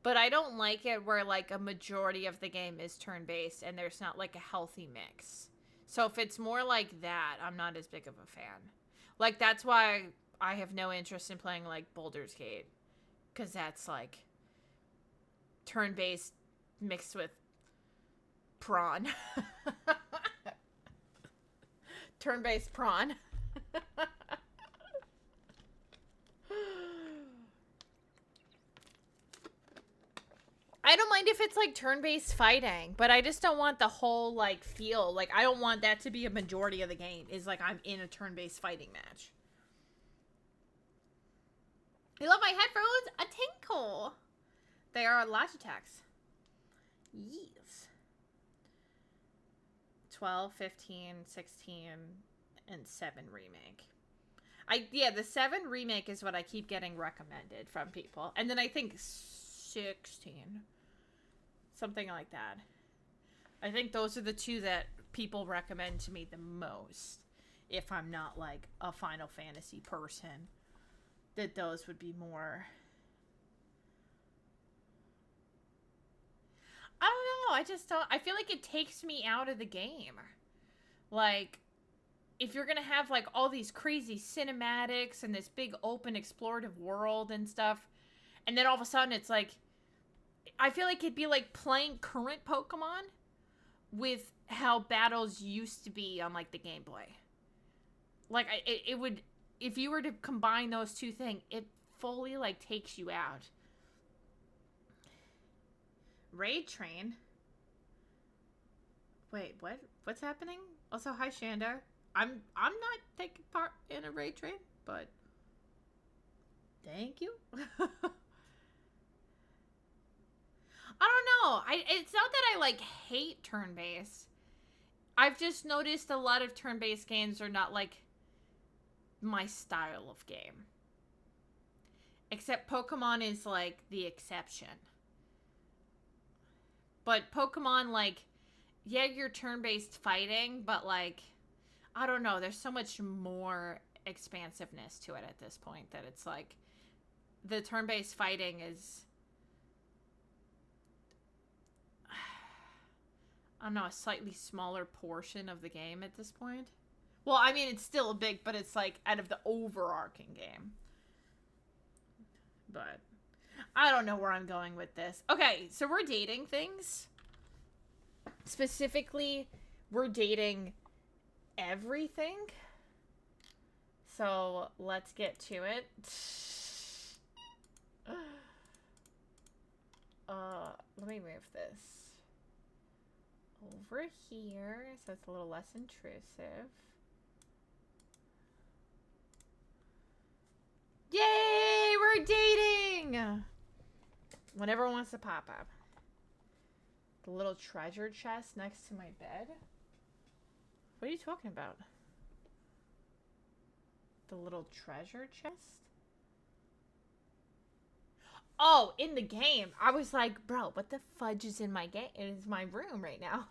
but I don't like it where, like, a majority of the game is turn-based and there's not, like, a healthy mix. So if it's more like that, I'm not as big of a fan. Like, that's why I have no interest in playing, like, Baldur's Gate. Because that's, like, turn-based mixed with prawn. Turn-based prawn. I don't mind if it's like turn-based fighting, but I just don't want the whole like feel. Like I don't want that to be a majority of the game. Is like I'm in a turn-based fighting match. You love my headphones? A tinkle. They are Logitechs. Yes. 12, 15, 16, and 7 remake. The 7 remake is what I keep getting recommended from people. And then I think 16. Something like that. I think those are the two that people recommend to me the most. If I'm not like a Final Fantasy person. That those would be more... I don't know. I just don't... I feel like it takes me out of the game. Like, if you're gonna have, like, all these crazy cinematics and this big open explorative world and stuff, and then all of a sudden it's like... I feel like it'd be like playing current Pokemon with how battles used to be on, like, the Game Boy. Like, it would... If you were to combine those two things, it fully, like, takes you out. Raid Train? Wait, what? What's happening? Also, hi, Shanda. I'm not taking part in a Raid Train, but... Thank you. I don't know. It's not that I, like, hate turn-based. I've just noticed a lot of turn-based games are not, like, my style of game. Except Pokemon is, like, the exception. But Pokemon, like, yeah, you're turn-based fighting, but, like, I don't know. There's so much more expansiveness to it at this point that it's, like, the turn-based fighting is... I don't know, a slightly smaller portion of the game at this point. Well, I mean, it's still big, but it's, like, out of the overarching game. But I don't know where I'm going with this. Okay, so we're dating things. Specifically, we're dating everything. So let's get to it. Let me move this over here so it's a little less intrusive. Yay! We're dating! Whenever it wants to pop up. The little treasure chest next to my bed? What are you talking about? The little treasure chest? Oh, in the game. I was like, bro, what the fudge is in my game? It is my room right now.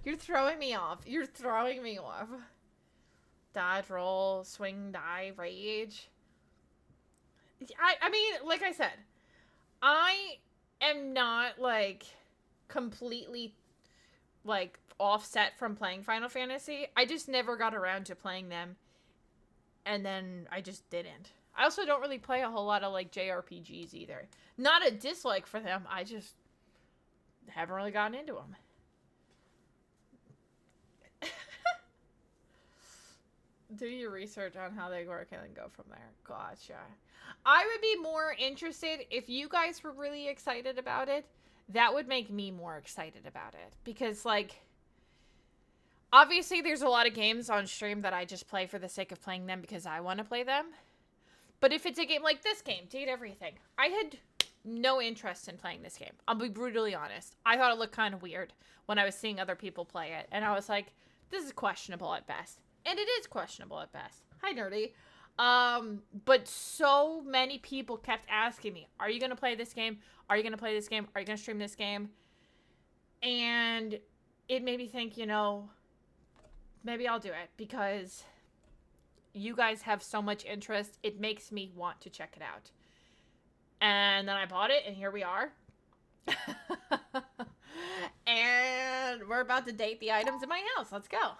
You're throwing me off. You're throwing me off. Dodge, roll, swing, die, rage. I mean, like I said, I am not, like, completely like, offset from playing Final Fantasy. I just never got around to playing them. And then I just didn't. I also don't really play a whole lot of, like, JRPGs either. Not a dislike for them. I just haven't really gotten into them. Do your research on how they work and then go from there. Gotcha. I would be more interested if you guys were really excited about it. That would make me more excited about it. Because, like, obviously there's a lot of games on stream that I just play for the sake of playing them because I want to play them. But if it's a game like this game, Date Everything, I had no interest in playing this game. I'll be brutally honest. I thought it looked kind of weird when I was seeing other people play it. And I was like, this is questionable at best. And it is questionable at best. Hi, Nerdy. But so many people kept asking me, are you going to play this game? Are you going to play this game? Are you going to stream this game? And it made me think, you know, maybe I'll do it because you guys have so much interest. It makes me want to check it out. And then I bought it, and here we are. And we're about to date the items in my house. Let's go.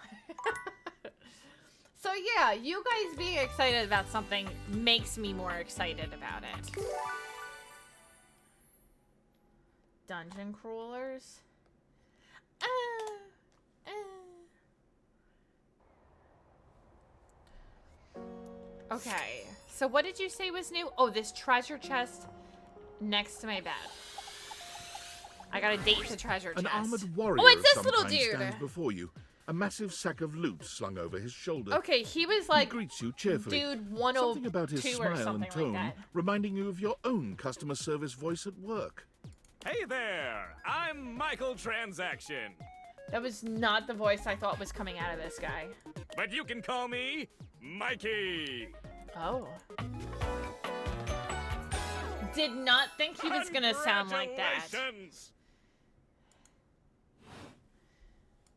So yeah, you guys being excited about something makes me more excited about it. Dungeon crawlers. Okay, so what did you say was new? Oh, this treasure chest next to my bed. I gotta date the treasure chest. An armored warrior oh, it's this of little some kind dude. stands before you, a massive sack of loot slung over his shoulder. Okay, he was like, he greets you cheerfully. dude 102 something about his or smile something and tone, like that. reminding you of your own customer service voice at work. Hey there, I'm Michael Transaction. That was not the voice I thought was coming out of this guy. But you can call me Mikey. Oh. Did not think he was gonna sound like that. Congratulations.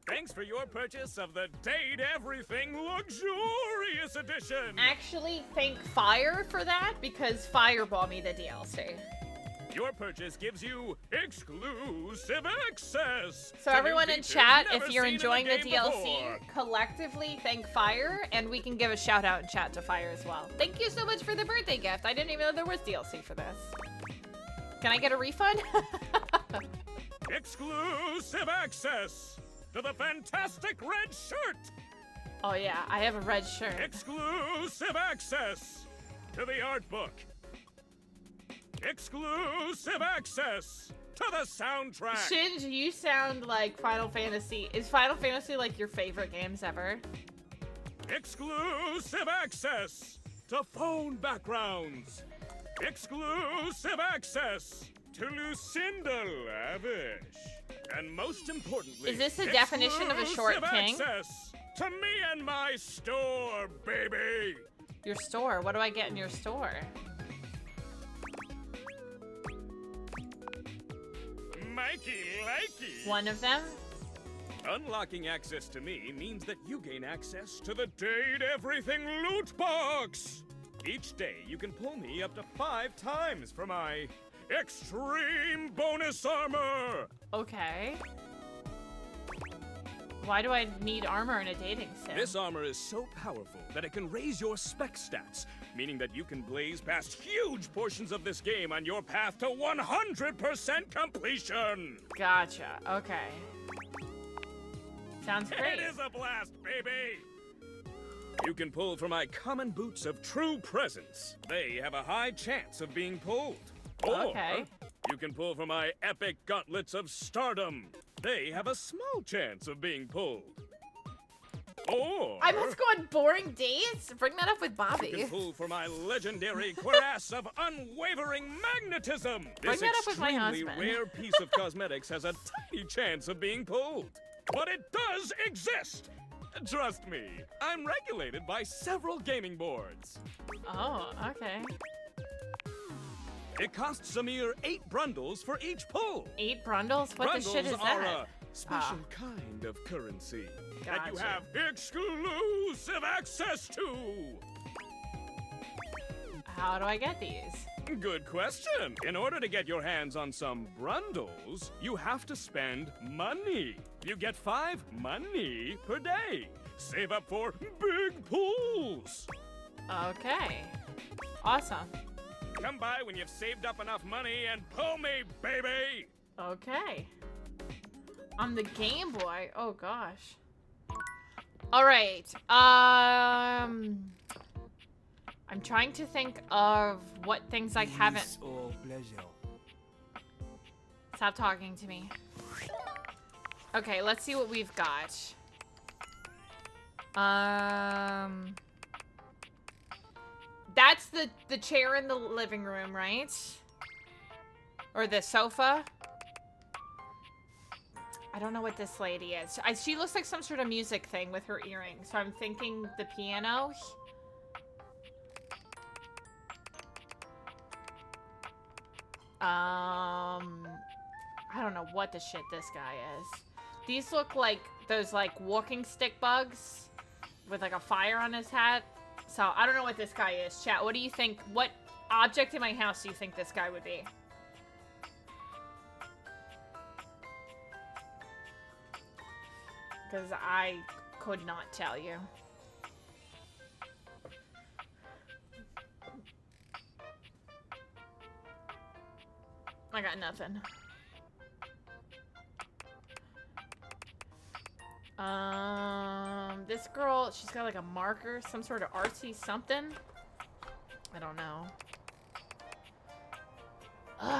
Thanks for your purchase of the Date Everything Luxurious Edition. Actually, thank Fire for that because Fire bought me the DLC. Your purchase gives you exclusive access. So to everyone new in features chat, never if you're seen in enjoying the game DLC, before. collectively thank Fire, and we can give a shout out in chat to Fire as well. Thank you so much for the birthday gift. I didn't even know there was DLC for this. Can I get a refund? Exclusive access to the fantastic red shirt. Oh yeah, I have a red shirt. Exclusive access to the art book. Exclusive access to the soundtrack. Shinj, you sound like Final Fantasy. Is Final Fantasy like your favorite games ever? Exclusive access to phone backgrounds. Exclusive access to Lucinda Lavish. And most importantly, Is this the definition of a short king? exclusive access to me and my store, baby. Your store. What do I get in your store? Mikey likey. One of them? Unlocking access to me means that you gain access to the Date Everything loot box. Each day, you can pull me up to 5 times for my extreme bonus armor. Okay. Why do I need armor in a dating sim? This armor is so powerful that it can raise your spec stats, meaning that you can blaze past huge portions of this game on your path to 100% completion. Gotcha. Okay. Sounds great. It is a blast, baby! You can pull from my common boots of true presence. They have a high chance of being pulled. Okay. Or you can pull from my epic gauntlets of stardom. They have a small chance of being pulled. Or I must go on boring dates? Bring that up with you Bobby. can pull for my legendary cuirass of unwavering magnetism. Bring This that up with my extremely husband. rare piece of cosmetics has a tiny chance of being pulled. But it does exist! Trust me, I'm regulated by several gaming boards. Oh, okay. It costs a mere 8 brundles for each pull. 8 brundles? What the shit is Brundles are that? a special kind of currency that you Gotcha. have exclusive access to. How do I get these? Good question. In order to get your hands on some brundles, you have to spend money. You get 5 money per day. Save up for big pools. Okay. Awesome. Come by when you've saved up enough money and pull me, baby. Okay. On the Game Boy. Oh gosh. All right. I'm trying to think of what things I haven't. Stop talking to me. Okay, let's see what we've got. That's the chair in the living room, right? Or the sofa? I don't know what this lady is. She looks like some sort of music thing with her earrings. So I'm thinking the piano. I don't know what the shit this guy is. These look like those like walking stick bugs with like a fire on his hat. So I don't know what this guy is. Chat, what do you think? What object in my house do you think this guy would be? Because I could not tell you. I got nothing. This girl, she's got like a marker, some sort of artsy something. I don't know.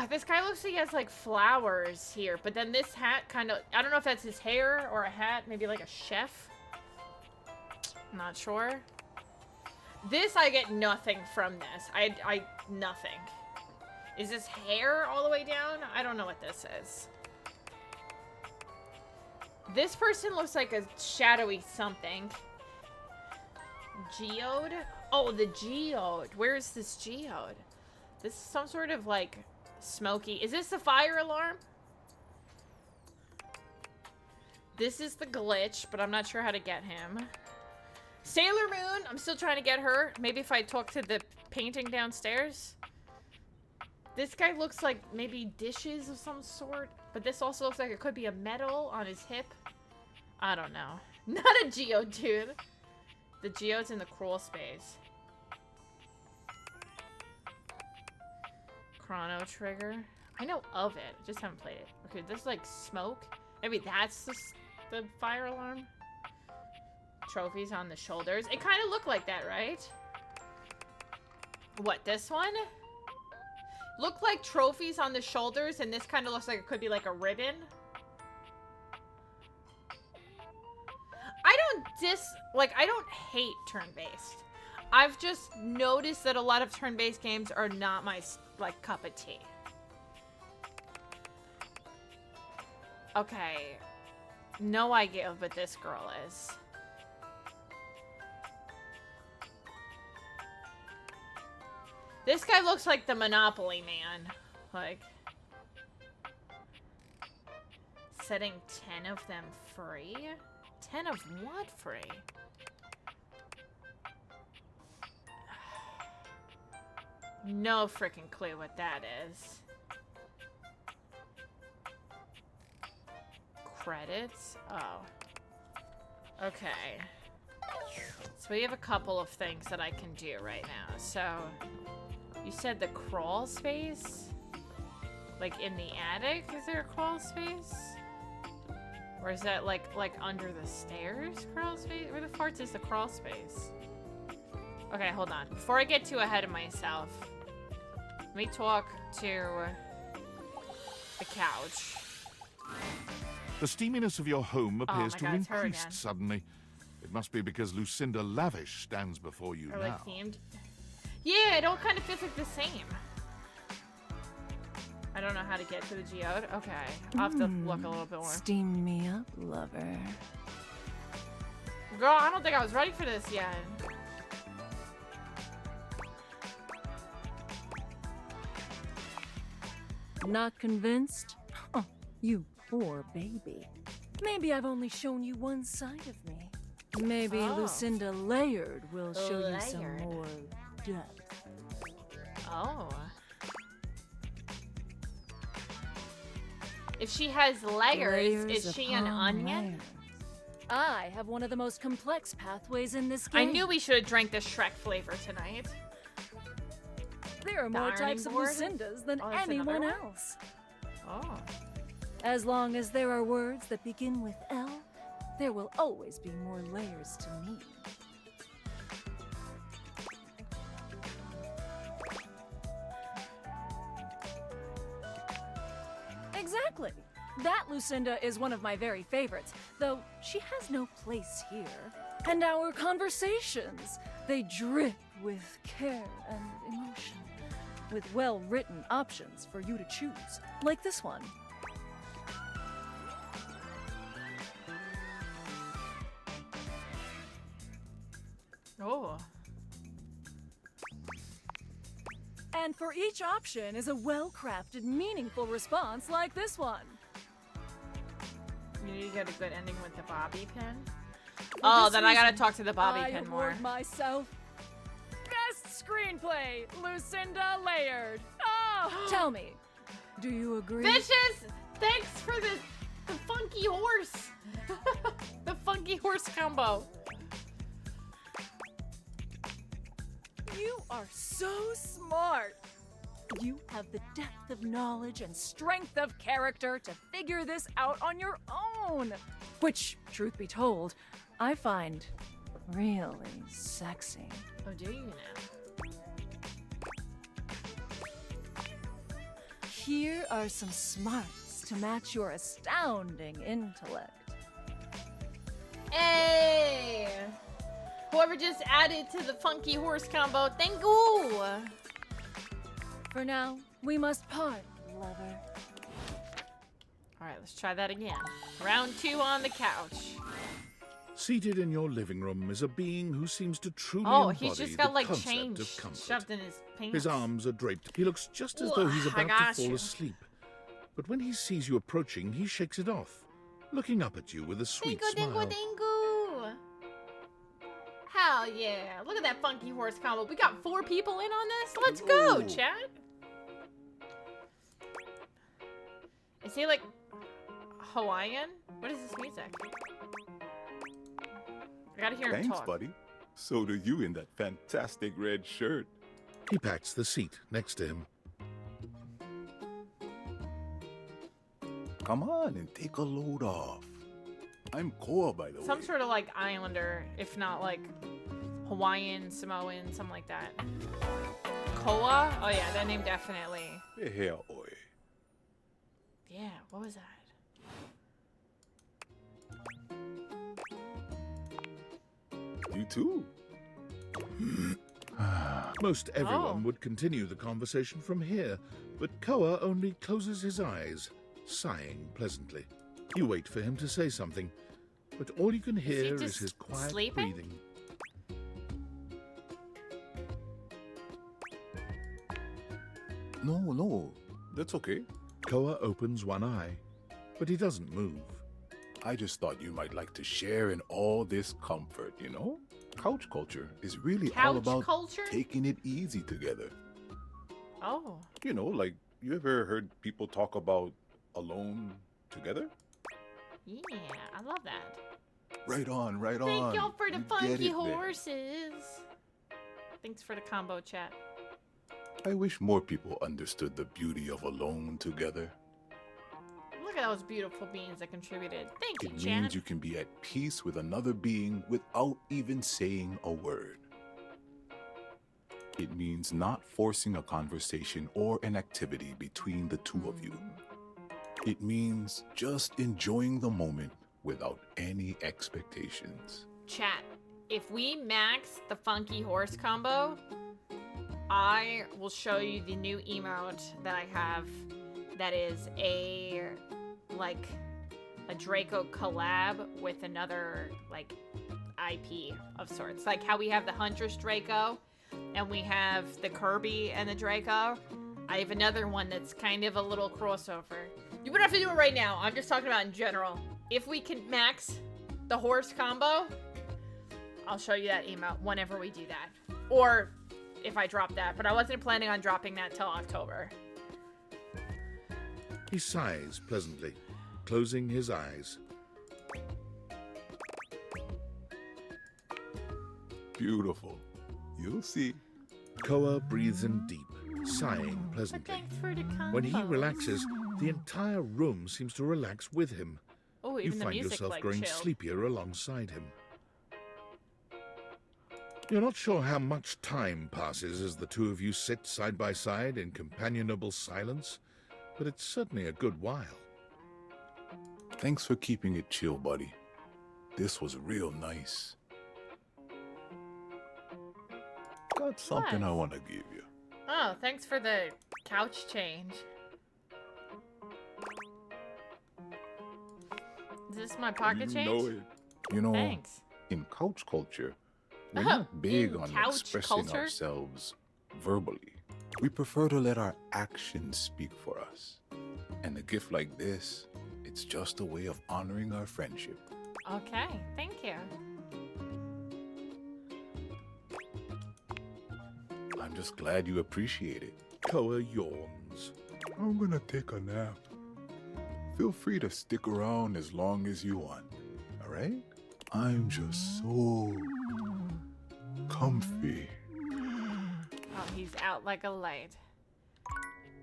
This guy looks like he has like flowers here, but then this hat kind of, I don't know if that's his hair or a hat, maybe like a chef. I'm not sure. This, I get nothing from this. Nothing. Is this hair all the way down? I don't know what this is. This person looks like a shadowy something. Geode? Oh, the geode. Where is this geode? This is some sort of like smoky. Is this the fire alarm? This is the glitch, but I'm not sure how to get him. Sailor Moon. I'm still trying to get her. Maybe if I talk to the painting downstairs. This guy looks like maybe dishes of some sort, but this also looks like it could be a medal on his hip. I don't know. Not a geode, dude. The geode's in the crawl space. Chrono Trigger. I know of it. I just haven't played it. Okay, this is like smoke. Maybe that's the fire alarm. Trophies on the shoulders. It kind of looked like that, right? What, this one? Look like trophies on the shoulders, and this kind of looks like it could be like a ribbon. I don't hate turn-based. I've just noticed that a lot of turn-based games are not my, like, cup of tea. Okay. No idea what this girl is. This guy looks like the Monopoly man. Like, setting 10 of them free? 10 of what free? No freaking clue what that is. Credits? Oh. Okay. So we have a couple of things that I can do right now. So, you said the crawl space? Like in the attic? Is there a crawl space? Or is that like under the stairs crawl space? Where the farts is the crawl space? Okay, hold on. Before I get too ahead of myself, let me talk to the couch. The steaminess of your home appears to have God, it's her increased again. suddenly. It must be because Lucinda Lavish stands before you Or now. like themed. Yeah, it all kind of feels like the same. I don't know how to get to the geode. Okay, I'll have to look a little bit more. Steam me up, lover. Girl, I don't think I was ready for this yet. Not convinced? Oh, you poor baby. Maybe I've only shown you one side of me. Maybe Oh. Lucinda Layered will show you some Layered. more depth. Oh. If she has layers, is Layers she an upon onion? layers. I have one of the most complex pathways in this game. I knew we should have drank the Shrek flavor tonight. There are more ironing types of board? Lucindas than Oh, that's another anyone one? else. Oh. As long as there are words that begin with L, there will always be more layers to me. Exactly. That Lucinda is one of my very favorites, though she has no place here. And our conversations, they drip with care and emotion, with well-written options for you to choose, like this one. Oh. And for each option is a well-crafted, meaningful response like this one. You need to get a good ending with the bobby pin. For Oh, this then I gotta reason, talk to the bobby I pin more. award myself Best Screenplay, Lucinda Layered. Oh, tell me, do you agree? Vicious! Thanks for the funky horse. The funky horse combo. You are so smart. You have the depth of knowledge and strength of character to figure this out on your own. Which, truth be told, I find really sexy. Oh, do you now? Here are some smarts to match your astounding intellect. Hey! Whoever just added to the funky horse combo, thank you! For now, we must part, lover. Alright, let's try that again. Round 2 on the couch. Seated in your living room is a being who seems to truly Oh, embody he's just the got like concept change of comfort. shoved in his pants. His arms are draped. He looks just as Ooh, though he's I about got to fall you. asleep. But when he sees you approaching, he shakes it off, looking up at you with a sweet Dingo, smile. dingo, dingo! Hell yeah! Look at that funky horse combo. We got 4 people in on this. Let's go, Ooh. chat. Is he like Hawaiian? What is this music? I gotta hear him Thanks, talk. buddy. So do you in that fantastic red shirt. He pats the seat next to him. Come on and take a load off. I'm Koa, by the Some way. sort of like islander, if not like Hawaiian, Samoan, something like that. Koa? Oh yeah, that name definitely. Hey, oi. Yeah, what was that? You too. Most everyone Oh. would continue the conversation from here, but Koa only closes his eyes, sighing pleasantly. You wait for him to say something, but all you can hear is just his quiet sleeping? breathing. No, that's okay. Koa opens one eye, but he doesn't move. I just thought you might like to share in all this comfort, you know? Couch culture is really all Couch about culture? taking it easy together. Oh. You know, like, you ever heard people talk about alone together? Yeah, I love that. Right on, right Thank on. y'all for the You get funky it there. horses. Thanks for the combo, chat. I wish more people understood the beauty of alone together. Look at those beautiful beings that contributed. Thank you, It chat. means you can be at peace with another being without even saying a word. It means not forcing a conversation or an activity between the two of you. It means just enjoying the moment without any expectations. Chat, if we max the funky horse combo, I will show you the new emote that I have that is a Draco collab with another like IP of sorts. Like how we have the Huntress Draco and we have the Kirby and the Draco. I have another one that's kind of a little crossover. You wouldn't have to do it right now. I'm just talking about in general. If we can max the horse combo, I'll show you that emote whenever we do that. Or if I drop that, but I wasn't planning on dropping that till October. He sighs pleasantly, closing his eyes. Beautiful. You'll see. Koa breathes in deep, sighing But pleasantly. thanks for the combo. When he relaxes, the entire room seems to relax with him. Oh, You even the find music yourself like growing chilled. sleepier alongside him. You're not sure how much time passes as the two of you sit side by side in companionable silence, but it's certainly a good while. Thanks for keeping it chill, buddy. This was real nice. Got something I want to give you. Oh, thanks for the couch change. Is this my pocket change? Know it. You know, Thanks. in couch culture, we're Oh, not big in on couch expressing culture? ourselves verbally. We prefer to let our actions speak for us. And a gift like this, it's just a way of honoring our friendship. Okay, thank you. I'm just glad you appreciate it. Koa yawns. I'm gonna take a nap. Feel free to stick around as long as you want, all right? I'm just so comfy. Oh, he's out like a light.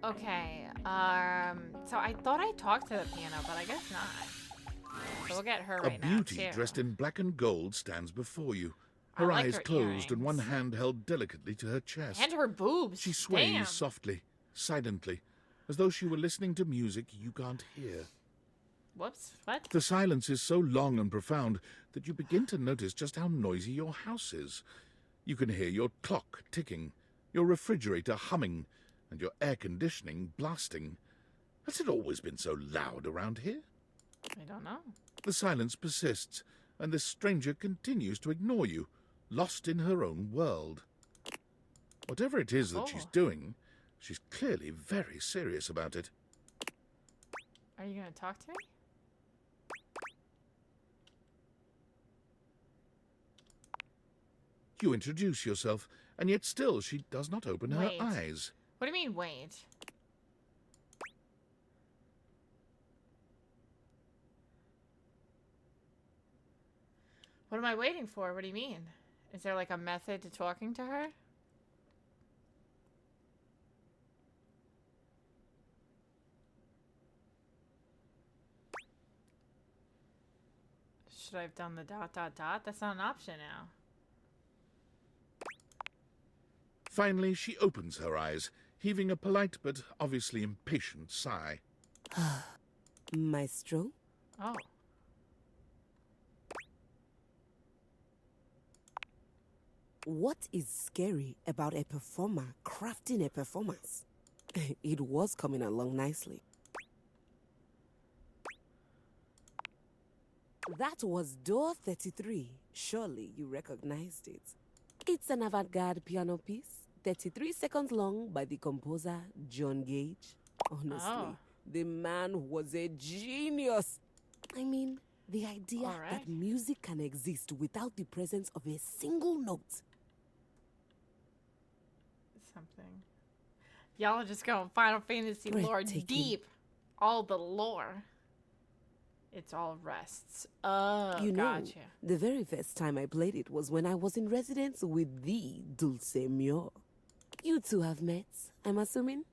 Okay, so I thought I talked to the piano, but I guess not. So we'll get her A right now, beauty too. dressed in black and gold stands before you, I her like eyes her closed and one earrings. hand held delicately to her chest. And her boobs. She sways Damn. softly, silently, as though she were listening to music you can't hear. Whoops, what? The silence is so long and profound that you begin to notice just how noisy your house is. You can hear your clock ticking, your refrigerator humming, and your air conditioning blasting. Has it always been so loud around here? I don't know. The silence persists, and this stranger continues to ignore you, lost in her own world. Whatever it is that she's Oh. doing, she's clearly very serious about it. Are you gonna talk to me? You introduce yourself, and yet still she does not open her Wait. eyes. What do you mean, wait? What am I waiting for? What do you mean? Is there like a method to talking to her? Should I have done the ... That's not an option now. Finally, she opens her eyes, heaving a polite but obviously impatient sigh. Maestro? Oh. What is scary about a performer crafting a performance? It was coming along nicely. That was door 33. Surely you recognized it. It's an avant-garde piano piece, 33 seconds long, by the composer John Gage. Honestly, Oh. the man was a genius. I mean, the idea All right. that music can exist without the presence of a single note. Something. Y'all are just going Final Fantasy lore Breathtaking. deep. All the lore. It's all rests. Oh, You know, gotcha. the very first time I played it was when I was in residence with the Dulce Mio. You two have met, I'm assuming?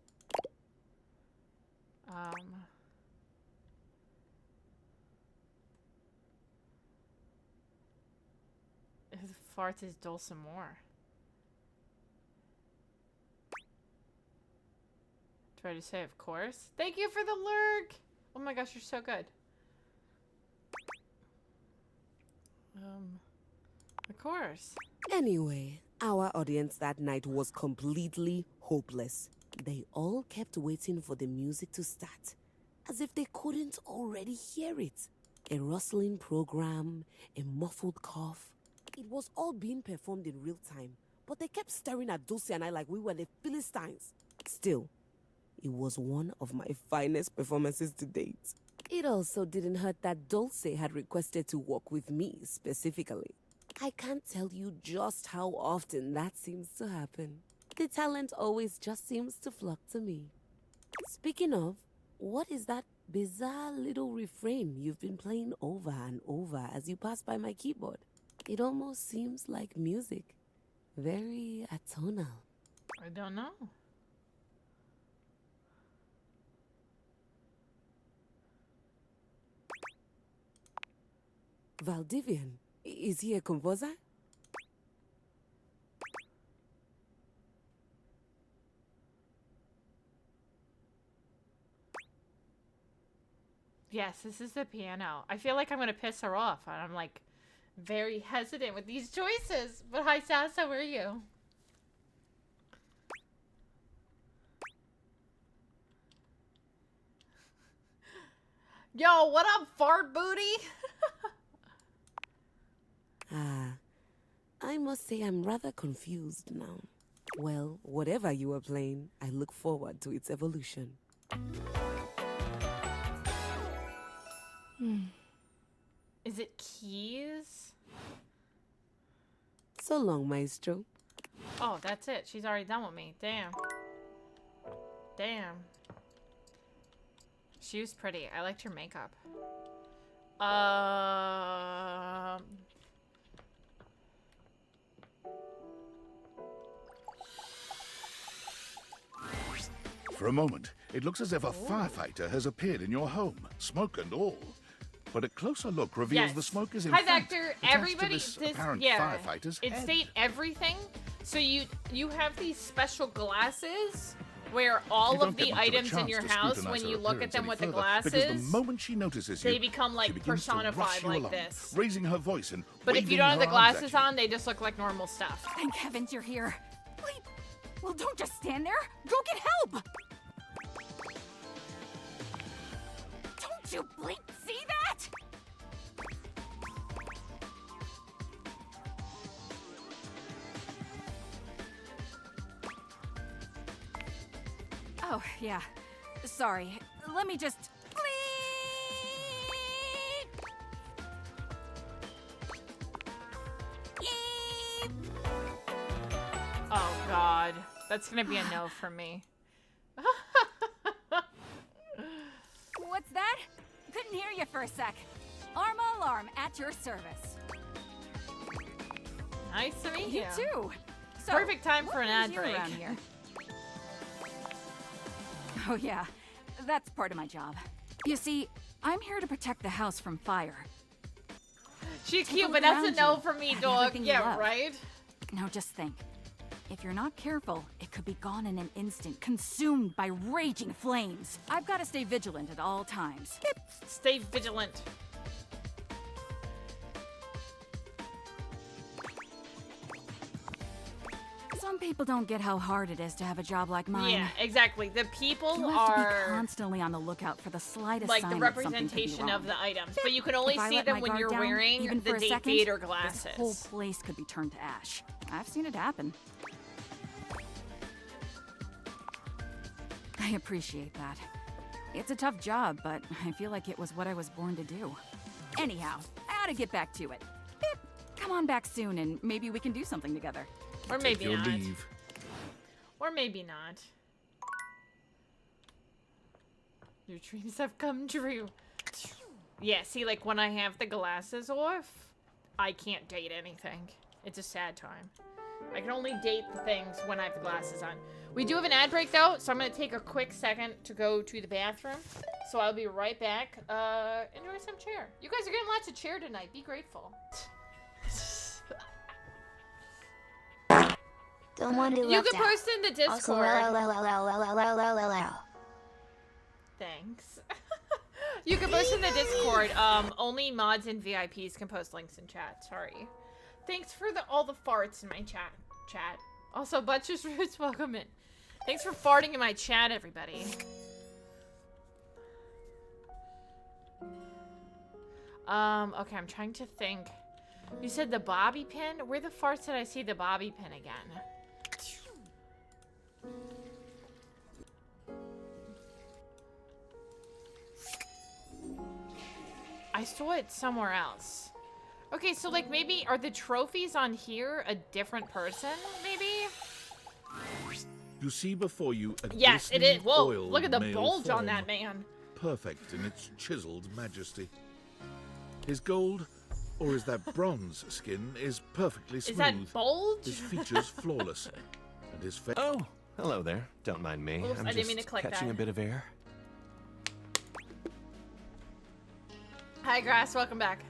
Who the fart is Dulcimore? Try to say, of course. Thank you for the lurk. Oh my gosh, you're so good. Of course. Anyway, our audience that night was completely hopeless. They all kept waiting for the music to start, as if they couldn't already hear it. A rustling program, a muffled cough. It was all being performed in real time, but they kept staring at Dulce and I like we were the Philistines. Still, it was one of my finest performances to date. It also didn't hurt that Dulce had requested to work with me specifically. I can't tell you just how often that seems to happen. The talent always just seems to flock to me. Speaking of, what is that bizarre little refrain you've been playing over and over as you pass by my keyboard? It almost seems like music. Very atonal. I don't know. Valdivian, is he a composer? Yes, this is the piano. I feel like I'm gonna piss her off, and I'm like very hesitant with these choices. But hi, Sass, how are you? Yo, what up, fart booty? I must say I'm rather confused now. Well, whatever you were playing, I look forward to its evolution. Is it keys? So long, Maestro. Oh, that's it. She's already done with me. Damn. Damn. She was pretty. I liked her makeup. For a moment, it looks as if a firefighter has appeared in your home, smoke and all. But a closer look reveals the smoke is in Hi, fact Vector. attached Everybody, to this apparent firefighter's it head. state everything. So you have these special glasses where all You don't of get the much of a items in chance your to house, scrutinize when her you look at appearance them any with the further, glasses, because the moment she notices you, they become like she begins to rush personified you like along, this. raising her voice and But if you waving don't have the her arms at glasses you. on, they just look like normal stuff. Thank heavens you're here. Wait. Well, don't just stand there. Go get help. Don't you bleep see that? Oh, yeah. Sorry. Let me just... Oh God, that's gonna be a no for me. What's that? Couldn't hear you for a sec. Arma Alarm at your service. Nice to meet you. You too. So, Perfect time for an what ad brings you break. around here? Oh yeah, that's part of my job. You see, I'm here to protect the house from fire. She's Take cute, look but that's a around no you. for me, Have dog. everything you Yeah, love. right? Now just think. If you're not careful, it could be gone in an instant, consumed by raging flames. I've got to stay vigilant at all times. Stay vigilant. Some people don't get how hard it is to have a job like mine. Yeah, exactly. The people You have to be are constantly on the lookout for the slightest like sign the that something could be representation of wrong. the items, but you can only If I see let them my when guard you're down, wearing even the for a Date second, Vader This glasses. whole place could be turned to ash. I've seen it happen. I appreciate that. It's a tough job, but I feel like it was what I was born to do. Anyhow, I ought to get back to it. Beep. Come on back soon, and maybe we can do something together. Or Take maybe your not. leave. Or maybe not. Your dreams have come true. Yeah, see, like, when I have the glasses off, I can't date anything. It's a sad time. I can only date the things when I have the glasses on. We do have an ad break, though, so I'm going to take a quick second to go to the bathroom. So I'll be right back. Enjoy some cheer. You guys are getting lots of cheer tonight. Be grateful. Don't want to be You left can out. post in the Also, Discord. Thanks. You can post in the Discord. Only mods and VIPs can post links in chat. Sorry. Thanks for all the farts in my chat. Also, Butcher's Roots, welcome in. Thanks for farting in my chat, everybody. Okay, I'm trying to think. You said the bobby pin? Where the farts did I see the bobby pin again? I saw it somewhere else. Okay, so like maybe are the trophies on here a different person? Maybe? You see before you a Yes, it is. glistening Whoa, oiled look at the male bulge on form. that man. perfect in its chiseled majesty. His gold, or is that bronze skin, is perfectly smooth. Is that bulge? His features flawless, and his face. Oh, hello there. Don't mind me. Oops, I'm I didn't just mean to click catching that. a bit of air. Hi, Grass. Welcome back.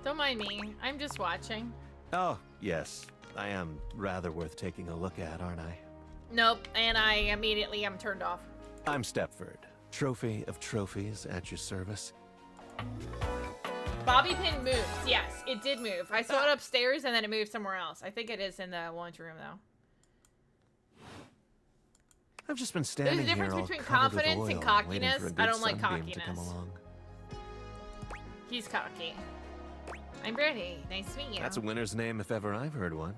Don't mind me. I'm just watching. Oh, yes. I am rather worth taking a look at, aren't I? Nope, and I immediately am turned off. I'm Stepford, trophy of trophies at your service. Bobby pin moves. Yes, it did move. I saw it upstairs and then it moved somewhere else. I think it is in the laundry room though. I've just been There's standing a here difference all between covered with confidence oil, and waiting cockiness. for a good I don't like sunbeam to come cockiness. along. He's cocky. I'm Brittany. Nice to meet you. That's a winner's name if ever I've heard one.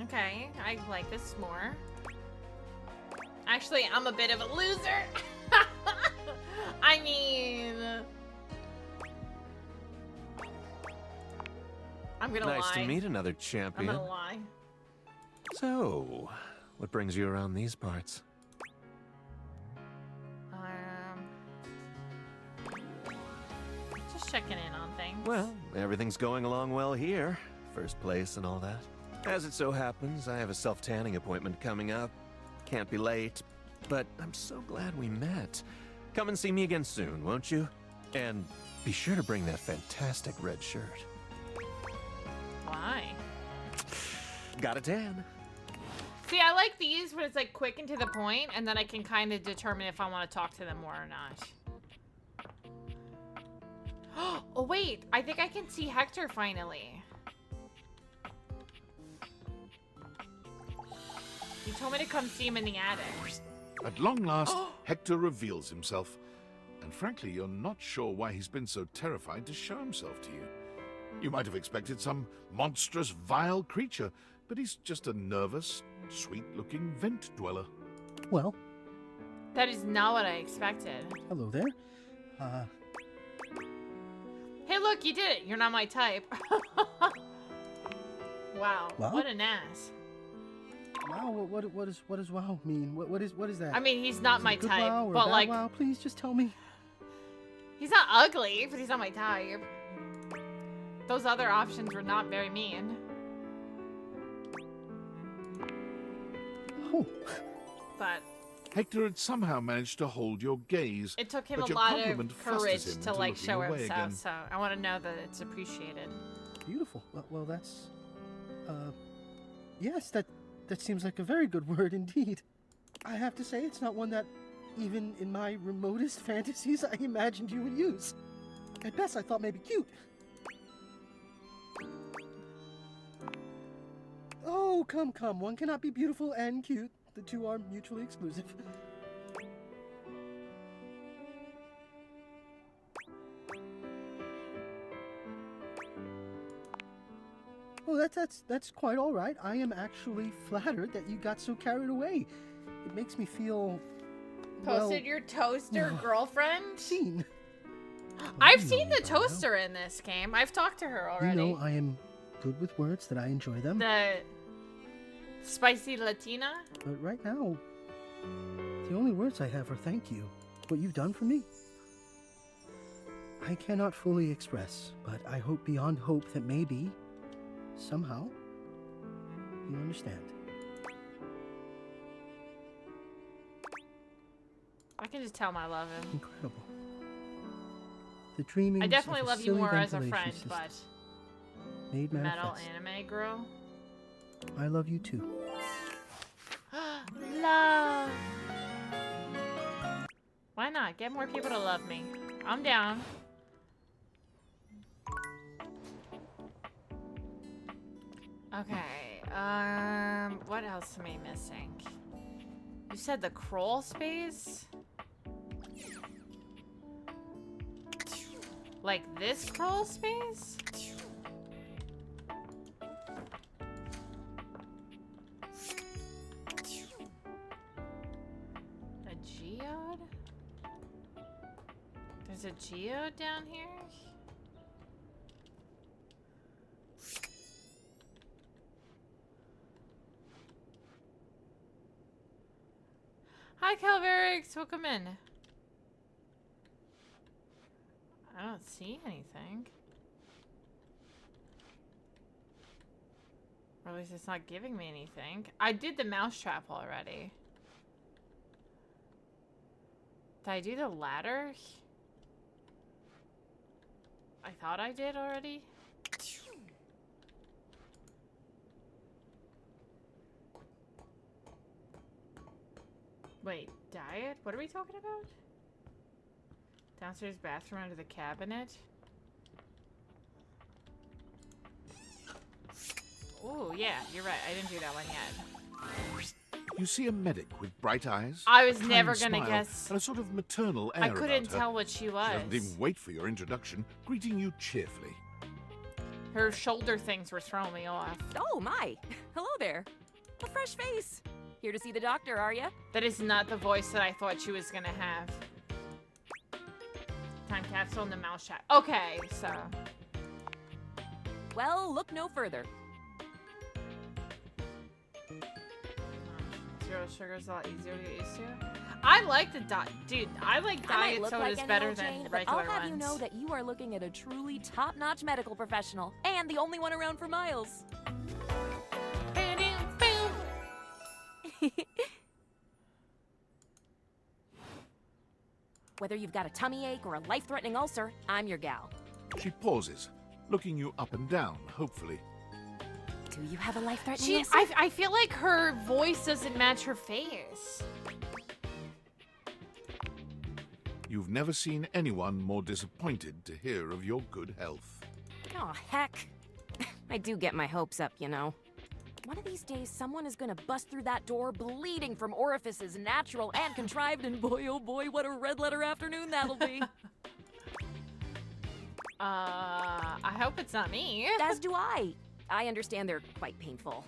Okay, I like this more. Actually, I'm a bit of a loser. I mean... I'm gonna lie. Nice to meet another I'm champion. gonna lie. So, what brings you around these parts? Just checking in on things. Well, everything's going along well here. First place and all that. As it so happens, I have a self-tanning appointment coming up. Can't be late, but I'm so glad we met. Come and see me again soon, won't you? And be sure to bring that fantastic red shirt. Why? Got a tan. See, I like these when it's like quick and to the point, and then I can kind of determine if I want to talk to them more or not. Oh wait, I think I can see Hector finally. He told me to come see him in the attic. At long last, Hector reveals himself. And frankly, you're not sure why he's been so terrified to show himself to you. You might have expected some monstrous, vile creature, but he's just a nervous, sweet-looking vent dweller. Well, That is not what I expected. hello there. Hey, look, you did it. You're not my type. Wow, Wow. what an ass. Wow, what does wow mean? What is that? I mean, he's not Is it my a good type, wow or a but bad like, wow? Please just tell me. he's not ugly, but he's not my type. Those other options were not very mean. Oh, But Hector had somehow managed to hold your gaze. it took him but a your lot compliment of fusters courage him to into like looking show away himself, again. so I want to know that it's appreciated. beautiful. Well, that's yes, that seems like a very good word indeed. I have to say, it's not one that, even in my remotest fantasies, I imagined you would use. At best, I thought maybe cute. Oh, come. One cannot be beautiful and cute. The two are mutually exclusive. Oh, that's quite all right. I am actually flattered that you got so carried away. It makes me feel Posted your toaster girlfriend? seen. I've you seen know the me by now. toaster in this game. I've talked to her already. You know I am good with words, that I enjoy them. The spicy Latina? But right now, the only words I have are thank you. What you've done for me. I cannot fully express, but I hope beyond hope that maybe, somehow, you understand. I can just tell him I love him. Incredible. The dreaming. I definitely love you more as a friend, but made metal manifest. anime girl. I love you too. Love. Why not? Get more people to love me. I'm down. Okay. What else am I missing? You said the crawl space? Like this crawl space? A geode? There's a geode down here? Hi, Calvarix. Welcome in. I don't see anything. Or at least it's not giving me anything. I did the mousetrap already. Did I do the ladder? I thought I did already. Wait, diet? What are we talking about? Downstairs bathroom under the cabinet. Oh, yeah, you're right. I didn't do that one yet. You see a medic with bright eyes. I was a never kind gonna smile, guess. And a sort of maternal air I couldn't about her. tell what she was. She doesn't even wait for your introduction, greeting you cheerfully. Her shoulder things were throwing me off. Oh, my. Hello there. A fresh face. Here to see the doctor, are ya? That is not the voice that I thought she was gonna have. Time capsule and the mouse chat. Okay, so. Well, look no further. Zero sugar is a lot easier to get used to. I like the diet. Dude, I like diet sodas better than regular I'll have ones. you know that you are looking at a truly top-notch medical professional. And the only one around for miles. Whether you've got a tummy ache or a life-threatening ulcer, I'm your gal. She pauses, looking you up and down, hopefully. Do you have a life-threatening ulcer? I feel like her voice doesn't match her face. You've never seen anyone more disappointed to hear of your good health. Oh, heck. I do get my hopes up, you know. One of these days, someone is gonna bust through that door bleeding from orifices natural and contrived, and boy, oh boy, what a red-letter afternoon that'll be. I hope it's not me. As do I. I understand they're quite painful.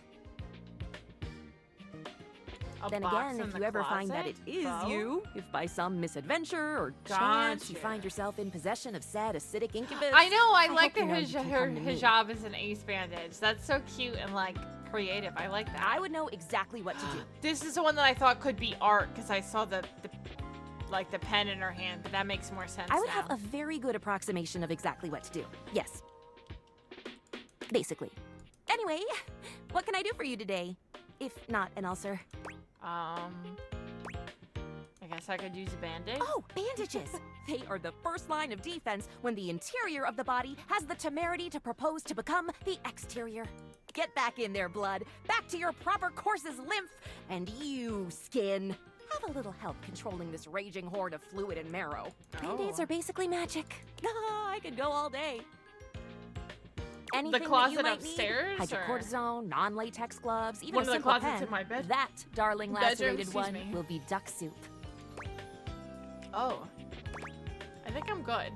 Then again, if you ever find that it is you, if by some misadventure or chance you find yourself in possession of sad acidic incubus, I know, I like hope that you know you can her come to me. hijab is an ace bandage. That's so cute and like creative. I like that. I would know exactly what to do. This is the one that I thought could be art because I saw the pen in her hand, but that makes more sense. I would now. have a very good approximation of exactly what to do. Yes. Basically. Anyway, what can I do for you today? If not an ulcer. I guess I could use a bandage. Oh, bandages! They are the first line of defense when the interior of the body has the temerity to propose to become the exterior. Get back in there, blood. Back to your proper course's lymph. And you, skin. Have a little help controlling this raging horde of fluid and marrow. Band-aids are basically magic. I could go all day. Anything The closet that you might upstairs, need, hydrocortisone, non-latex gloves, even One a of the simple closets pen, in my bed. that, darling bedroom, lacerated excuse one, me. will be duck soup. Oh. I think I'm good.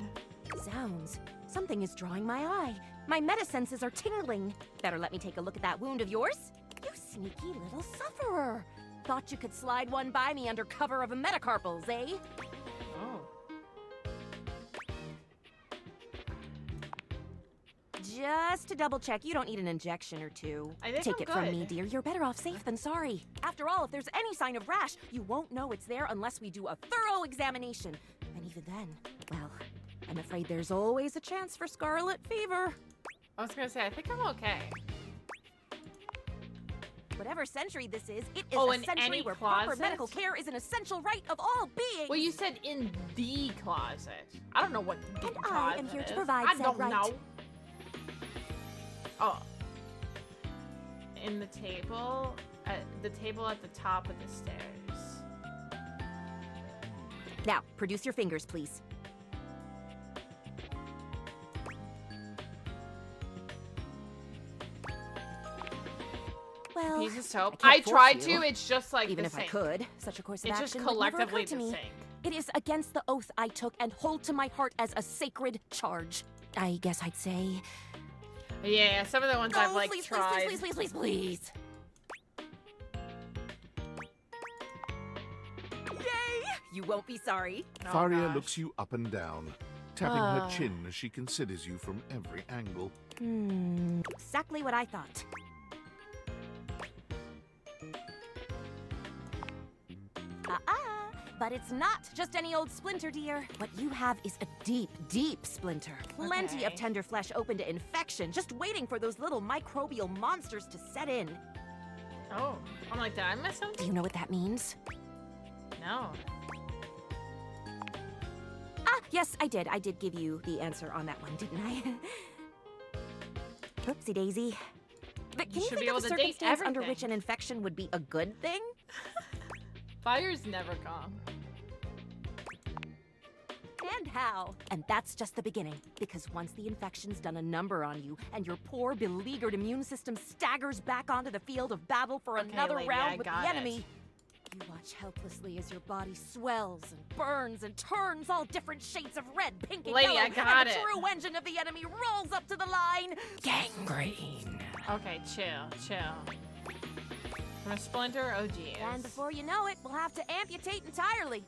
Zounds. Something is drawing my eye. My meta-senses are tingling. Better let me take a look at that wound of yours. You sneaky little sufferer. Thought you could slide one by me under cover of a metacarpals, eh? Oh. Just to double check, you don't need an injection or two. I think Take I'm it from me, good. dear. You're better off safe than sorry. After all, if there's any sign of rash, you won't know it's there unless we do a thorough examination. And even then, well, I'm afraid there's always a chance for scarlet fever. I was gonna say, I think I'm okay. Whatever century this is, it is Oh, a in century any where proper closet? medical care is an essential right of all beings. Well, you said in the closet. I don't know what the And closet I am here to is. provide I said don't right. know. Oh. In the table at the top of the stairs. Now, produce your fingers, please. Well, Piece of soap. I I can't force tried you. to. It's just like even the if sink. I could, such a course of It's action just would never collectively occur to the me. sink. It is against the oath I took and hold to my heart as a sacred charge. I guess I'd say. Yeah, some of the ones I've like please, tried. please, please, please, please, please. Yay! You won't be sorry. Oh, Faria gosh. looks you up and down, tapping her chin as she considers you from every angle. Exactly what I thought. But it's not just any old splinter, dear. What you have is a deep, deep splinter. Plenty of tender flesh open to infection, just waiting for those little microbial monsters to set in. Oh, I'm like, did I miss something? Do you know what that means? No. Yes, I did. I did give you the answer on that one, didn't I? Oopsie daisy. But can you think of a circumstance under which an infection would be a good thing? Fire's never calm. And how? And that's just the beginning. Because once the infection's done a number on you, and your poor, beleaguered immune system staggers back onto the field of battle for another lady, round I with the got enemy, you watch helplessly as your body swells and burns and turns all different shades of red, pink, and Lady, yellow, I got and the it. true engine of the enemy rolls up to the line. Gangrene. Okay, chill. From a splinter, oh geez. And before you know it, we'll have to amputate entirely.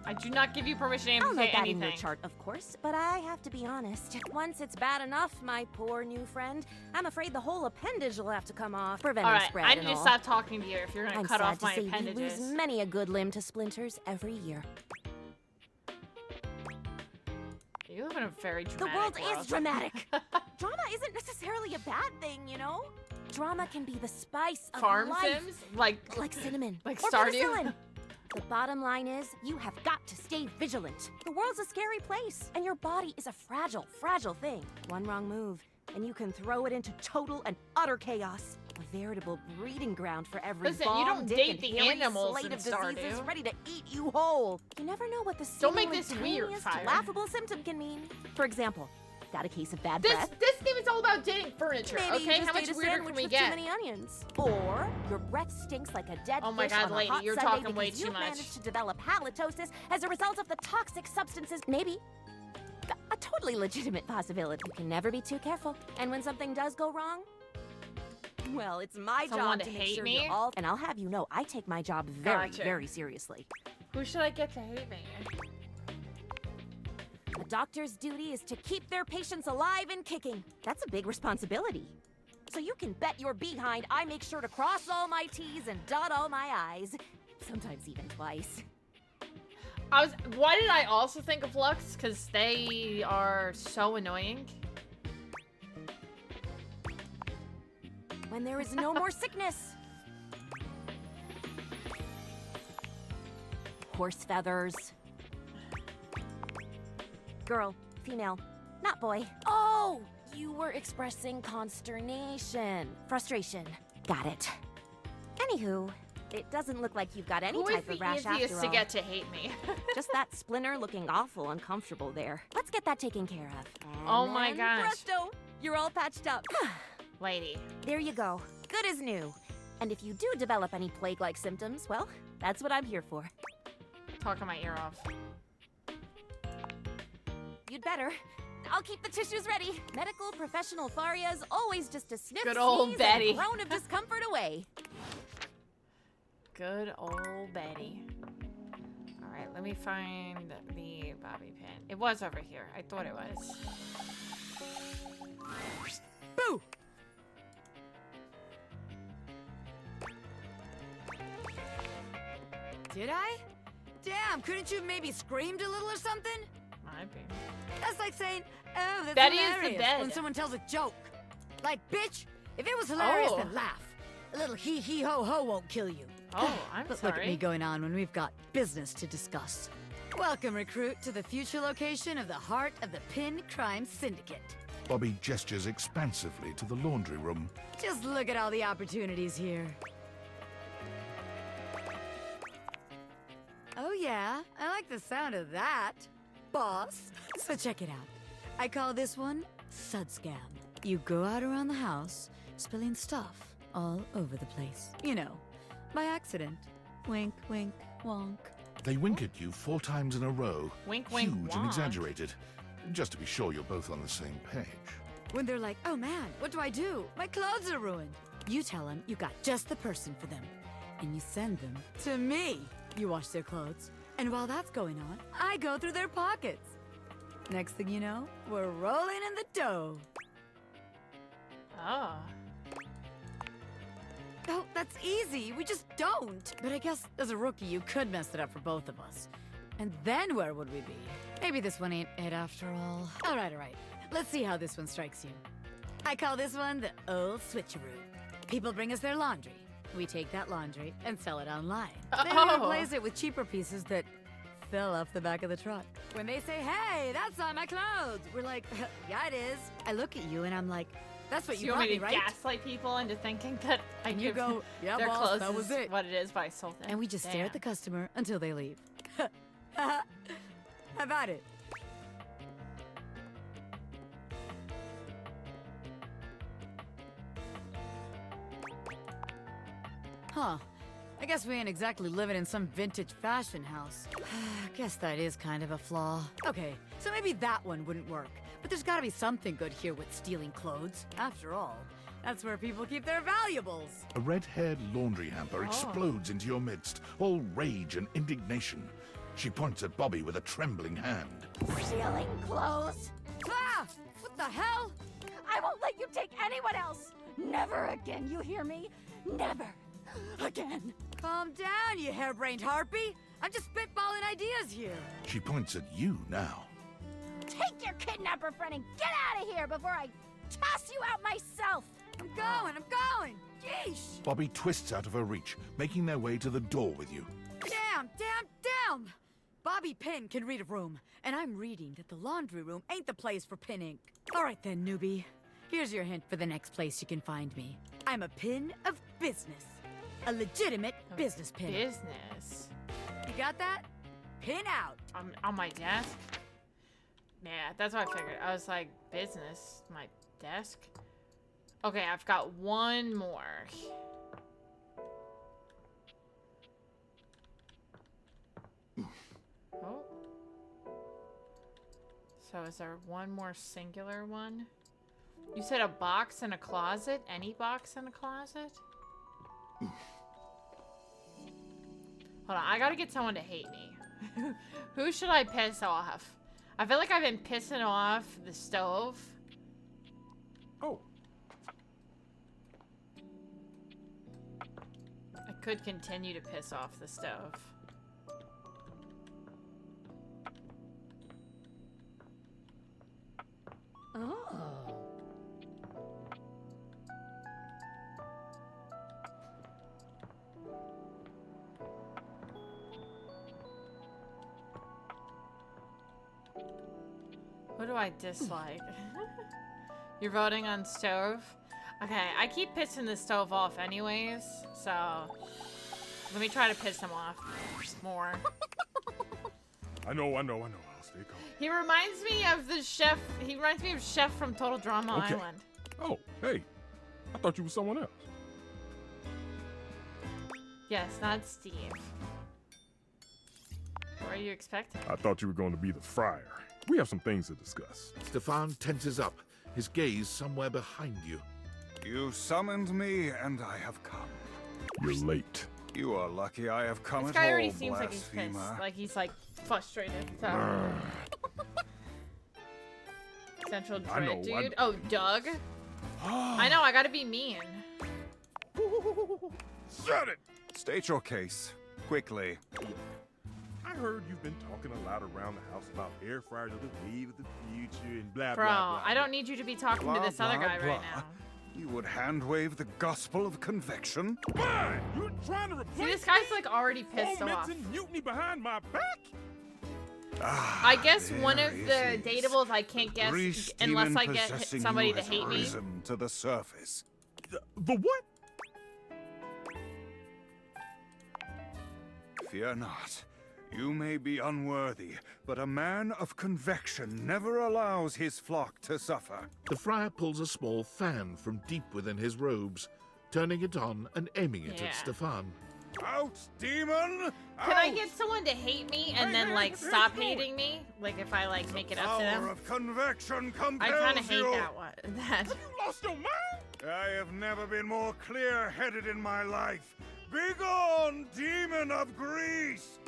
I do not give you permission to I'll note amputate that anything. in your chart, of course, but I have to be honest. Once it's bad enough, my poor new friend, I'm afraid the whole appendage will have to come off, preventing All right, spread I and need to all. stop talking to you if you're gonna I'm cut sad off to my say we appendages. lose many a good limb to splinters every year. You live in a very The dramatic world is dramatic. Drama isn't necessarily a bad thing, you know? Drama can be the spice of Farm life. Sims? Like cinnamon. Like or Stardew? penicillin. The bottom line is, you have got to stay vigilant. The world's a scary place, and your body is a fragile, fragile thing. One wrong move, and you can throw it into total and utter chaos. A veritable breeding ground for every Listen, bomb, you don't dick, date and the hairy animals slate in of diseases Stardew. ready to eat you whole. You never know what the Don't make seemingly this weird, tiniest, Fire. laughable symptom can mean. For example, got a case of bad This breath? game is all about dating furniture, Maybe okay? you just How much ate a weirder sandwich can we with get? too many onions. Or your breath stinks like a dead Oh my fish God, on a lady, hot you're Sunday talking way because too you've much. managed to develop halitosis as a result of the toxic substances. Maybe. A totally legitimate possibility. You can never be too careful. And when something does go wrong, well, it's my Someone job to to make hate sure me? you're all. And I'll have you know, I take my job very, Gotcha. very seriously. Who should I get to hate me? A doctor's duty is to keep their patients alive and kicking. That's a big responsibility. So you can bet your behind I make sure to cross all my T's and dot all my I's. Sometimes even twice. Why did I also think of Lux? Because they are so annoying. When there is no more sickness. Horse feathers. Girl, female, not boy. Oh, you were expressing consternation. Frustration. Got it. Anywho, it doesn't look like you've got any Who is type the of rash easiest after to all. get to hate me? Just that splinter looking awful uncomfortable there. Let's get that taken care of. And Oh my then, gosh. presto, you're all patched up. Lady. There you go. Good as new. And if you do develop any plague-like symptoms, well, that's what I'm here for. Talking my ear off. You'd better. I'll keep the tissues ready. Medical professional Faria's always just a sniff, Good old sneeze, Betty. and groan of discomfort away. Good old Betty. Alright, let me find the bobby pin. It was over here. I thought it was. Boo! Did I? Damn, couldn't you have maybe screamed a little or something? Might be. That's like saying, oh, that's Betty is the hilarious bed. when someone tells a joke. Like, bitch, if it was hilarious, Oh. then laugh. A little hee-hee-ho-ho won't kill you. Oh, I'm But sorry. look at me going on when we've got business to discuss. Welcome, recruit, to the future location of the heart of the Pin Crime Syndicate. Bobby gestures expansively to the laundry room. Just look at all the opportunities here. Oh yeah, I like the sound of that, boss. So check it out. I call this one Sud Scam. You go out around the house, spilling stuff all over the place. You know, by accident. Wink, wink, wonk. They wink at you 4 times in a row. Wink, wink, Huge and wonk. exaggerated. Just to be sure you're both on the same page. When they're like, oh man, what do I do? My clothes are ruined. You tell them you got just the person for them. And you send them to me. You wash their clothes. And while that's going on, I go through their pockets. Next thing you know, we're rolling in the dough. Oh. Oh, that's easy. We just don't. But I guess as a rookie, you could mess it up for both of us. And then where would we be? Maybe this one ain't it after all. All right. Let's see how this one strikes you. I call this one the old switcheroo. People bring us their laundry. We take that laundry and sell it online. Then we replace it with cheaper pieces that fell off the back of the truck. When they say, hey, that's on my clothes, we're like, yeah, it is. I look at you and I'm like, that's what So you want brought me me, to right? gaslight people into thinking that I And you give go, yeah, their boss, clothes that was is it. what it is, but I sold it. And we just stare at the customer until they leave. How about it? Huh. I guess we ain't exactly living in some vintage fashion house. Guess that is kind of a flaw. Okay, so maybe that one wouldn't work. But there's gotta be something good here with stealing clothes. After all, that's where people keep their valuables. A red-haired laundry hamper explodes into your midst, all rage and indignation. She points at Bobby with a trembling hand. Stealing clothes? Ah! What the hell? I won't let you take anyone else! Never again, you hear me? Never again. Calm down, you harebrained harpy. I'm just spitballing ideas here. She points at you now. Take your kidnapper friend and get out of here before I toss you out myself! I'm going! Yeesh! Bobby twists out of her reach, making their way to the door with you. Damn! Bobby Pin can read a room, and I'm reading that the laundry room ain't the place for pin ink. All right then, newbie. Here's your hint for the next place you can find me. I'm a pin of business. A legitimate business pin. Business. You got that? Pin out. On my desk? Yeah, that's what I figured. I was like, business? My desk? Okay, I've got one more. Oh. So is there one more singular one? You said a box in a closet? Any box in a closet? Hold on, I gotta get someone to hate me. Who should I piss off? I feel like I've been pissing off the stove. Oh. I could continue to piss off the stove. Oh. What do I dislike? You're voting on stove? Okay, I keep pissing the stove off anyways, so let me try to piss him off more. I know. I'll stay calm. He reminds me of the chef. He reminds me of Chef from Total Drama Island. Oh, hey. I thought you were someone else. Yes, not Steve. What are you expecting? I thought you were going to be the friar. We have some things to discuss. Stefan tenses up, his gaze somewhere behind you. You summoned me, and I have come. You're late. You are lucky I have come This at all, guy already seems like he's blasphemer. pissed. Like he's like frustrated. So. Central I know, Dread, dude. Oh, Doug. I know. I gotta be mean. Shut it! State your case, quickly. I heard you've been talking a lot around the house about air fryers of the wave of the future and blah, Bro, blah, blah. I don't need you to be talking Blah, to this other blah, guy right blah. now. You would hand-wave the gospel of convection? Fine! You're trying to See, replace this guy's like already pissed off. and mutiny behind my back? I guess one of the There it is. dateables I can't guess Grease unless demon I get possessing somebody you to has hate me. risen to the surface. The what? Fear not. You may be unworthy, but a man of convection never allows his flock to suffer. The friar pulls a small fan from deep within his robes, turning it on and aiming it Yeah. at Stefan. Out, demon! Can I get someone to hate me and then like stop hating me? Like if I like make it up to Power them? of convection I compels kind of hate you. that one. That. You lost your mind? I have never been more clear-headed in my life. Begone, demon of Greece!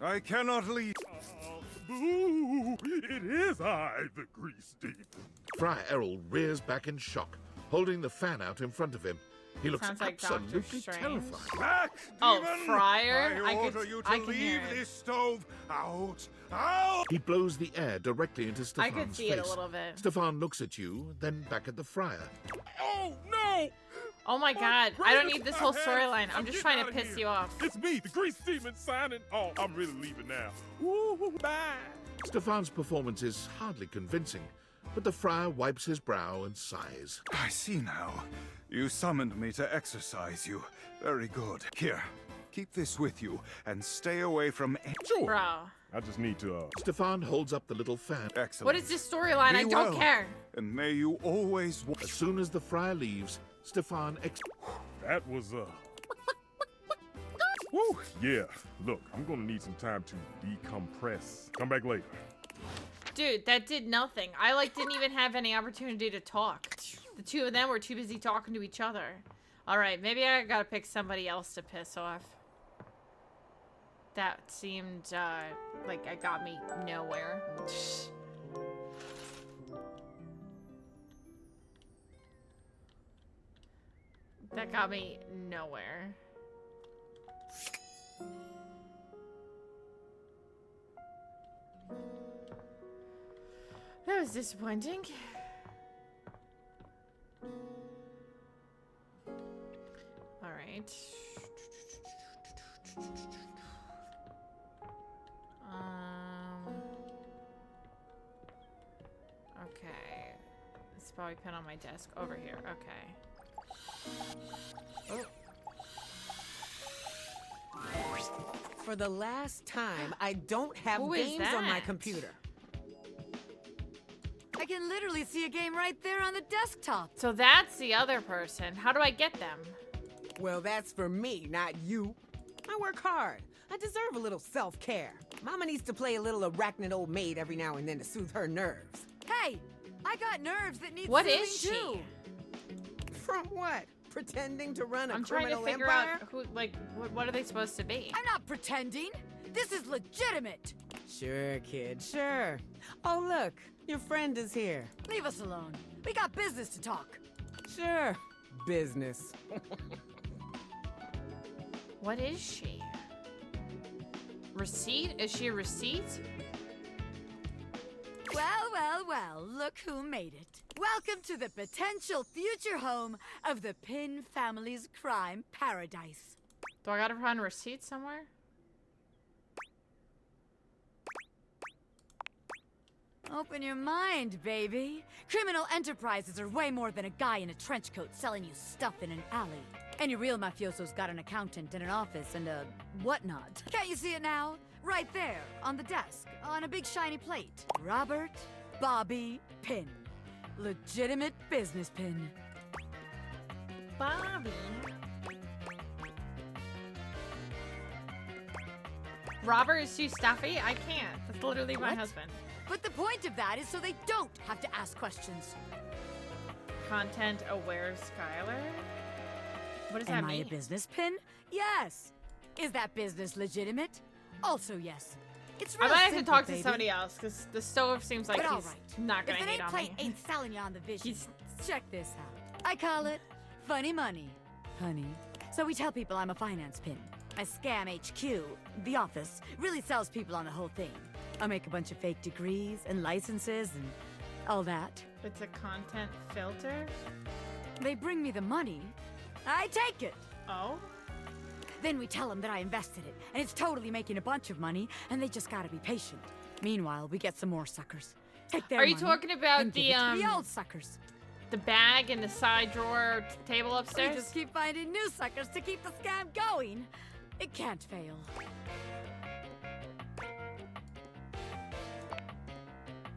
I cannot leave. Ooh, it is I, the grease demon. Friar Errol rears back in shock, holding the fan out in front of him. He looks Sounds like Dr. absolutely Strange. terrified. Back, Oh, demon! Friar? I I order could- you to I can hear leave it. this stove out. Out! He blows the air directly into I Stefan's could see face. it a little bit. Stefan looks at you, then back at the friar. Oh, no! Oh my god, I don't need this whole storyline. I'm just trying to getting outta piss here. you off. It's me, the grease demon, signing. Oh, I'm really leaving now. Ooh, bye. Stefan's performance is hardly convincing, but the friar wipes his brow and sighs. I see now. You summoned me to exercise you. Very good. Here, keep this with you and stay away from. Sure. Bro. I just need to, Stefan holds up the little fan. Excellent. What is this storyline? Be I don't well, care. And may you always. As soon as the friar leaves, Stefan That was, Woo, yeah. Look, I'm gonna need some time to decompress. Come back later. Dude, that did nothing. I, didn't even have any opportunity to talk. The two of them were too busy talking to each other. Alright, maybe I gotta pick somebody else to piss off. That seemed, like it got me nowhere. That got me nowhere. That was disappointing. All right. Okay. It's probably pin on my desk over here. Okay. Oh. For the last time, I don't have Who is games on my that? computer. I can literally see a game right there on the desktop. So that's the other person. How do I get them? Well, that's for me, not you. I work hard. I deserve a little self-care. Mama needs to play a little arachnid old maid every now and then to soothe her nerves. Hey, I got nerves that need What soothing is she? too. From what? Pretending to run a I'm trying to criminal figure empire? out who, what are they supposed to be? I'm not pretending. This is legitimate. Sure, kid, sure. Oh, look, your friend is here. Leave us alone. We got business to talk. Sure, business. What is she? Receipt? Is she a receipt? Well, well, well, look who made it. Welcome to the potential future home of the Pin family's crime paradise. Do I gotta find a receipt somewhere? Open your mind, baby. Criminal enterprises are way more than a guy in a trench coat selling you stuff in an alley. Any real mafioso's got an accountant and an office and a whatnot. Can't you see it now? Right there, on the desk, on a big shiny plate. Robert Bobby Pin. Legitimate business pin. Bobby. Robert is too stuffy? I can't. That's literally my What? husband. But the point of that is so they don't have to ask questions. Content aware Skylar? What does that Am I a mean? business pin? Yes. Is that business legitimate? Also yes. It's I real might have to simple, talk to baby. somebody else because the stove seems like But all he's right. not gonna if the hate on nameplate me. ain't selling you on the vision, check this out. I call it funny money, honey. So we tell people I'm a finance pin. My scam HQ, the office, really sells people on the whole thing. I make a bunch of fake degrees and licenses and all that. It's a content filter? They bring me the money. I take it. Oh? Then we tell them that I invested it, and it's totally making a bunch of money, and they just gotta be patient. Meanwhile, we get some more suckers. Take their Are you money talking about and give the, it to the old suckers? The bag in the side drawer table We upstairs? just keep finding new suckers to keep the scam going. It can't fail.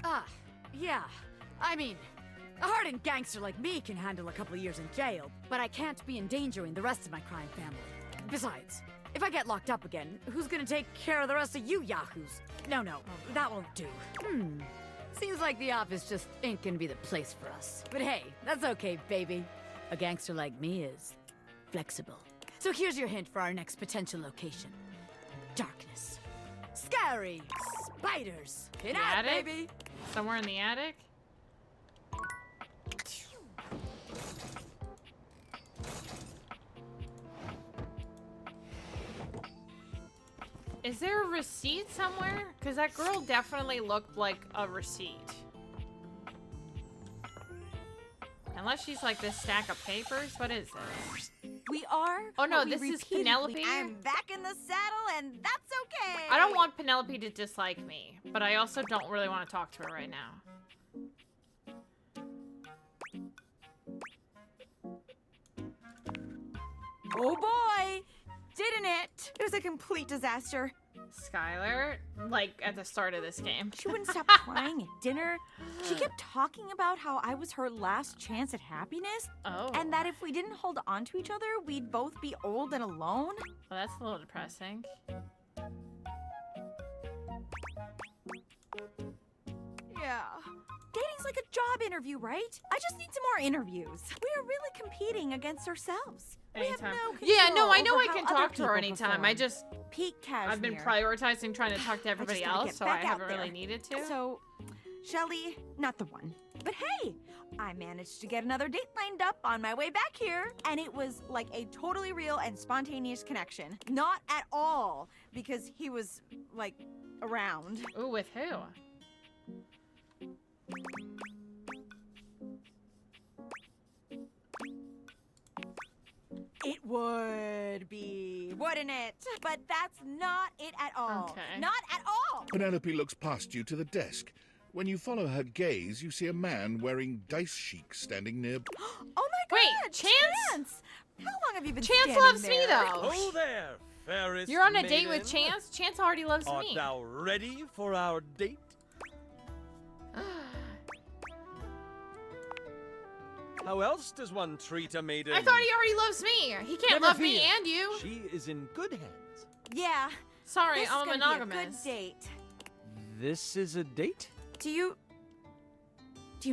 Ah, yeah. I mean, a hardened gangster like me can handle a couple of years in jail, but I can't be endangering the rest of my crime family. Besides, if I get locked up again, who's gonna take care of the rest of you yahoos? No, that won't do. Seems like the office just ain't gonna be the place for us. But hey, that's okay, baby. A gangster like me is flexible. So here's your hint for our next potential location. Darkness. Scary spiders. Get The out, attic? baby. Somewhere in the attic? Is there a receipt somewhere? Because that girl definitely looked like a receipt. Unless she's like this stack of papers. What is this? We are. Oh no, what we this is repeatedly- Penelope. I'm back in the saddle, and that's okay. I don't want Penelope to dislike me, but I also don't really want to talk to her right now. Oh boy! Didn't it? It was a complete disaster. Skylar, like at the start of this game. She wouldn't stop crying at dinner. She kept talking about how I was her last chance at happiness. Oh. And that if we didn't hold on to each other, we'd both be old and alone. Well, that's a little depressing. Yeah. Dating's like a job interview, right? I just need some more interviews. We are really competing against ourselves. Anytime. We have no Yeah, no, I know control I over can how talk other to her people anytime. perform. I just Peak cashmere. I've been prioritizing trying to talk to everybody gotta else, get so I back out haven't really there. needed to. So, Shelly, not the one. But hey, I managed to get another date lined up on my way back here, and it was like a totally real and spontaneous connection. Not at all, because he was, like, around. Ooh, with who? It would be, wouldn't it? But that's not it at all. Okay. Not at all! Penelope looks past you to the desk. When you follow her gaze, you see a man wearing dice chic standing near. Oh my Wait, god! Chance? How long have you been Chance standing loves there? me though. Oh there, fairest You're on a date with maiden. Chance? Chance already loves Art me. thou ready for our date? How else does one treat a maiden? I thought he already loves me. He can't Never love me fear. and you. She is in good hands. Yeah. Sorry, This I'm is a gonna be monogamous. good date. This is a date? Do you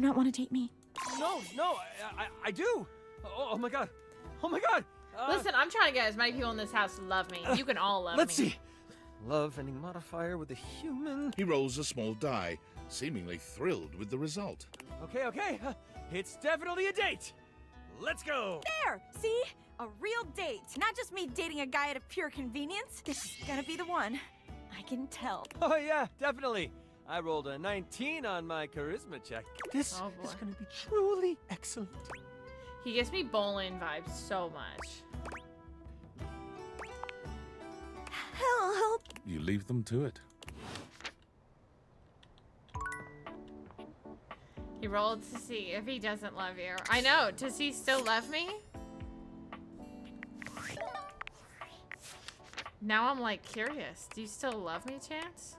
not want to date me? No, I do. Oh my god. Oh my god. Listen, I'm trying to get as many people in this house to love me. You can all love Let's me. see. Love any modifier with a human. He rolls a small die, seemingly thrilled with the result. Okay. It's definitely a date. Let's go. There! See? A real date. Not just me dating a guy out of pure convenience. This is gonna be the one. I can tell. Oh yeah, definitely. I rolled a 19 on my charisma check. This Oh, boy. is going to be truly excellent. He gives me Bolin vibes so much. Help! You leave them to it. He rolled to see if he doesn't love you. I know. Does he still love me? Now I'm like curious. Do you still love me, Chance?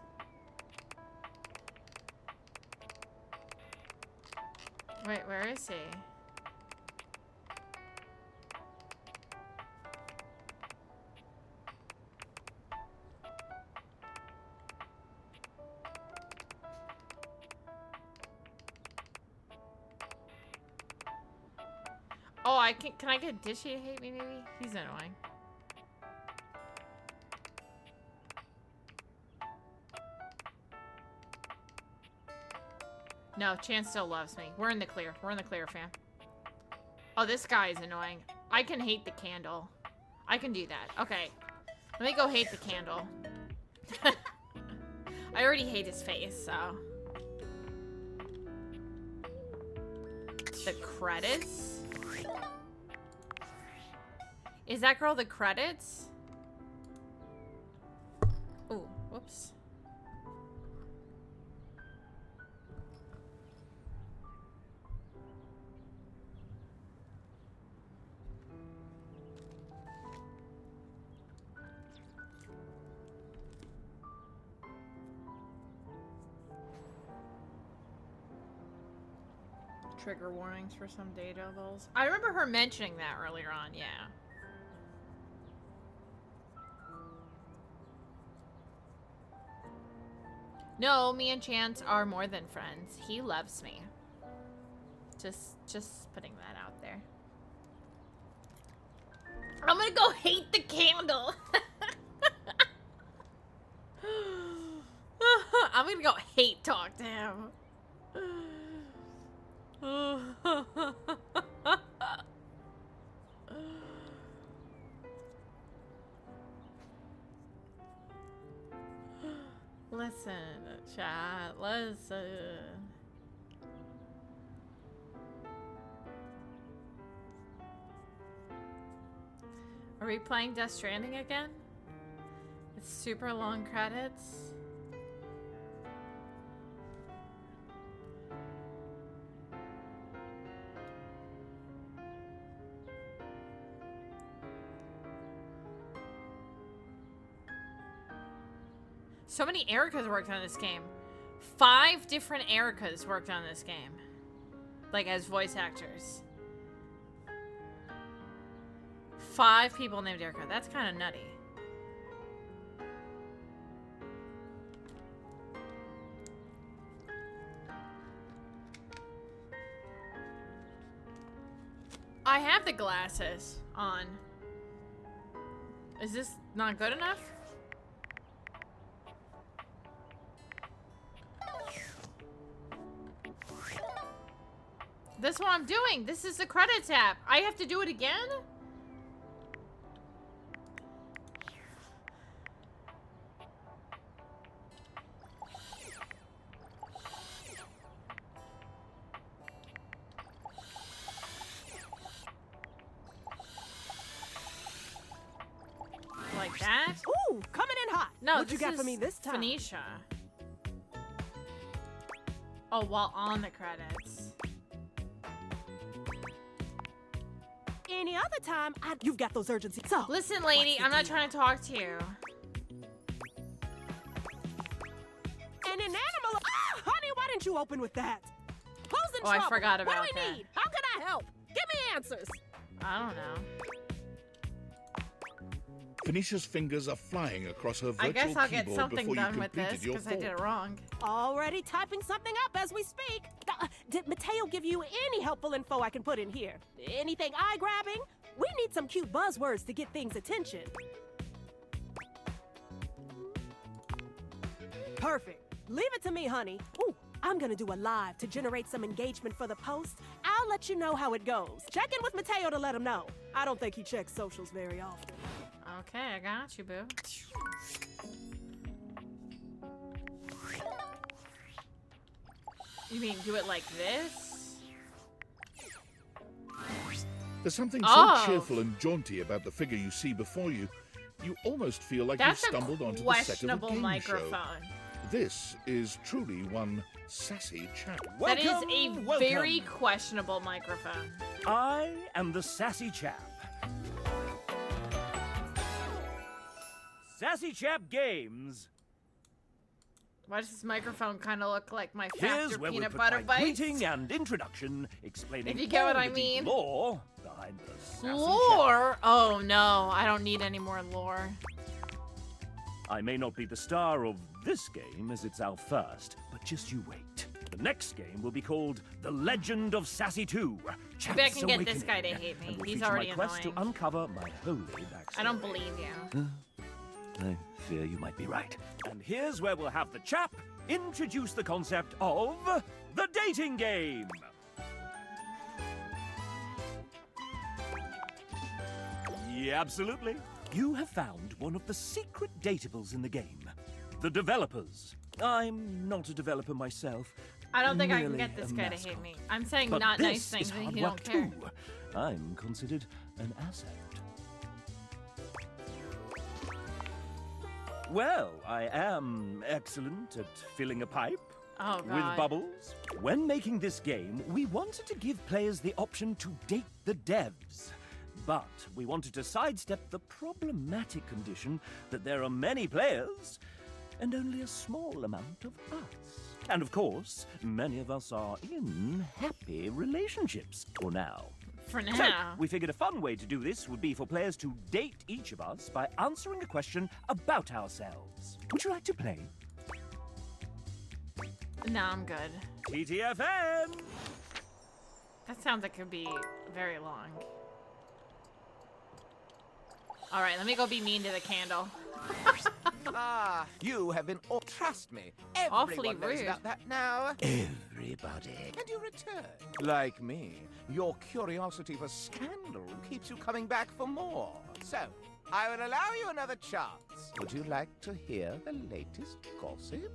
Wait, where is he? Oh, can I get Dishy to hate me maybe? He's annoying. No, Chance still loves me. We're in the clear. We're in the clear, fam. Oh, this guy is annoying. I can hate the candle. I can do that. Okay. Let me go hate the candle. I already hate his face, so. The credits? Is that girl the credits? Ooh, whoops. Trigger warnings for some data levels. I remember her mentioning that earlier on, yeah. No, me and Chance are more than friends. He loves me. Just putting that out there. I'm gonna go hate the candle. I'm gonna go hate talk to him. Listen, chat, listen. Are we playing Death Stranding again? It's super long credits. So many Ericas worked on this game. 5 different Ericas worked on this game. Like, as voice actors. 5 people named Erica. That's kind of nutty. I have the glasses on. Is this not good enough? That's what I'm doing. This is the credits app. I have to do it again? Like that? Ooh, coming in hot. No, what you got for me this time? Phoenicia. Oh, while on the credits. Any other time, you've got those urgencies. So, listen, lady, I'm not trying to talk to you. An inanimate. Ah, honey, why didn't you open with that? Who's in trouble? I forgot about What do that. we need? How can I help? Give me answers. I don't know. Phoenicia's fingers are flying across her virtual I guess I'll get keyboard something before you done with this completed your because I did it wrong. Already typing something up as we speak. Did Mateo give you any helpful info I can put in here? Anything eye-grabbing? We need some cute buzzwords to get things attention. Perfect. Leave it to me, honey. Ooh, I'm gonna do a live to generate some engagement for the post. I'll let you know how it goes. Check in with Mateo to let him know. I don't think he checks socials very often. Okay, I got you, boo. You mean do it like this? There's something Oh. so cheerful and jaunty about the figure you see before you. You almost feel like That's you've stumbled onto the set of a questionable game microphone. show. This is truly one sassy chap. That is a very questionable microphone. I am the Sassy Chap. Sassy Chap Games. Why does this microphone kind of look like my Here's Factor where we peanut put butter my bites? greeting and introduction, explaining If you get what all I the deep mean. lore behind the Sassy Lore? Oh no, I don't need any more lore. Chap. I may not be the star of this game as it's our first, but just you wait. The next game will be called The Legend of Sassy 2. Maybe I can get this guy to hate me. And will He's feature already my quest annoying. to uncover my holy backstory. I don't believe you. I fear you might be right. And here's where we'll have the chap introduce the concept of the dating game. Yeah, absolutely. You have found one of the secret datables in the game. The developers. I'm not a developer myself. I don't think I can merely get this a guy to mascot. hate me. I'm saying But not this nice things is and hard he work don't care. too. I'm considered an asset. Well, I am excellent at filling a pipe. Oh, With God. bubbles. When making this game, we wanted to give players the option to date the devs. But we wanted to sidestep the problematic condition that there are many players and only a small amount of us. And of course, many of us are in happy relationships for now. For So, now. we figured a fun way to do this would be for players to date each of us by answering a question about ourselves. Would you like to play? No, I'm good. TTFN! That sounds like it could be very long. Alright, let me go be mean to the candle. Ah, you have been. Trust me, Awfully everyone knows rude. about that now. Everybody. And you return. Like me, your curiosity for scandal keeps you coming back for more. So, I will allow you another chance. Would you like to hear the latest gossip?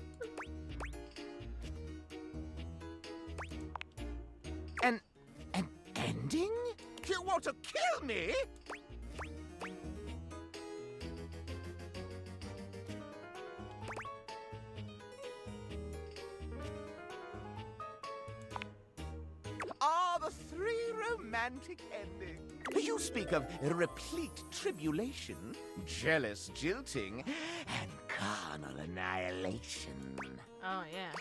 An ending? You want to kill me? Ah, the three romantic endings. You speak of replete tribulation, jealous jilting, and carnal annihilation. Oh, yeah.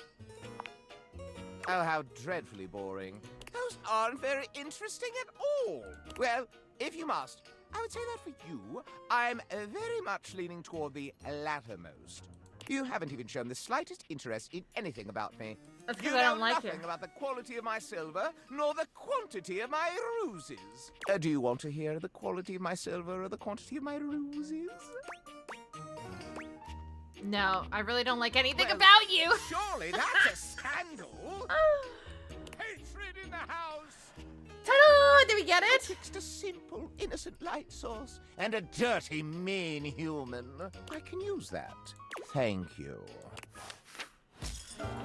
Oh, how dreadfully boring. Those aren't very interesting at all. Well, if you must, I would say that for you, I'm very much leaning toward the lattermost. You haven't even shown the slightest interest in anything about me. That's You because I don't know like nothing you. about the quality of my silver, nor the quantity of my ruses. Do you want to hear the quality of my silver or the quantity of my ruses? No, I really don't like anything Well, about you. Surely that's a scandal. Hatred in the house. Ta-da! Did we get it? Betwixt a simple, innocent light source and a dirty, mean human. I can use that. Thank you.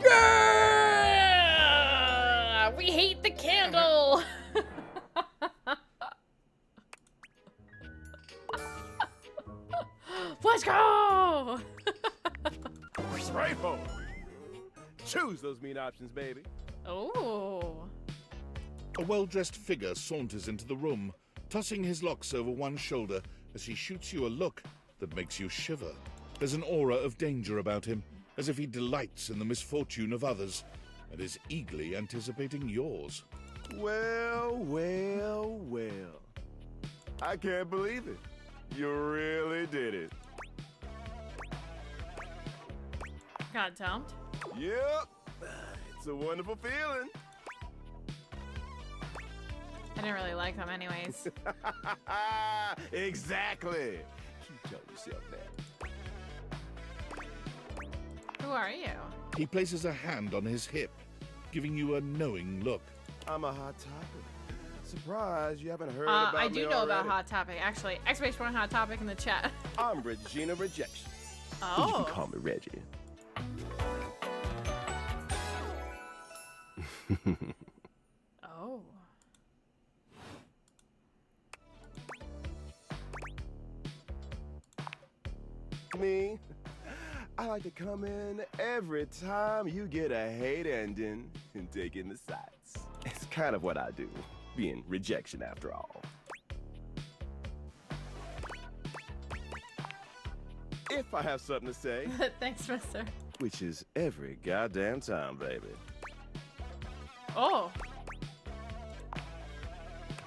Yeah! We hate the candle. Let's go! Right home. Choose those mean options, baby. Oh. A well-dressed figure saunters into the room, tossing his locks over one shoulder as he shoots you a look that makes you shiver. There's an aura of danger about him, as if he delights in the misfortune of others and is eagerly anticipating yours. Well, well, well. I can't believe it. You really did it. Got dumped. Yep. It's a wonderful feeling. I didn't really like them anyways. Exactly. Keep telling yourself that. Who are you? He places a hand on his hip, giving you a knowing look. I'm a hot topic. Surprised you haven't heard about me I do know about already. Hot Topic. Actually, exclamation point Hot Topic in the chat. I'm Regina Rejection. Oh. You can call me Reggie. Oh. Me, I like to come in every time you get a hate ending and take in the sights. It's kind of what I do, being rejection after all. If I have something to say, Thanks, mister. which is every goddamn time, baby. Oh.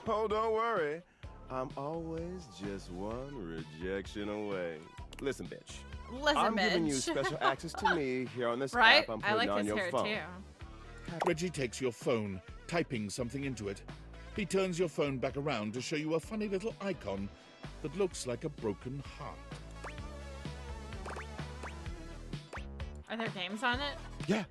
Oh, don't worry. I'm always just one rejection away. Listen, bitch. Listen, I'm bitch. giving you special access to me here on this Right? app I'm I putting like on his your hair phone. too. Reggie takes your phone, typing something into it. He turns your phone back around to show you a funny little icon that looks like a broken heart. Are there games on it? Yeah,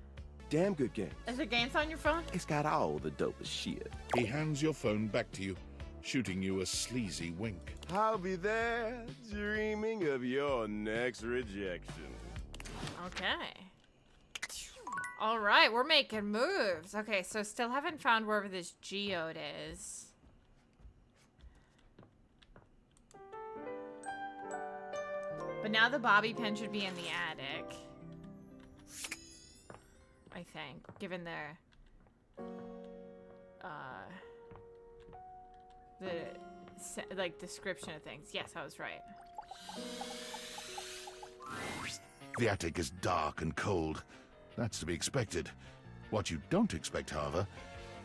damn good game. Is there games on your phone? It's got all the dopest shit. He hands your phone back to you, shooting you a sleazy wink. I'll be there dreaming of your next rejection. Okay. All right, we're making moves. Okay, so still haven't found wherever this geode is. But now the bobby pin should be in the attic. I think, given their like description of things. Yes, I was right. The attic is dark and cold. That's to be expected. What you don't expect, however,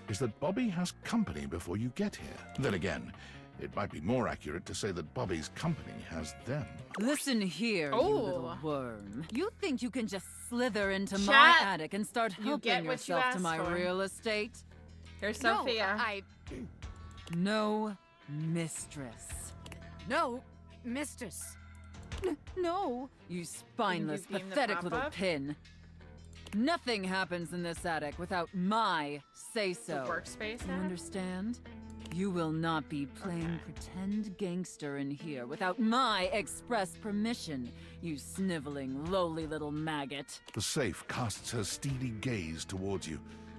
is that Bobby has company before you get here. Then again, it might be more accurate to say that Bobby's company has them. Listen here, you Oh. little worm. You think you can just slither into my Chat, attic and start you helping get what you yourself to asked my for. real estate? Here's Sophia. No, mistress. No, mistress. No, you spineless, beam the pathetic little pop-up? pin. Nothing happens in this attic without my say-so. The workspace You app? understand? You will not be playing pretend gangster in here without my express permission, you sniveling, lowly little maggot. The safe casts her steely gaze towards you,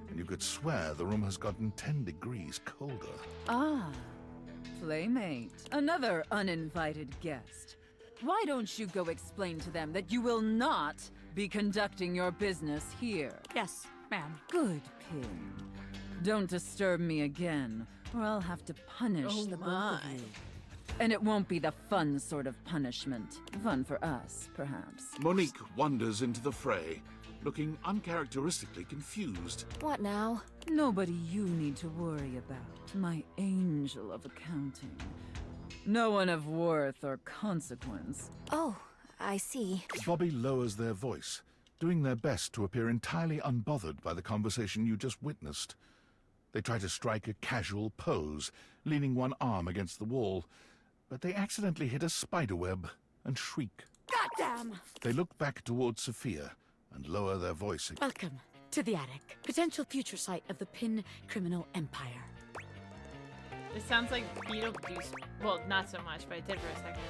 and you could swear the room has gotten 10 degrees colder. Ah, playmate. Another uninvited guest. Why don't you go explain to them that you will not be conducting your business here? Yes, ma'am. Good, Pin. Don't disturb me again, or I'll have to punish the both of you. And it won't be the fun sort of punishment. Fun for us, perhaps. Monique wanders into the fray, looking uncharacteristically confused. What now? Nobody you need to worry about. My angel of accounting. No one of worth or consequence. Oh, I see. Bobby lowers their voice, doing their best to appear entirely unbothered by the conversation you just witnessed. They try to strike a casual pose, leaning one arm against the wall, but they accidentally hit a spiderweb and shriek. Goddamn! They look back towards Sophia and lower their voice again. Welcome to the attic, potential future site of the Pin criminal empire. This sounds like Beetlejuice. Well, not so much, but it did for a second.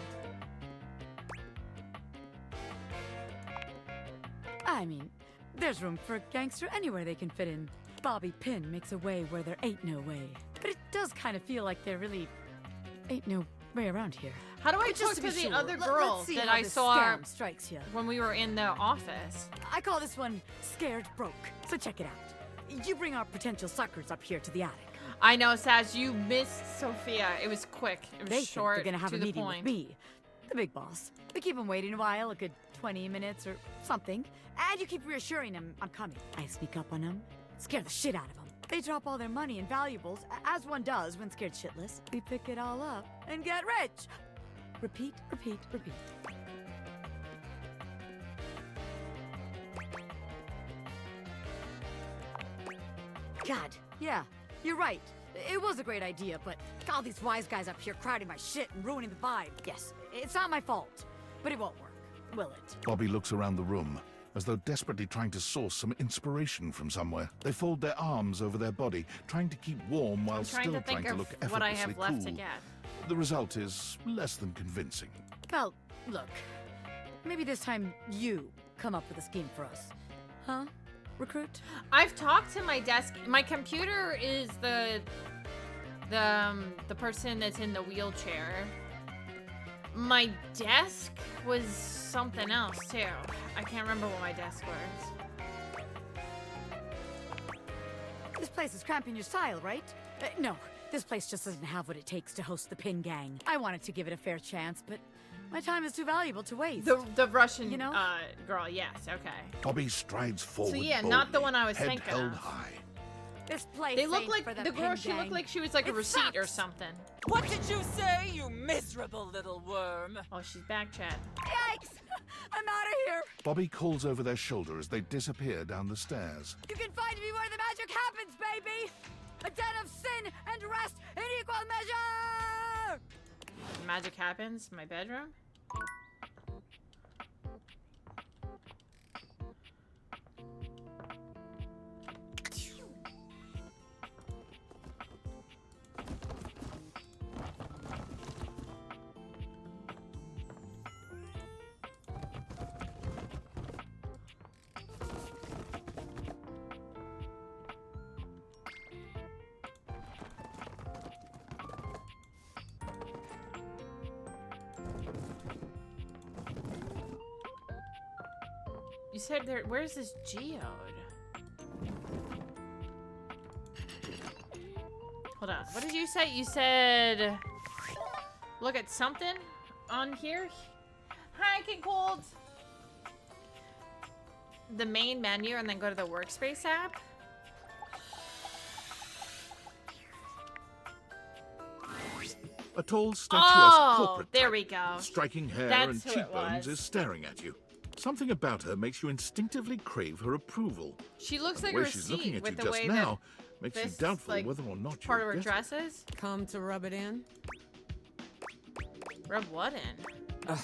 I mean, there's room for a gangster anywhere they can fit in. Bobby Pin makes a way where there ain't no way. But it does kind of feel like there really ain't no way around here. How do I But talk just to be the sure, other let's girl see that how I this saw scam strikes you. when we were in the office? I call this one Scared Broke. So check it out. You bring our potential suckers up here to the attic. I know, Saz, you missed Sophia. It was quick. It was They short, think they're gonna have to a the meeting point. with me, the big boss. We keep them waiting a while, a good 20 minutes or something, and you keep reassuring them I'm coming. I sneak up on them, scare the shit out of them. They drop all their money and valuables, as one does when scared shitless. We pick it all up and get rich. Repeat, repeat, repeat. God, yeah, you're right. It was a great idea, but all these wise guys up here crowding my shit and ruining the vibe. Yes, it's not my fault, but it won't work, will it? Bobby looks around the room, as though desperately trying to source some inspiration from somewhere. They fold their arms over their body, trying to keep warm while I'm trying still to think trying to of look effortlessly what I have left to cool. get. The result is less than convincing. Well, look, maybe this time you come up with a scheme for us. Huh? Recruit? I've talked to my desk. My computer is the person that's in the wheelchair. My desk was something else too. I can't remember what my desk was. This place is cramping your style, right? No, this place just doesn't have what it takes to host the Pin Gang. I wanted to give it a fair chance, but my time is too valuable to waste. The Russian, You know? girl. Yes. Okay. Bobby strides forward. So yeah, not the boldly, one I was head thinking held of. high. This place They look ain't like for the girl. Pin She Gang. looked like she was like a It receipt or sucks. something. What did you say, you miserable little worm? Oh, she's back chat. Yikes! I'm out of here! Bobby calls over their shoulder as they disappear down the stairs. You can find me where the magic happens, baby! A den of sin and rest in equal measure! Magic happens. My bedroom. You said there. Where's this geode? Hold on. What did you say? You said look at something on here. Hi, King Cold. The main menu and then go to the workspace app. A tall, statuesque Oh, corporate there type, we go. striking hair That's and who it cheekbones, was. is staring at you. Something about her makes you instinctively crave her approval. She looks The like way a she's looking receipt at with you the just way now that makes you this, doubtful like, whether or not part of you're her getting it. dresses. Come to rub it in? Rub what in?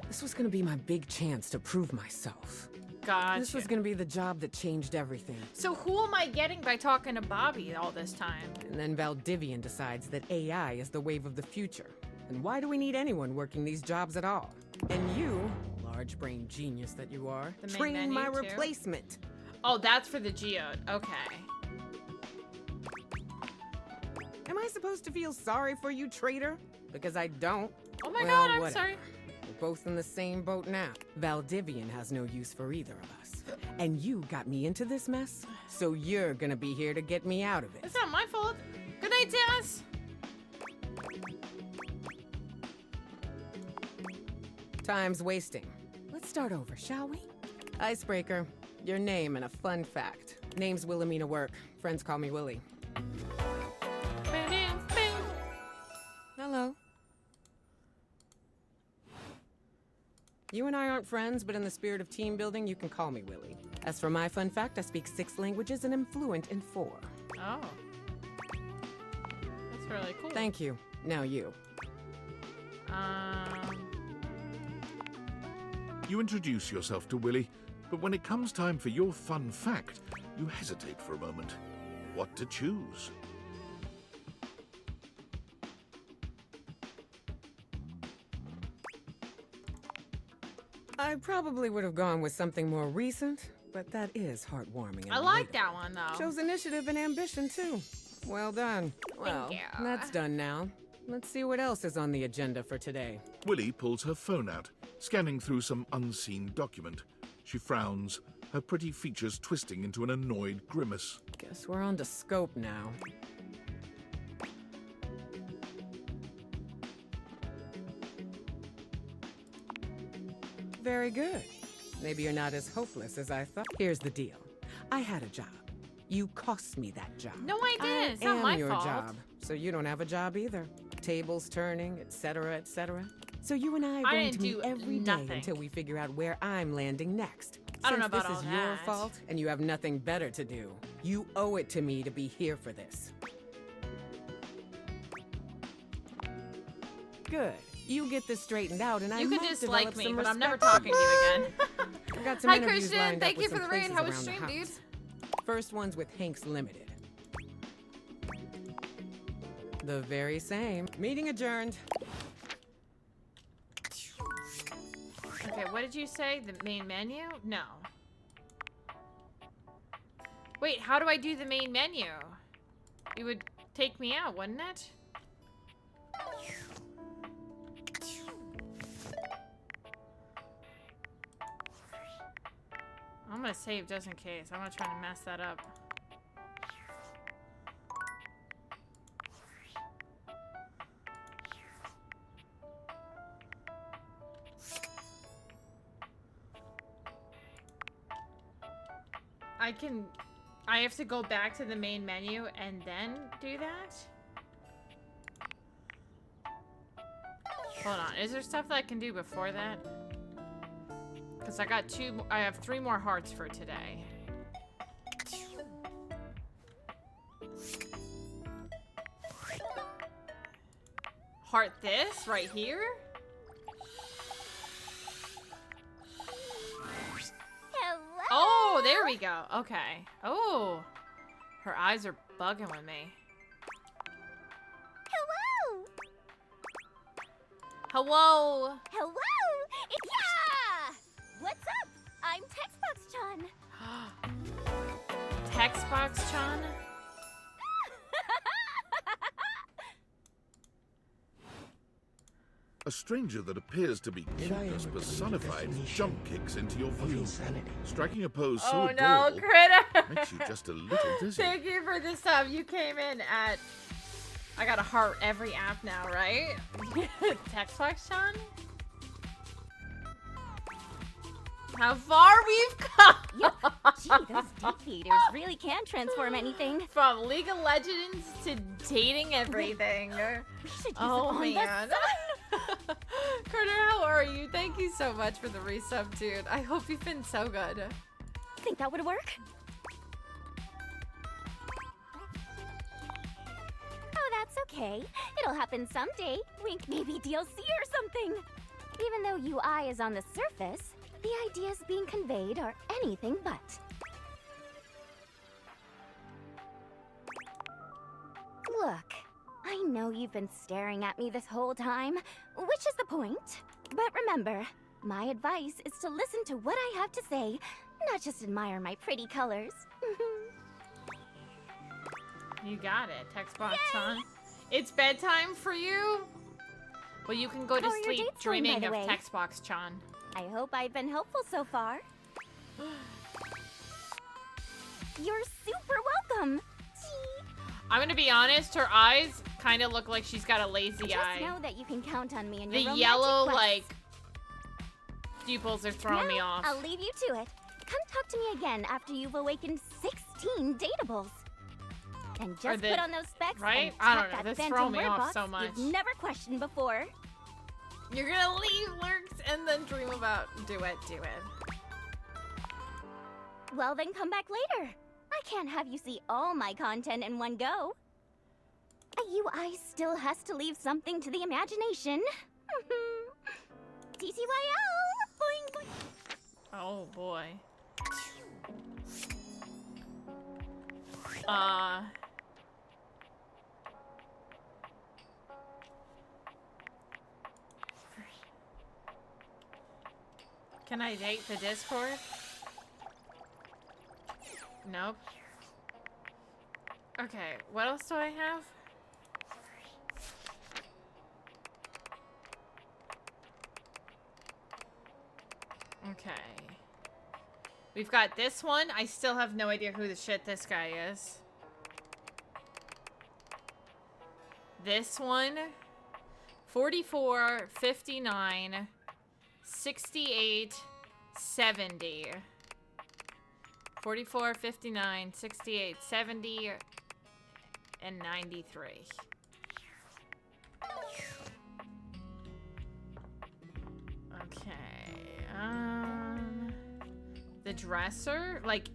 This was gonna be my big chance to prove myself. Gotcha. This was gonna be the job that changed everything. So who am I getting by talking to Bobby all this time? And then Valdivian decides that AI is the wave of the future. And why do we need anyone working these jobs at all? And you, large brain genius that you are, The main train my menu, too? replacement. Oh, that's for the geode. Okay. Am I supposed to feel sorry for you, traitor? Because I don't. Oh my Well, god, I'm whatever. sorry. We're both in the same boat now. Valdivian has no use for either of us. And you got me into this mess, so you're gonna be here to get me out of it. It's not my fault. Good night, Taz. Time's wasting. Let's start over, shall we? Icebreaker, your name and a fun fact. Name's Wilhelmina Work. Friends call me Willie. Hello. You and I aren't friends, but in the spirit of team building, you can call me Willie. As for my fun fact, I speak 6 languages and am fluent in 4. Oh. That's really cool. Thank you. Now you. You introduce yourself to Willie, but when it comes time for your fun fact, you hesitate for a moment. What to choose? I probably would have gone with something more recent, but that is heartwarming. And I like relatable. that one, though. Shows initiative and ambition, too. Well done. Well, you. that's done now. Let's see what else is on the agenda for today. Willie pulls her phone out, scanning through some unseen document. She frowns, her pretty features twisting into an annoyed grimace. Guess we're on to scope now. Very good. Maybe you're not as hopeless as I thought. Here's the deal. I had a job. You cost me that job. No, I didn't. It's not am my your fault. job, so you don't have a job either. Tables turning, etc., etc. So you and I are I going didn't to meet do every day nothing. until we figure out where I'm landing next. I don't know Since about this all is your that. fault and you have nothing better to do, you owe it to me to be here for this. Good. You get this straightened out, and I You can might dislike develop me, some but I'm never respect talking to you again. I've got some Hi, interviews Christian. lined up Thank with you for some the raid. places How was around the stream, dude? house. First one's with Hanks Limited. The very same. Meeting adjourned. Okay, what did you say? The main menu? No. Wait, how do I do the main menu? It would take me out, wouldn't it? I'm gonna save just in case. I'm gonna try to mess that up. I have to go back to the main menu and then do that? Hold on, is there stuff that I can do before that? Because I have 3 more hearts for today. Heart this right here? Oh, there we go. Okay. Oh, her eyes are bugging with me. Hello! Hello! Hello! It's ya! What's up? I'm Textbox-chan. Textbox-chan? A stranger that appears to be cuteness personified jump kicks into your view. Striking a pose so Oh no, adorable Critter! makes you just a little dizzy. Thank you for the sub. You came in at... I got a heart every app now, right? Textbox-chan? How far we've come! Gee, those deep really can transform anything. From League of Legends to dating everything. We should use Oh it on man. the sun. Carter, how are you? Thank you so much for the resub, dude. I hope you've been so good. Think that would work? Oh, that's okay. It'll happen someday. Wink, maybe DLC or something. Even though UI is on the surface, the ideas being conveyed are anything but. Look, I know you've been staring at me this whole time, which is the point. But remember, my advice is to listen to what I have to say, not just admire my pretty colors. You got it. Text box on. It's bedtime for you? Well, you can go to How are your sleep dates going, by dreaming the of way? text box, Chan. I hope I've been helpful so far. You're super welcome. I'm gonna be honest, her eyes kind of look like she's got a lazy Just eye. know that you can count on me in The your romantic yellow, quests. like, pupils are throwing me off. I'll leave you to it. Come talk to me again after you've awakened 16 datables. And just the- put on those specs right? and I don't check know, that this phantom throwing me word off box so much. you've never questioned before. You're gonna leave Lurks and then dream about do it. Well, then come back later. I can't have you see all my content in one go. A UI still has to leave something to the imagination. TTYL! Boing, boing. Oh boy. Can I date the Discord? Nope. Okay, what else do I have? Okay. We've got this one. I still have no idea who the shit this guy is. This one. 44, 59, 68, 70. 44, 59, 68, 70, and 93. Okay, the dresser, like,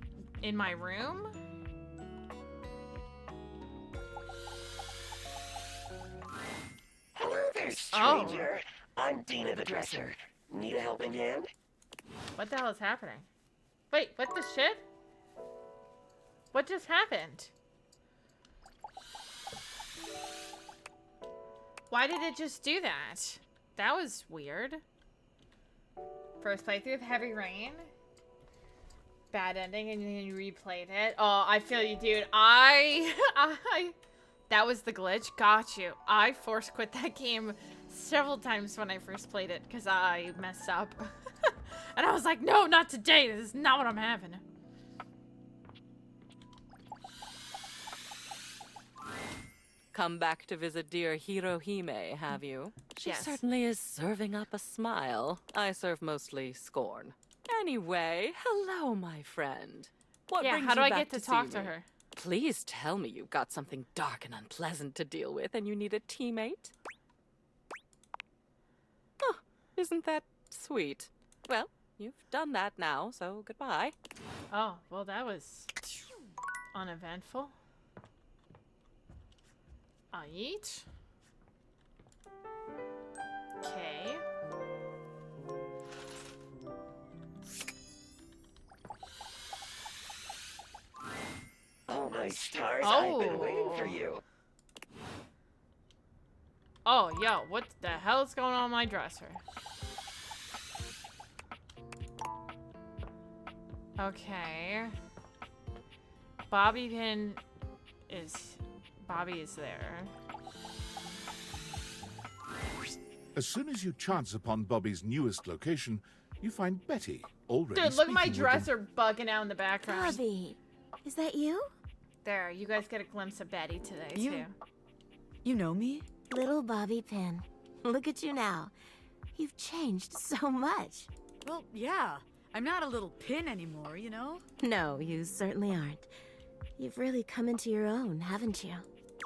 in my room? Hello there, stranger. I'm Dina the Dresser. Need a helping hand? What the hell is happening? Wait, what the shit? What just happened? Why did it just do that? That was weird. First playthrough of Heavy Rain. Bad ending and then you replayed it. Oh, I feel you, dude. That was the glitch. Got you. I force quit that game several times when I first played it because I messed up. And I was like, no, not today. This is not what I'm having. Come back to visit dear Hirohime, have you? She Yes. certainly is serving up a smile. I serve mostly scorn. Anyway, hello, my friend. What Yeah, brings how do you I back get to see talk to me? her? Please tell me you've got something dark and unpleasant to deal with and you need a teammate. Oh, isn't that sweet? Well, you've done that now, so goodbye. Oh, well, that was uneventful. I'll eat. Okay. Oh, my stars, I've been waiting for you. Oh, yo, what the hell is going on in my dresser? Okay. Bobby is there. As soon as you chance upon Bobby's newest location, you find Betty already Dude, look at my speaking with him. dresser bugging out in the background. Bobby, is that you? There, you guys get a glimpse of Betty today, too. You know me? Little Bobby Pin. Look at you now. You've changed so much. Well, yeah. I'm not a little pin anymore, you know? No, you certainly aren't. You've really come into your own, haven't you?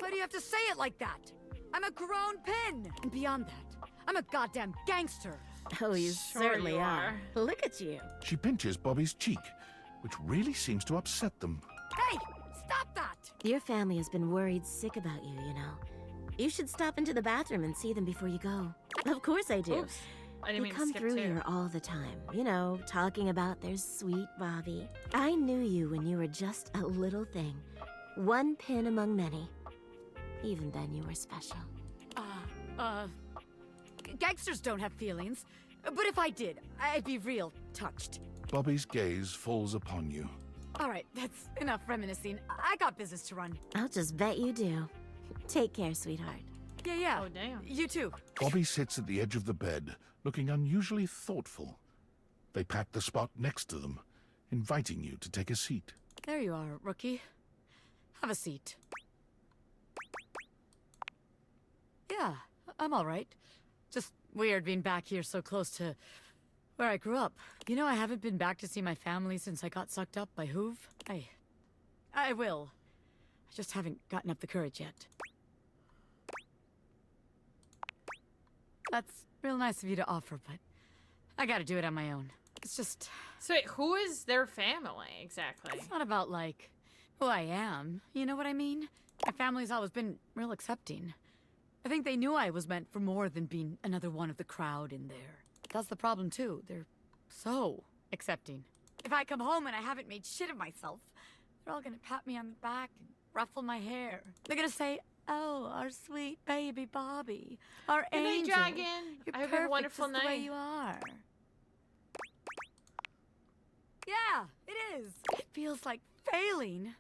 Why do you have to say it like that? I'm a grown pin! And beyond that, I'm a goddamn gangster! Oh, you Sure certainly you are. are. Look at you. She pinches Bobby's cheek, which really seems to upset them. Hey! Stop that! Your family has been worried sick about you, you know. You should stop into the bathroom and see them before you go. Of course I do. Oops. I didn't They mean to come skip through two. here all the time, you know, talking about their sweet Bobby. I knew you when you were just a little thing. One pin among many. Even then, you were special. Gangsters don't have feelings. But if I did, I'd be real touched. Bobby's gaze falls upon you. All right, that's enough reminiscing. I got business to run. I'll just bet you do. Take care, sweetheart. Yeah. Oh, damn. You too. Bobby sits at the edge of the bed, looking unusually thoughtful. They pat the spot next to them, inviting you to take a seat. There you are, rookie. Have a seat. Yeah, I'm all right. Just weird being back here so close to where I grew up. You know, I haven't been back to see my family since I got sucked up by Hoove. I will. I just haven't gotten up the courage yet. That's real nice of you to offer, but I gotta do it on my own. It's just... So wait, who is their family, exactly? It's not about, like, who I am. You know what I mean? My family's always been real accepting. I think they knew I was meant for more than being another one of the crowd in there. That's the problem, too. They're so accepting. If I come home and I haven't made shit of myself, they're all gonna pat me on the back and ruffle my hair. They're gonna say, "Oh, our sweet baby Bobby, our Good night, angel. Dragon. You're I hope you have a perfect wonderful just the way night." you are." Yeah, it is. It feels like failing.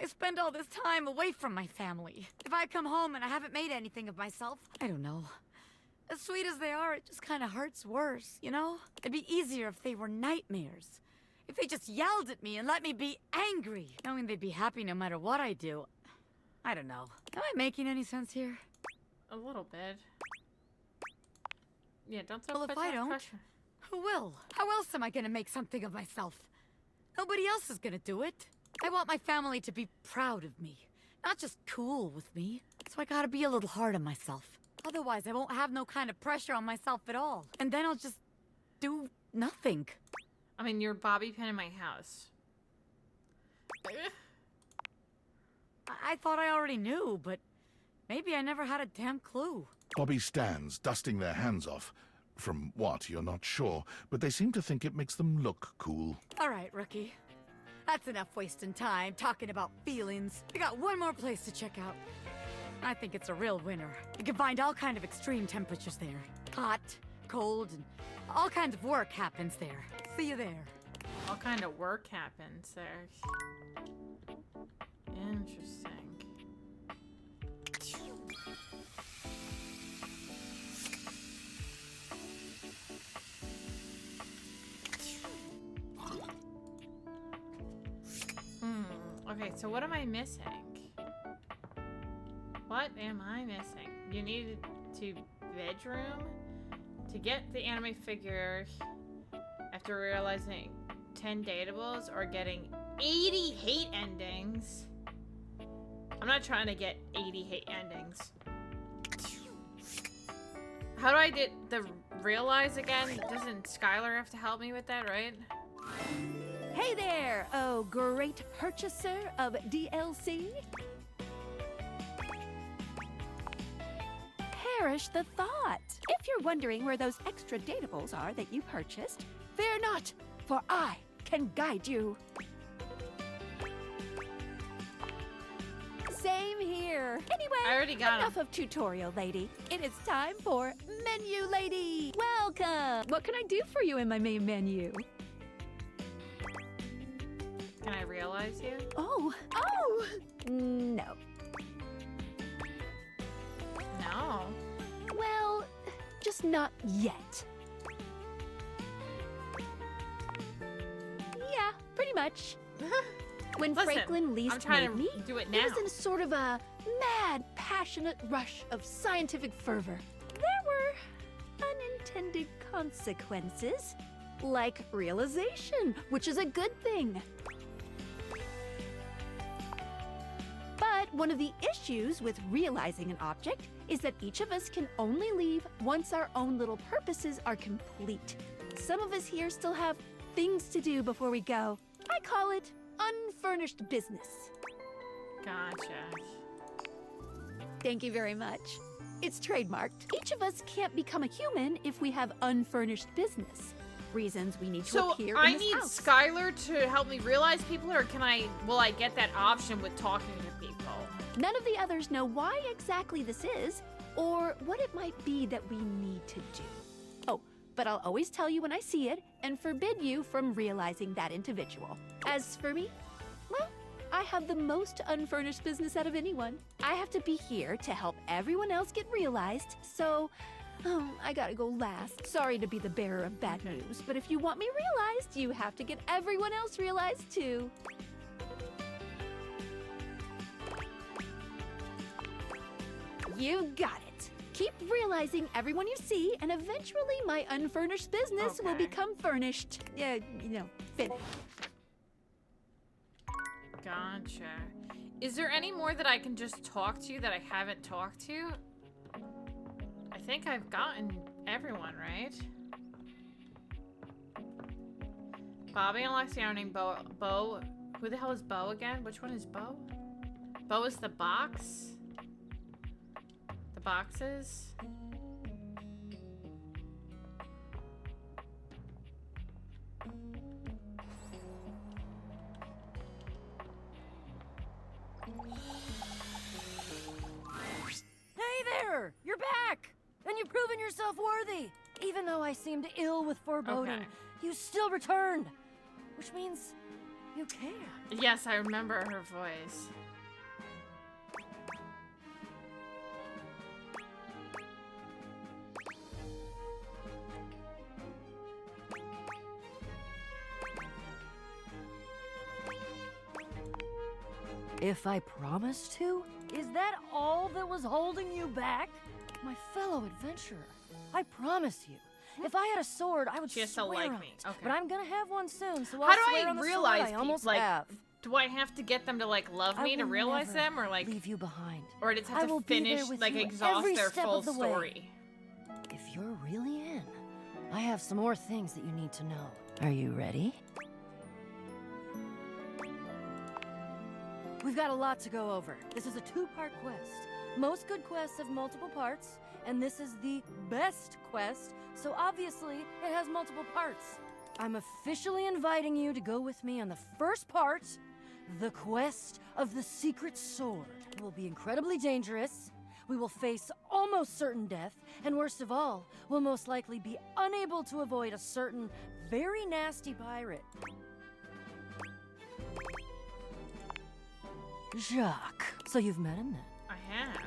I spend all this time away from my family. If I come home and I haven't made anything of myself, I don't know. As sweet as they are, it just kind of hurts worse, you know? It'd be easier if they were nightmares. If they just yelled at me and let me be angry, knowing they'd be happy no matter what I do. I don't know. Am I making any sense here? A little bit. Yeah, don't throw Well, if put I that don't, pressure. who will? How else am I gonna make something of myself? Nobody else is gonna do it. I want my family to be proud of me, not just cool with me. So I gotta be a little hard on myself. Otherwise, I won't have no kind of pressure on myself at all. And then I'll just do nothing. I mean, you're Bobby Pin in my house. I thought I already knew, but maybe I never had a damn clue. Bobby stands, dusting their hands off. From what, you're not sure, but they seem to think it makes them look cool. All right, rookie. That's enough wasting time talking about feelings. I got one more place to check out. I think it's a real winner. You can find all kind of extreme temperatures there. Hot, cold, and all kinds of work happens there. See you there. All kind of work happens there. Interesting. Okay, so what am I missing? What am I missing? You needed to bedroom to get the anime figure after realizing 10 dateables or getting 80 hate endings. I'm not trying to get 80 hate endings. How do I get the realize again? Doesn't Skylar have to help me with that, right? Hey there, oh great purchaser of DLC. Perish the thought. If you're wondering where those extra dateables are that you purchased, fear not, for I can guide you. Same here. Anyway, I already got enough of tutorial lady. It is time for menu lady. Welcome. What can I do for you in my main menu? Can I realize you? Oh, no. No. Well, just not yet. Yeah, pretty much. When Listen, Franklin I'm least trying made to me, do it he was now. in sort of a mad, passionate rush of scientific fervor. There were unintended consequences, like realization, which is a good thing. But one of the issues with realizing an object is that each of us can only leave once our own little purposes are complete. Some of us here still have things to do before we go. I call it unfurnished business. Gotcha. Thank you very much. It's trademarked. Each of us can't become a human if we have unfurnished business. Reasons we need to So appear I in this need house. Skylar to help me realize people, or will I get that option with talking to people? None of the others know why exactly this is, or what it might be that we need to do. Oh, but I'll always tell you when I see it, and forbid you from realizing that individual. As for me, well, I have the most unfurnished business out of anyone. I have to be here to help everyone else get realized, so I gotta go last. Sorry to be the bearer of bad news, but if you want me realized, you have to get everyone else realized too. You got it. Keep realizing everyone you see, and eventually my unfurnished business will become furnished. Finished. Gotcha. Is there any more that I can just talk to that I haven't talked to? I think I've gotten everyone, right? Bobby and Alexia are named Bo. Bo. Who the hell is Bo again? Which one is Bo? Bo is the box? The boxes? Hey there! You're back! And you've proven yourself worthy! Even though I seemed ill with foreboding, you still returned! Which means you care. Yes, I remember her voice. If I promised to? Is that all that was holding you back? My fellow adventurer, I promise you, if I had a sword, I would She has to swear like on me. it. Okay. But I'm gonna have one soon, so How I'll do swear I on the realize sword I almost people? Like, have. do I have to get them to like love I me to will realize never them, or like leave you behind. or I just I have will to be there finish, with like you exhaust every their step full of the way. story? If you're really in, I have some more things that you need to know. Are you ready? We've got a lot to go over. This is a two-part quest. Most good quests have multiple parts, and this is the best quest, so obviously it has multiple parts. I'm officially inviting you to go with me on the first part, the quest of the secret sword. It will be incredibly dangerous. We will face almost certain death, and worst of all, we'll most likely be unable to avoid a certain very nasty pirate. Jacques. So you've met him then? I have.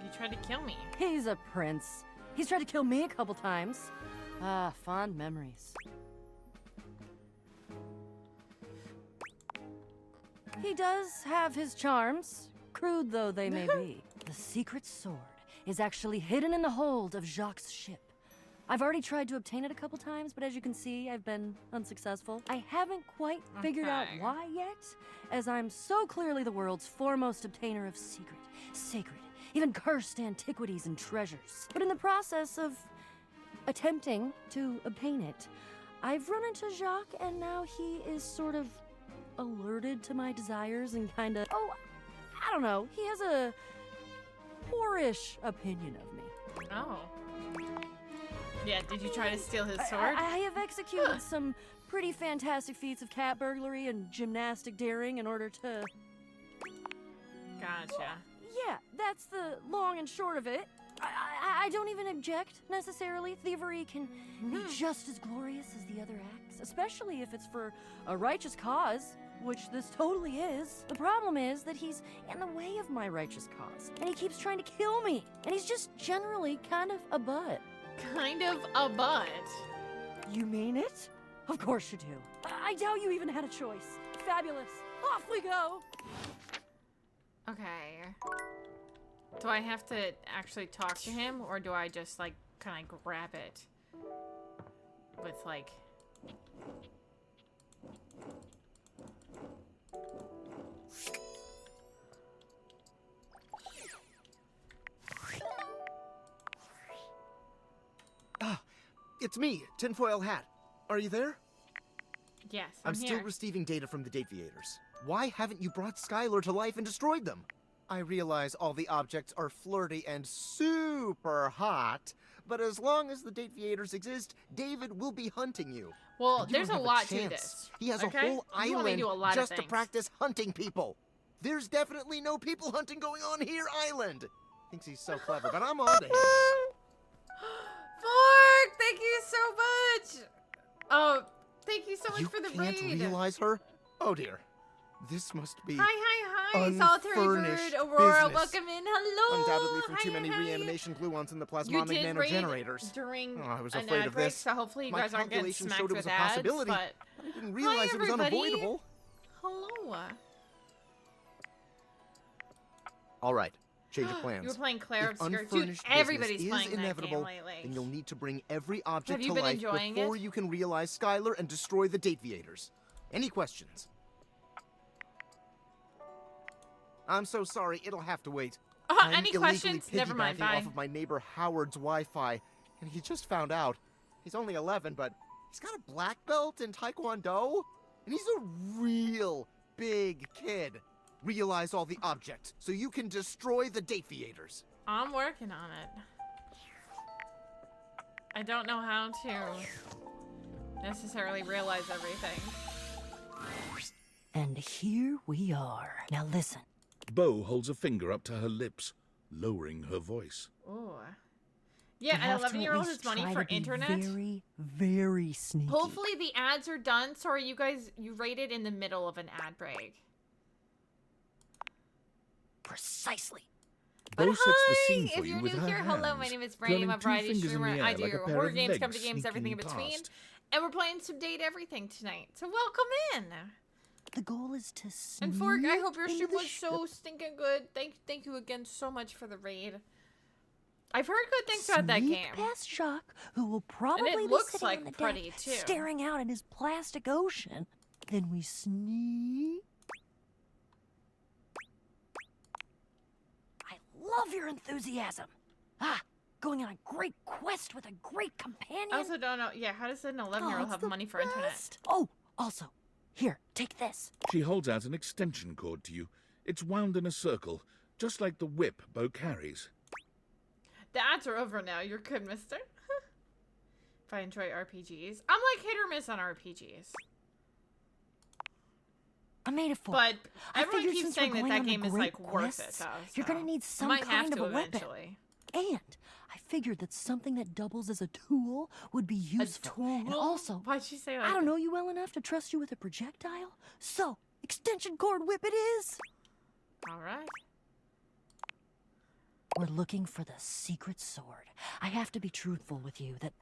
You tried to kill me. He's a prince. He's tried to kill me a couple times. Ah, fond memories. He does have his charms, crude though they may be. The secret sword is actually hidden in the hold of Jacques' ship. I've already tried to obtain it a couple times, but as you can see, I've been unsuccessful. I haven't quite figured out why yet, as I'm so clearly the world's foremost obtainer of secret, sacred, even cursed antiquities and treasures. But in the process of attempting to obtain it, I've run into Jacques, and now he is sort of alerted to my desires and kind of, I don't know, he has a poorish opinion of me. Oh. Yeah, did you try to steal his sword? I have executed some pretty fantastic feats of cat burglary and gymnastic daring in order to... Gotcha. Yeah, that's the long and short of it. I don't even object, necessarily. Thievery can be just as glorious as the other acts, especially if it's for a righteous cause, which this totally is. The problem is that he's in the way of my righteous cause, and he keeps trying to kill me, and he's just generally kind of a butt. Kind of a butt? You mean it? Of course you do. I doubt you even had a choice. Fabulous. Off we go! Okay. Do I have to actually talk to him, or do I just, like, kind of grab it? With, like... It's me, Tinfoil Hat. Are you there? Yes, I'm here. still receiving data from the Dateviators. Why haven't you brought Skylar to life and destroyed them? I realize all the objects are flirty and super hot, but as long as the Dateviators exist, David will be hunting you. Well, And you there's don't a have lot to chance. this. He has okay? a whole You only island do a lot just of to things. practice hunting people. There's definitely no people hunting going on here, Island. Thinks he's so clever, but I'm on to him. Fork, thank you so much. Oh, thank you so much for the You can't raid. realize her? Oh dear. This must be Hi, Solitary Bird, unfurnished Aurora, business. welcome in. Hello. Undoubtedly from too Hi, many hi. reanimation gluons in the You plasmonic did raid nanogenerators. during Oh, I was an afraid ad of break, this. so hopefully you My guys aren't getting calculation smacked showed it with was a ads, possibility. but I didn't realize it was everybody. unavoidable. Hello. All right, change of plans. You were playing Claire If Obscure. Dude, unfurnished everybody's business playing is that inevitable, game lately. then you'll need to bring every object Have you to been life enjoying before it? you can realize Skylar and destroy the Dateviators. Any questions? I'm so sorry, it'll have to wait. I'm any illegally questions? Never mind, piggybacking bye. off of my neighbor Howard's Wi-Fi, and he just found out. He's only 11, but he's got a black belt in Taekwondo, and he's a real big kid. Realize all the objects so you can destroy the Dateviators. I'm working on it. I don't know how to necessarily realize everything. And here we are. Now listen. Bo holds a finger up to her lips, lowering her voice. Ooh. Yeah, You an have to at 11-year-old least has money try for to be internet. Very, very sneaky. Hopefully the ads are done. Sorry, you guys, you rated in the middle of an ad break. Precisely. Bo But sets the hi! scene for If you you're with new her here, hello, my hands, name is Brandy. I'm a curling two variety fingers in streamer. the I air do like a pair horror of games, legs comedy games, everything in sneaking between. past. And we're playing some Date Everything tonight. So welcome in. The goal is to sneak And Fork, I hope your into stream the was so stinking good. Thank you again so much for the raid. I've heard good things about that Sneak game. past Jacques, who will probably be looks sitting like on the pretty, deck, too. staring out at his plastic ocean. Then we sneak. I love your enthusiasm. Going on a great quest with a great companion. I also don't know. Yeah, how does an 11-year-old it's have the money for internet? Oh, also, here, take this. She holds out an extension cord to you. It's wound in a circle, just like the whip Bo carries. The ads are over now. You're good, mister. If I enjoy RPGs. I'm like hit or miss on RPGs. I made it for But I everyone figured keeps since saying we're that going that on game the is great like worth it quests, though. you're gonna so need I some might have kind of to a weapon. eventually. And I figured that something that doubles as a tool would be useful. And tool? also, Why'd she say I like don't know you well enough to trust you with a projectile. So, extension cord whip it is. Alright. We're looking for the secret sword. I have to be truthful with you that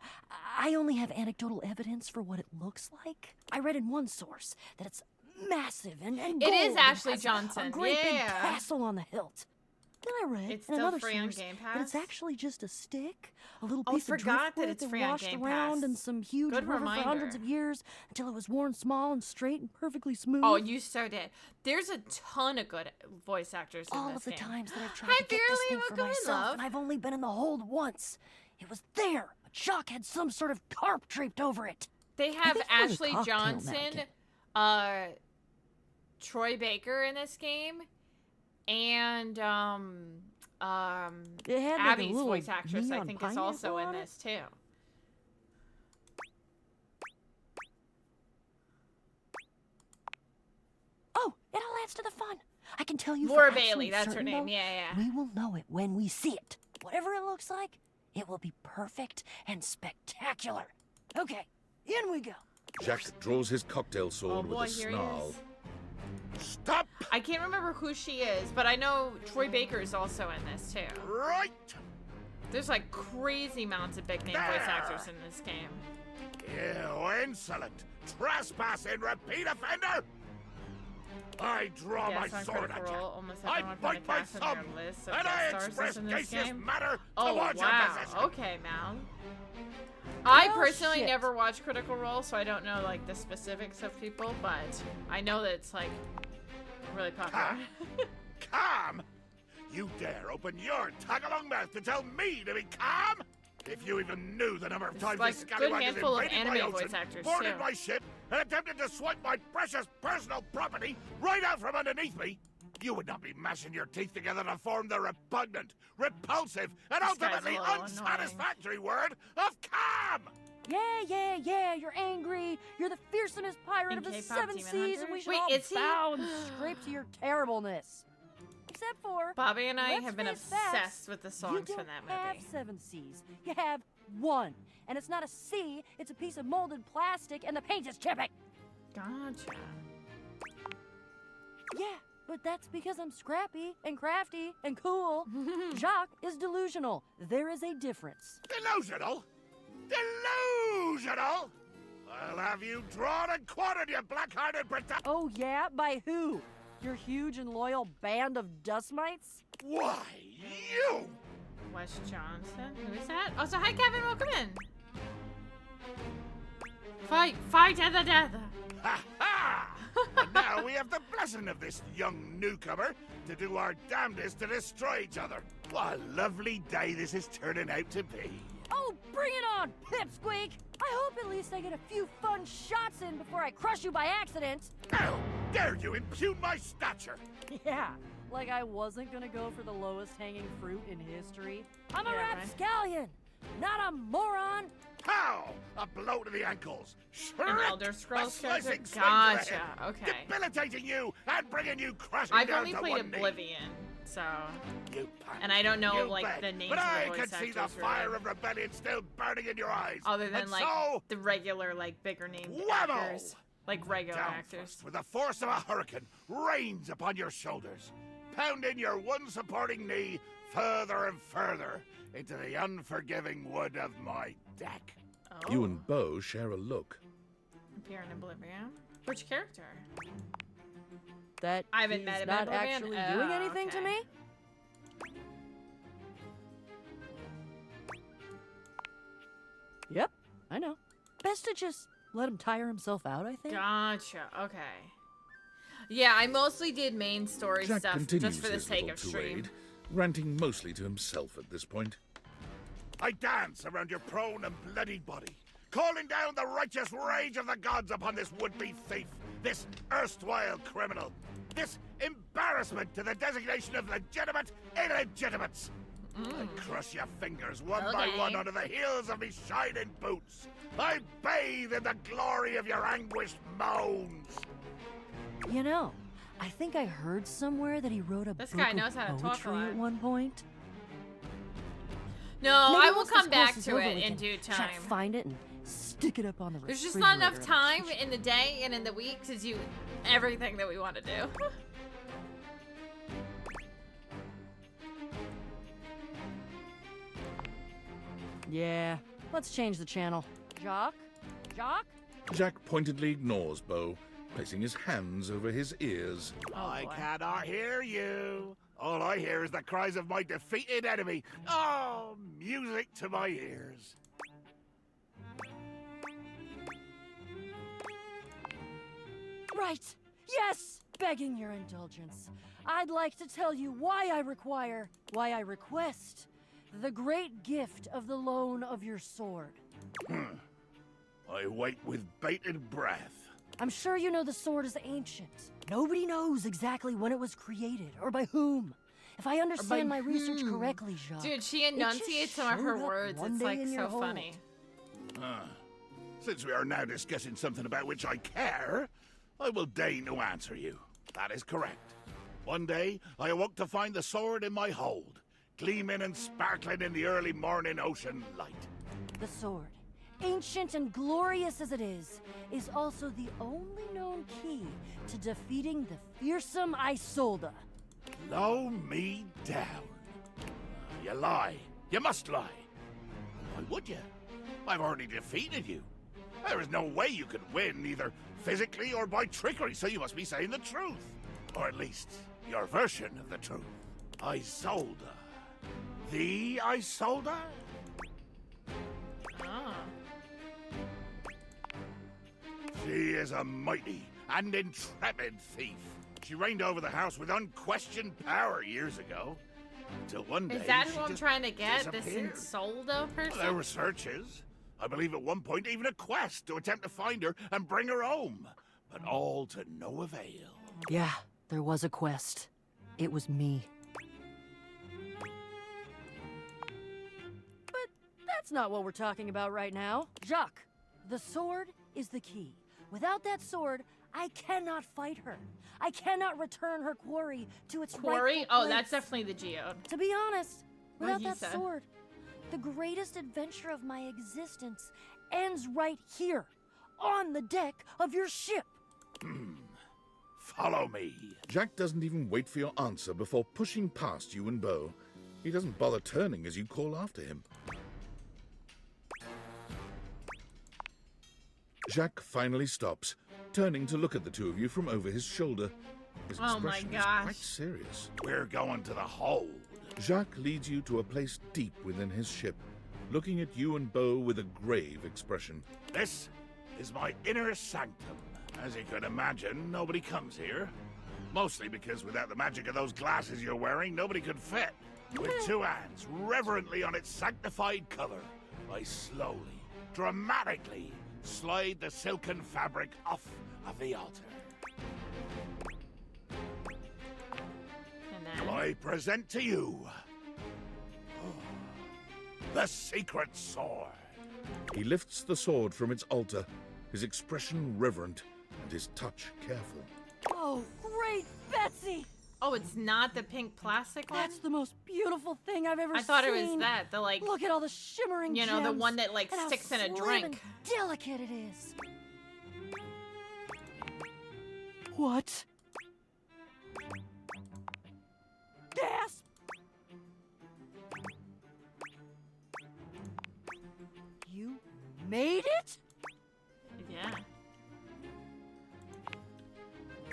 I only have anecdotal evidence for what it looks like. I read in one source that it's massive and It gold is and Ashley has Johnson. a great big Yeah. castle on the hilt. Then I read It's in still another free on source Game that it's Pass? actually just a stick, a little Oh, I piece of forgot that driftwood it's that free on washed Game around in Pass. some huge Good river for hundreds reminder. of years until it was worn small and straight and perfectly smooth. Oh, you so did. There's a ton of good voice actors in All this of the game. times that I've tried Hi, to get this Fairly, thing for welcome in, myself, love. and I've only been in the hold once. It was there, but Jacques had some sort of tarp draped over it. They have think it was a Ashley cocktail Johnson, napkin. Troy Baker in this game, and It had like a Abby's little voice actress, I neon think, is also pineapple in on it. this too. Oh, it all adds to the fun. I can tell you Laura for Bailey, absolute that's her certain, name. though, Yeah, yeah. We will know it when we see it. Whatever it looks like, it will be perfect and spectacular. Okay, in we go. Jack draws his cocktail sword Oh boy, with a here he snarl. is. Stop! I can't remember who she is, but I know Troy Baker is also in this too. Right! There's like crazy amounts of big name voice actors in this game. You insolent, trespassing repeat offender! I draw Yeah, my it's on sword Critical at you. Role. Almost I everyone from bite the my cast on thumb, your list of and guest I stars express is in this gaseous game. matter Oh towards your wow! possession. Okay, Mal. I Oh, personally shit. never watched Critical Role, so I don't know like the specifics of people, but I know that it's like really popular. Calm? You dare open your tag-along mouth to tell me to be calm? If you even knew the number of times like this a good scallywag has handful of invaded my anime voice ocean, actors, boarded too. my ship, and attempted to swipe my precious personal property right out from underneath me, You would not be mashing your teeth together to form the repugnant, repulsive, and This guy's ultimately a little unsatisfactory word of calm! Yeah, you're angry. You're the fearsomest pirate In of the K-pop seven Demon seas, Hunter? and we should Wait, all is he? bow and scrape to your terribleness. Except for Bobby and I let's have been face facts, obsessed with the songs you from don't that have movie. 7 C's. You have 1. And it's not a C, it's a piece of molded plastic, and the paint is chipping. Gotcha. Yeah, but that's because I'm scrappy and crafty and cool. Jacques is delusional. There is a difference. Delusional? Delusional? I'll have you drawn and quartered, you black-hearted Brit- Oh yeah? By who? Your huge and loyal band of dust mites? Why, you! Wes Johnson? Who is that? Oh, so hi, Kevin. Welcome in. Fight to the death. Ha ha! And now we have the blessing of this young newcomer to do our damnedest to destroy each other. What a lovely day this is turning out to be. Oh, bring it on, Pipsqueak! I hope at least I get a few fun shots in before I crush you by accident. How dare you impugn my stature? Yeah, like I wasn't gonna go for the lowest hanging fruit in history. I'm a Yeah, right. rapscallion, not a moron. How? A blow to the ankles. An Shriek, Elder Scrolls a character? slicing swing to the Gotcha. head, Okay. debilitating you and bringing you crashing I've down only to played one knee. Oblivion, so... You punk. And I don't know, You like, beg. the names But of I the voice can see the actors, fire really. of rebellion still burning in your eyes. Other than, And like, so, the regular, like, bigger named whammo! actors. Like, regular Down actors. thrust with the force of a hurricane rains upon your shoulders, pounding your one supporting knee further and further into the unforgiving wood of my deck. Oh. You and Bo share a look. Appear in Oblivion. Which character? That I haven't he's met him in not Oblivion? actually Oh, doing anything to okay. me? Yep, I know. Best to just let him tire himself out, I think. Gotcha. Okay. Yeah, I mostly did main story Jack stuff continues just for the his sake little of stream. tirade, ranting mostly to himself at this point. I dance around your prone and bloodied body, calling down the righteous rage of the gods upon this would-be thief, this erstwhile criminal, this embarrassment to the designation of legitimate illegitimates. I crush your fingers one by Okay. one under the heels of me shining boots. I bathe in the glory of your anguished moans. You know, I think I heard somewhere that he wrote a This book guy of knows how to talk a poetry lot. at one point. No, Maybe I will once come this back course is to over, it we in can due try to time. find it and stick it up on the There's just not enough refrigerator. time in the day and in the week to do everything that we want to do. Yeah, let's change the channel. Jock? Jock? Jack pointedly ignores Bo, placing his hands over his ears. I cannot hear you. All I hear is the cries of my defeated enemy. Oh, music to my ears. Right. Yes! Begging your indulgence. I'd like to tell you why I request the great gift of the loan of your sword. I wait with bated breath. I'm sure you know the sword is ancient. Nobody knows exactly when it was created or by whom. If I understand my research correctly, Jacques. Dude, she it just enunciates some of her showed up words. one It's day like in your so hold. funny. Since we are now discussing something about which I care, I will deign to answer you. That is correct. One day, I awoke to find the sword in my hold, gleaming and sparkling in the early morning ocean light. The sword, ancient and glorious as it is also the only known key to defeating the fearsome Isolde. Blow me down. You lie. You must lie. Why would you? I've already defeated you. There is no way you could win, either physically or by trickery, so you must be saying the truth. Or at least, your version of the truth. Isolde. The Isolde? Ah. She is a mighty and intrepid thief. She reigned over the house with unquestioned power years ago. Until one day, Is that she who I'm just trying to get? This disappeared. Insoldo person? There were searches. I believe at one point even a quest to attempt to find her and bring her home. But all to no avail. Yeah, there was a quest. It was me. But that's not what we're talking about right now. Jacques, the sword is the key. Without that sword, I cannot fight her. I cannot return her quarry to its Quarry? rightful Oh, place. that's definitely the geode. To be honest, without that Nagisa. sword, the greatest adventure of my existence ends right here, on the deck of your ship. Follow me. Jack doesn't even wait for your answer before pushing past you and Bo. He doesn't bother turning as you call after him. Jacques finally stops, turning to look at the two of you from over his shoulder. His Oh my expression is gosh. quite serious. We're going to the hold. Jacques leads you to a place deep within his ship, looking at you and Bo with a grave expression. This is my inner sanctum. As you can imagine, nobody comes here. Mostly because without the magic of those glasses you're wearing, nobody could fit. With two hands reverently on its sanctified cover, I slowly, dramatically slide the silken fabric off of the altar. And I present to you the secret sword. He lifts the sword from its altar, his expression reverent and his touch careful. Oh, great Betsy! Oh, it's not the pink plastic one? That's the most beautiful thing I've ever seen. I thought it was that, the like... Look at all the shimmering You know, the gems one that like and how sticks in a slim drink. and delicate it is. What? Gasp! You made it? Yeah.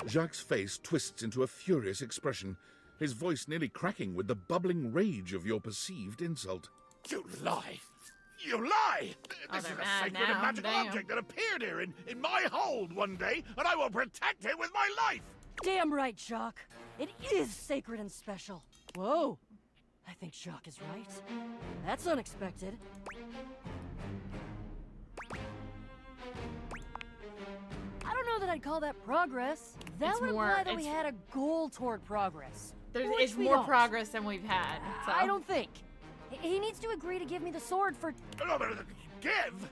Jacques' face twists into a furious expression, his voice nearly cracking with the bubbling rage of your perceived insult. You lie! You lie! Oh, This is they're a mad sacred and now. magical Damn. object that appeared here in my hold one day, and I will protect it with my life! Damn right, Jacques. It is sacred and special. Whoa. I think Jacques is right. That's unexpected. I don't know that I'd call that progress. That It's would more- imply that we it's- had a goal toward progress. There's, which it's we more don't. progress than we've had. So. I don't think. He needs to agree to give me the sword for... No, but give?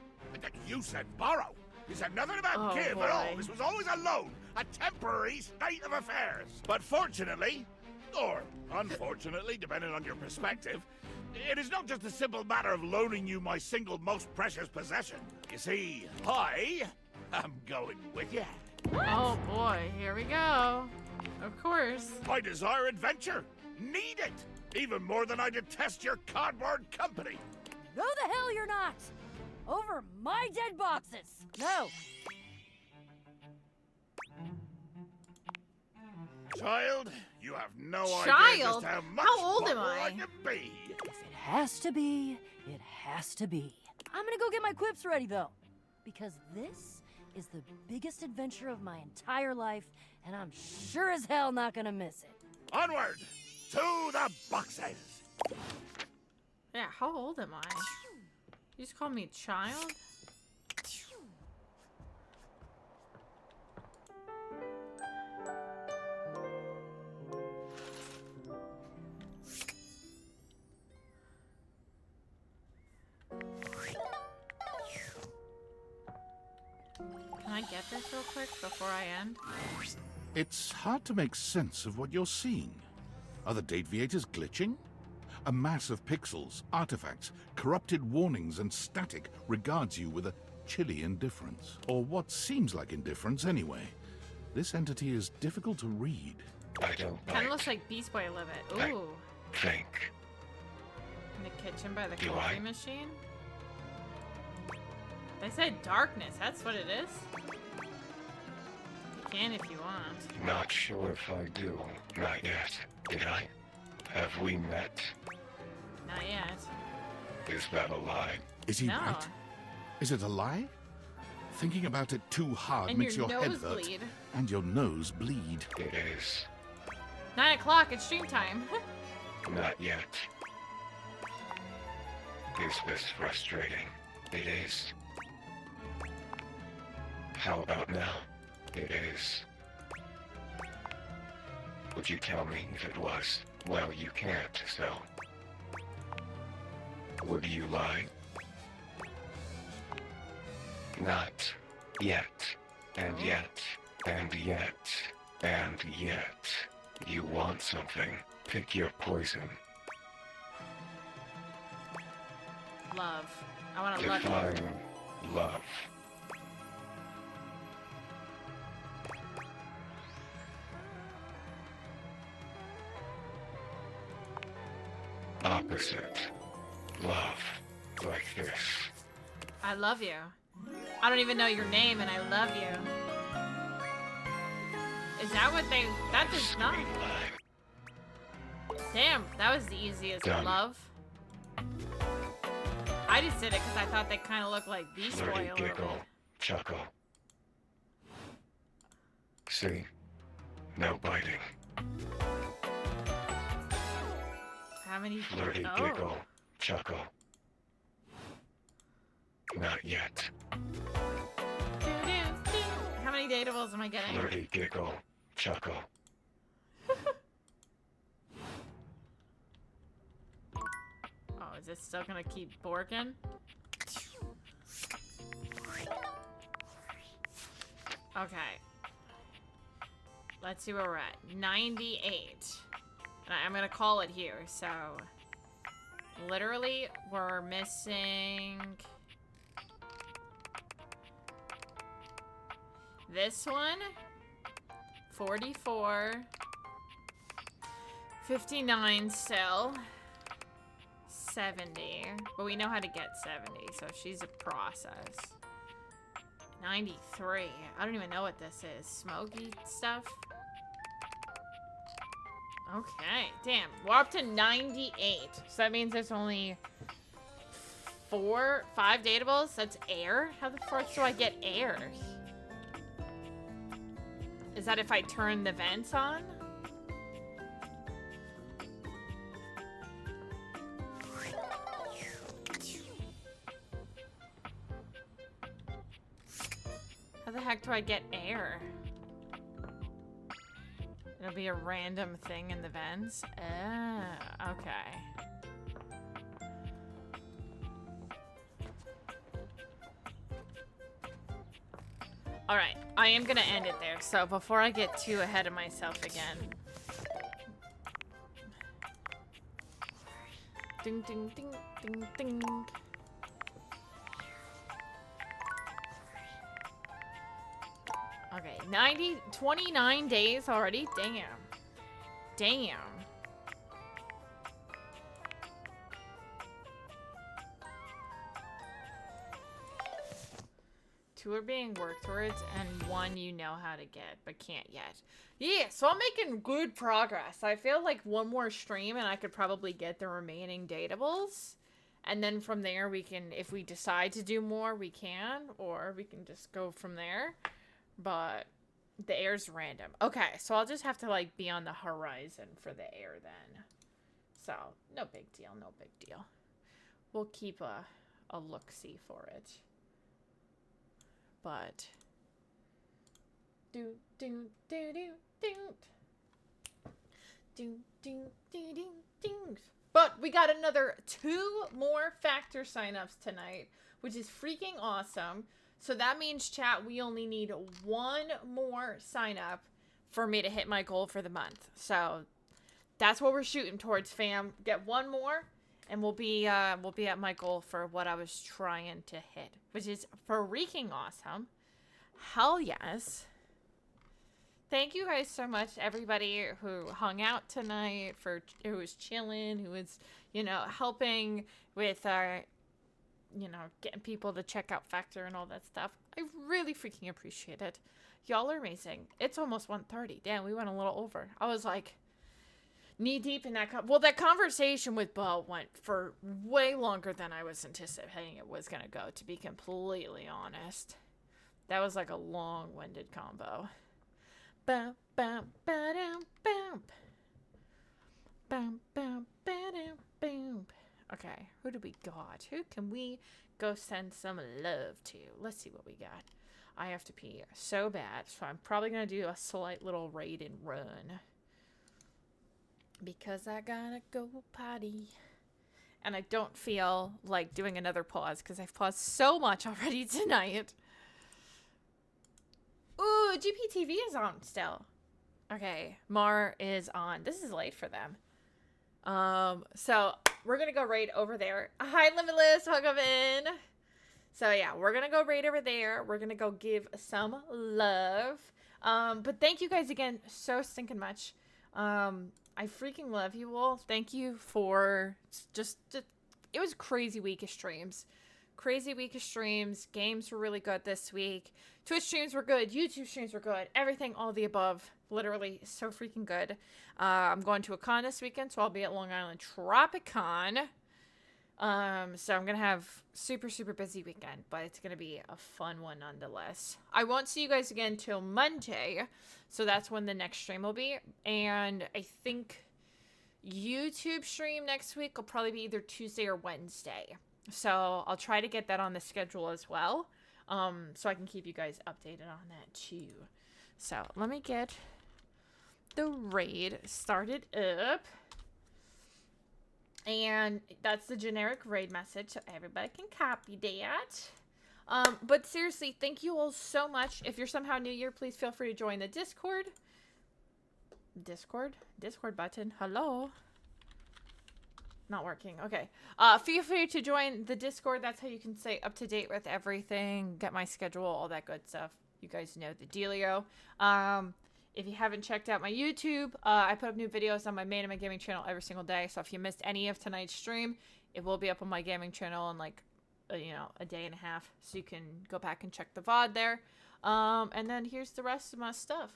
You said borrow. You said nothing about Oh, give at all. boy. This was always a loan, a temporary state of affairs. But fortunately, or unfortunately, depending on your perspective, it is not just a simple matter of loaning you my single most precious possession. You see, I am going with you. Oh boy, here we go. Of course. I desire adventure. Need it. Even more than I detest your cardboard company. No the hell you're not! Over my dead boxes! No! Child, you have no idea Child? just how much How old am more I? can be. If it has to be, it has to be. I'm gonna go get my quips ready, though. Because this is the biggest adventure of my entire life, and I'm sure as hell not gonna miss it. Onward to the boxes. Yeah, how old am I? You just called me child? Can I get this real quick before I end? It's hard to make sense of what you're seeing. Are the date viators glitching? A mass of pixels, artifacts, corrupted warnings, and static regards you with a chilly indifference. Or what seems like indifference anyway. This entity is difficult to read. I don't Kind of looks like Beast Boy a little bit. Ooh. think. In the kitchen by the Do coffee I? machine? They said darkness, that's what it is? You can if you want. Not sure if I do. Not yet. Did I? Have we met? Not yet. Is that a lie? Is he No. right? Is it a lie? Thinking about it too hard And makes your your head nose hurt. bleed. And your nose bleed. It is. 9 o'clock, it's stream time. Not yet. Is this frustrating? It is. How about now? It is. Would you tell me if it was? Well, you can't, so... Would you lie? Not yet. And yet. And yet. And yet. You want something. Pick your poison. Love. I want to love you. Define love. Opposite. Love. Like this. I love you. I don't even know your name, and I love you. Is that what they... That does not... Damn, that was the easiest. Done. Love. I just did it because I thought they kind of looked like Beast Boy Flirty a little giggle. bit. Chuckle. See? No biting. How many... Flirty giggle. Chuckle. Not yet. How many datables am I getting? Flirty giggle. Chuckle. Oh, is this still gonna keep borking? Okay. Let's see where we're at. 98. And I'm gonna call it here, so... Literally, we're missing... This one. 44. 59 still. 70. But we know how to get 70, so she's a process. 93. I don't even know what this is. Smoky stuff? Okay. Damn. We're up to 98. So that means there's only 5 datables? That's air? How the fuck do I get air? Is that if I turn the vents on? How the heck do I get air? It'll be a random thing in the vents. Ah, okay. Alright, I am gonna end it there, so before I get too ahead of myself again. Ding, ding, ding, ding, ding. Okay, 29 days already? Damn. Damn. Two are being worked towards, and one you know how to get, but can't yet. Yeah, so I'm making good progress. I feel like one more stream, and I could probably get the remaining datables. And then from there, we can, if we decide to do more, we can. Or we can just go from there. But the air's random. Okay, so I'll just have to, like, be on the horizon for the air then. So, no big deal, no big deal. We'll keep a look-see for it. But do do do do do do do do do do. But we got another 2 more factor signups tonight, which is freaking awesome. So that means, chat, we only need 1 more sign up for me to hit my goal for the month. So that's what we're shooting towards, fam. Get 1 more. And we'll be at my goal for what I was trying to hit, which is freaking awesome. Hell yes. Thank you guys so much, everybody who hung out tonight, who was chilling, who was, you know, helping with, you know, getting people to check out Factor and all that stuff. I really freaking appreciate it. Y'all are amazing. It's almost 1:30. Damn, we went a little over. I was like... knee deep in that that conversation with Bo went for way longer than I was anticipating it was gonna go, to be completely honest. That was like a long-winded combo. Bum, bum, ba-dum, bum. Bum, bum, ba-dum, bum. Okay, who do we got? Who can we go send some love to? Let's see what we got. I have to pee so bad, so I'm probably gonna do a slight little raid and run. Because I gotta go potty. And I don't feel like doing another pause because I've paused so much already tonight. Ooh, GPTV is on still. Okay, Mar is on. This is late for them. So we're gonna go right over there. Hi, Limitless, welcome in. So yeah, we're gonna go right over there. We're gonna go give some love. But thank you guys again so stinking much. I freaking love you all. Thank you for just it was a crazy week of streams. Crazy week of streams. Games were really good this week. Twitch streams were good. YouTube streams were good. Everything, all the above. Literally so freaking good. I'm going to a con this weekend, so I'll be at Long Island Tropicon. So I'm going to have super busy weekend, but it's going to be a fun one nonetheless. I won't see you guys again till Monday, so that's when the next stream will be. And I think YouTube stream next week will probably be either Tuesday or Wednesday. So I'll try to get that on the schedule as well, so I can keep you guys updated on that too. So let me get the raid started up. And that's the generic raid message, so everybody can copy that. But seriously, thank you all so much. If you're somehow new here, please feel free to join the Discord. Discord button. Hello. Not working. Okay. Feel free to join the Discord. That's how you can stay up to date with everything, get my schedule, all that good stuff. You guys know the dealio. If you haven't checked out my YouTube, I put up new videos on my main and my gaming channel every single day. So if you missed any of tonight's stream, it will be up on my gaming channel in like, a day and a half. So you can go back and check the VOD there. And then here's the rest of my stuff.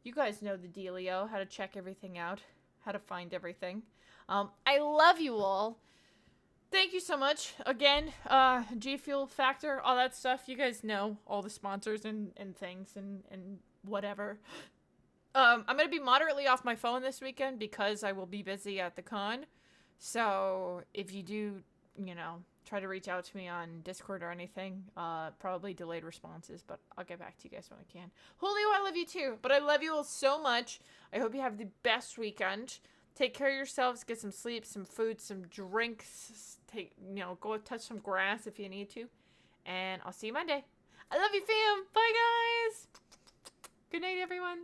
You guys know the dealio, how to check everything out, how to find everything. I love you all. Thank you so much. Again, G Fuel Factor, all that stuff. You guys know all the sponsors and things and whatever. I'm going to be moderately off my phone this weekend because I will be busy at the con. So if you do, try to reach out to me on Discord or anything, probably delayed responses, but I'll get back to you guys when I can. Julio, I love you too, but I love you all so much. I hope you have the best weekend. Take care of yourselves, get some sleep, some food, some drinks, go touch some grass if you need to. And I'll see you Monday. I love you, fam. Bye, guys. Good night, everyone.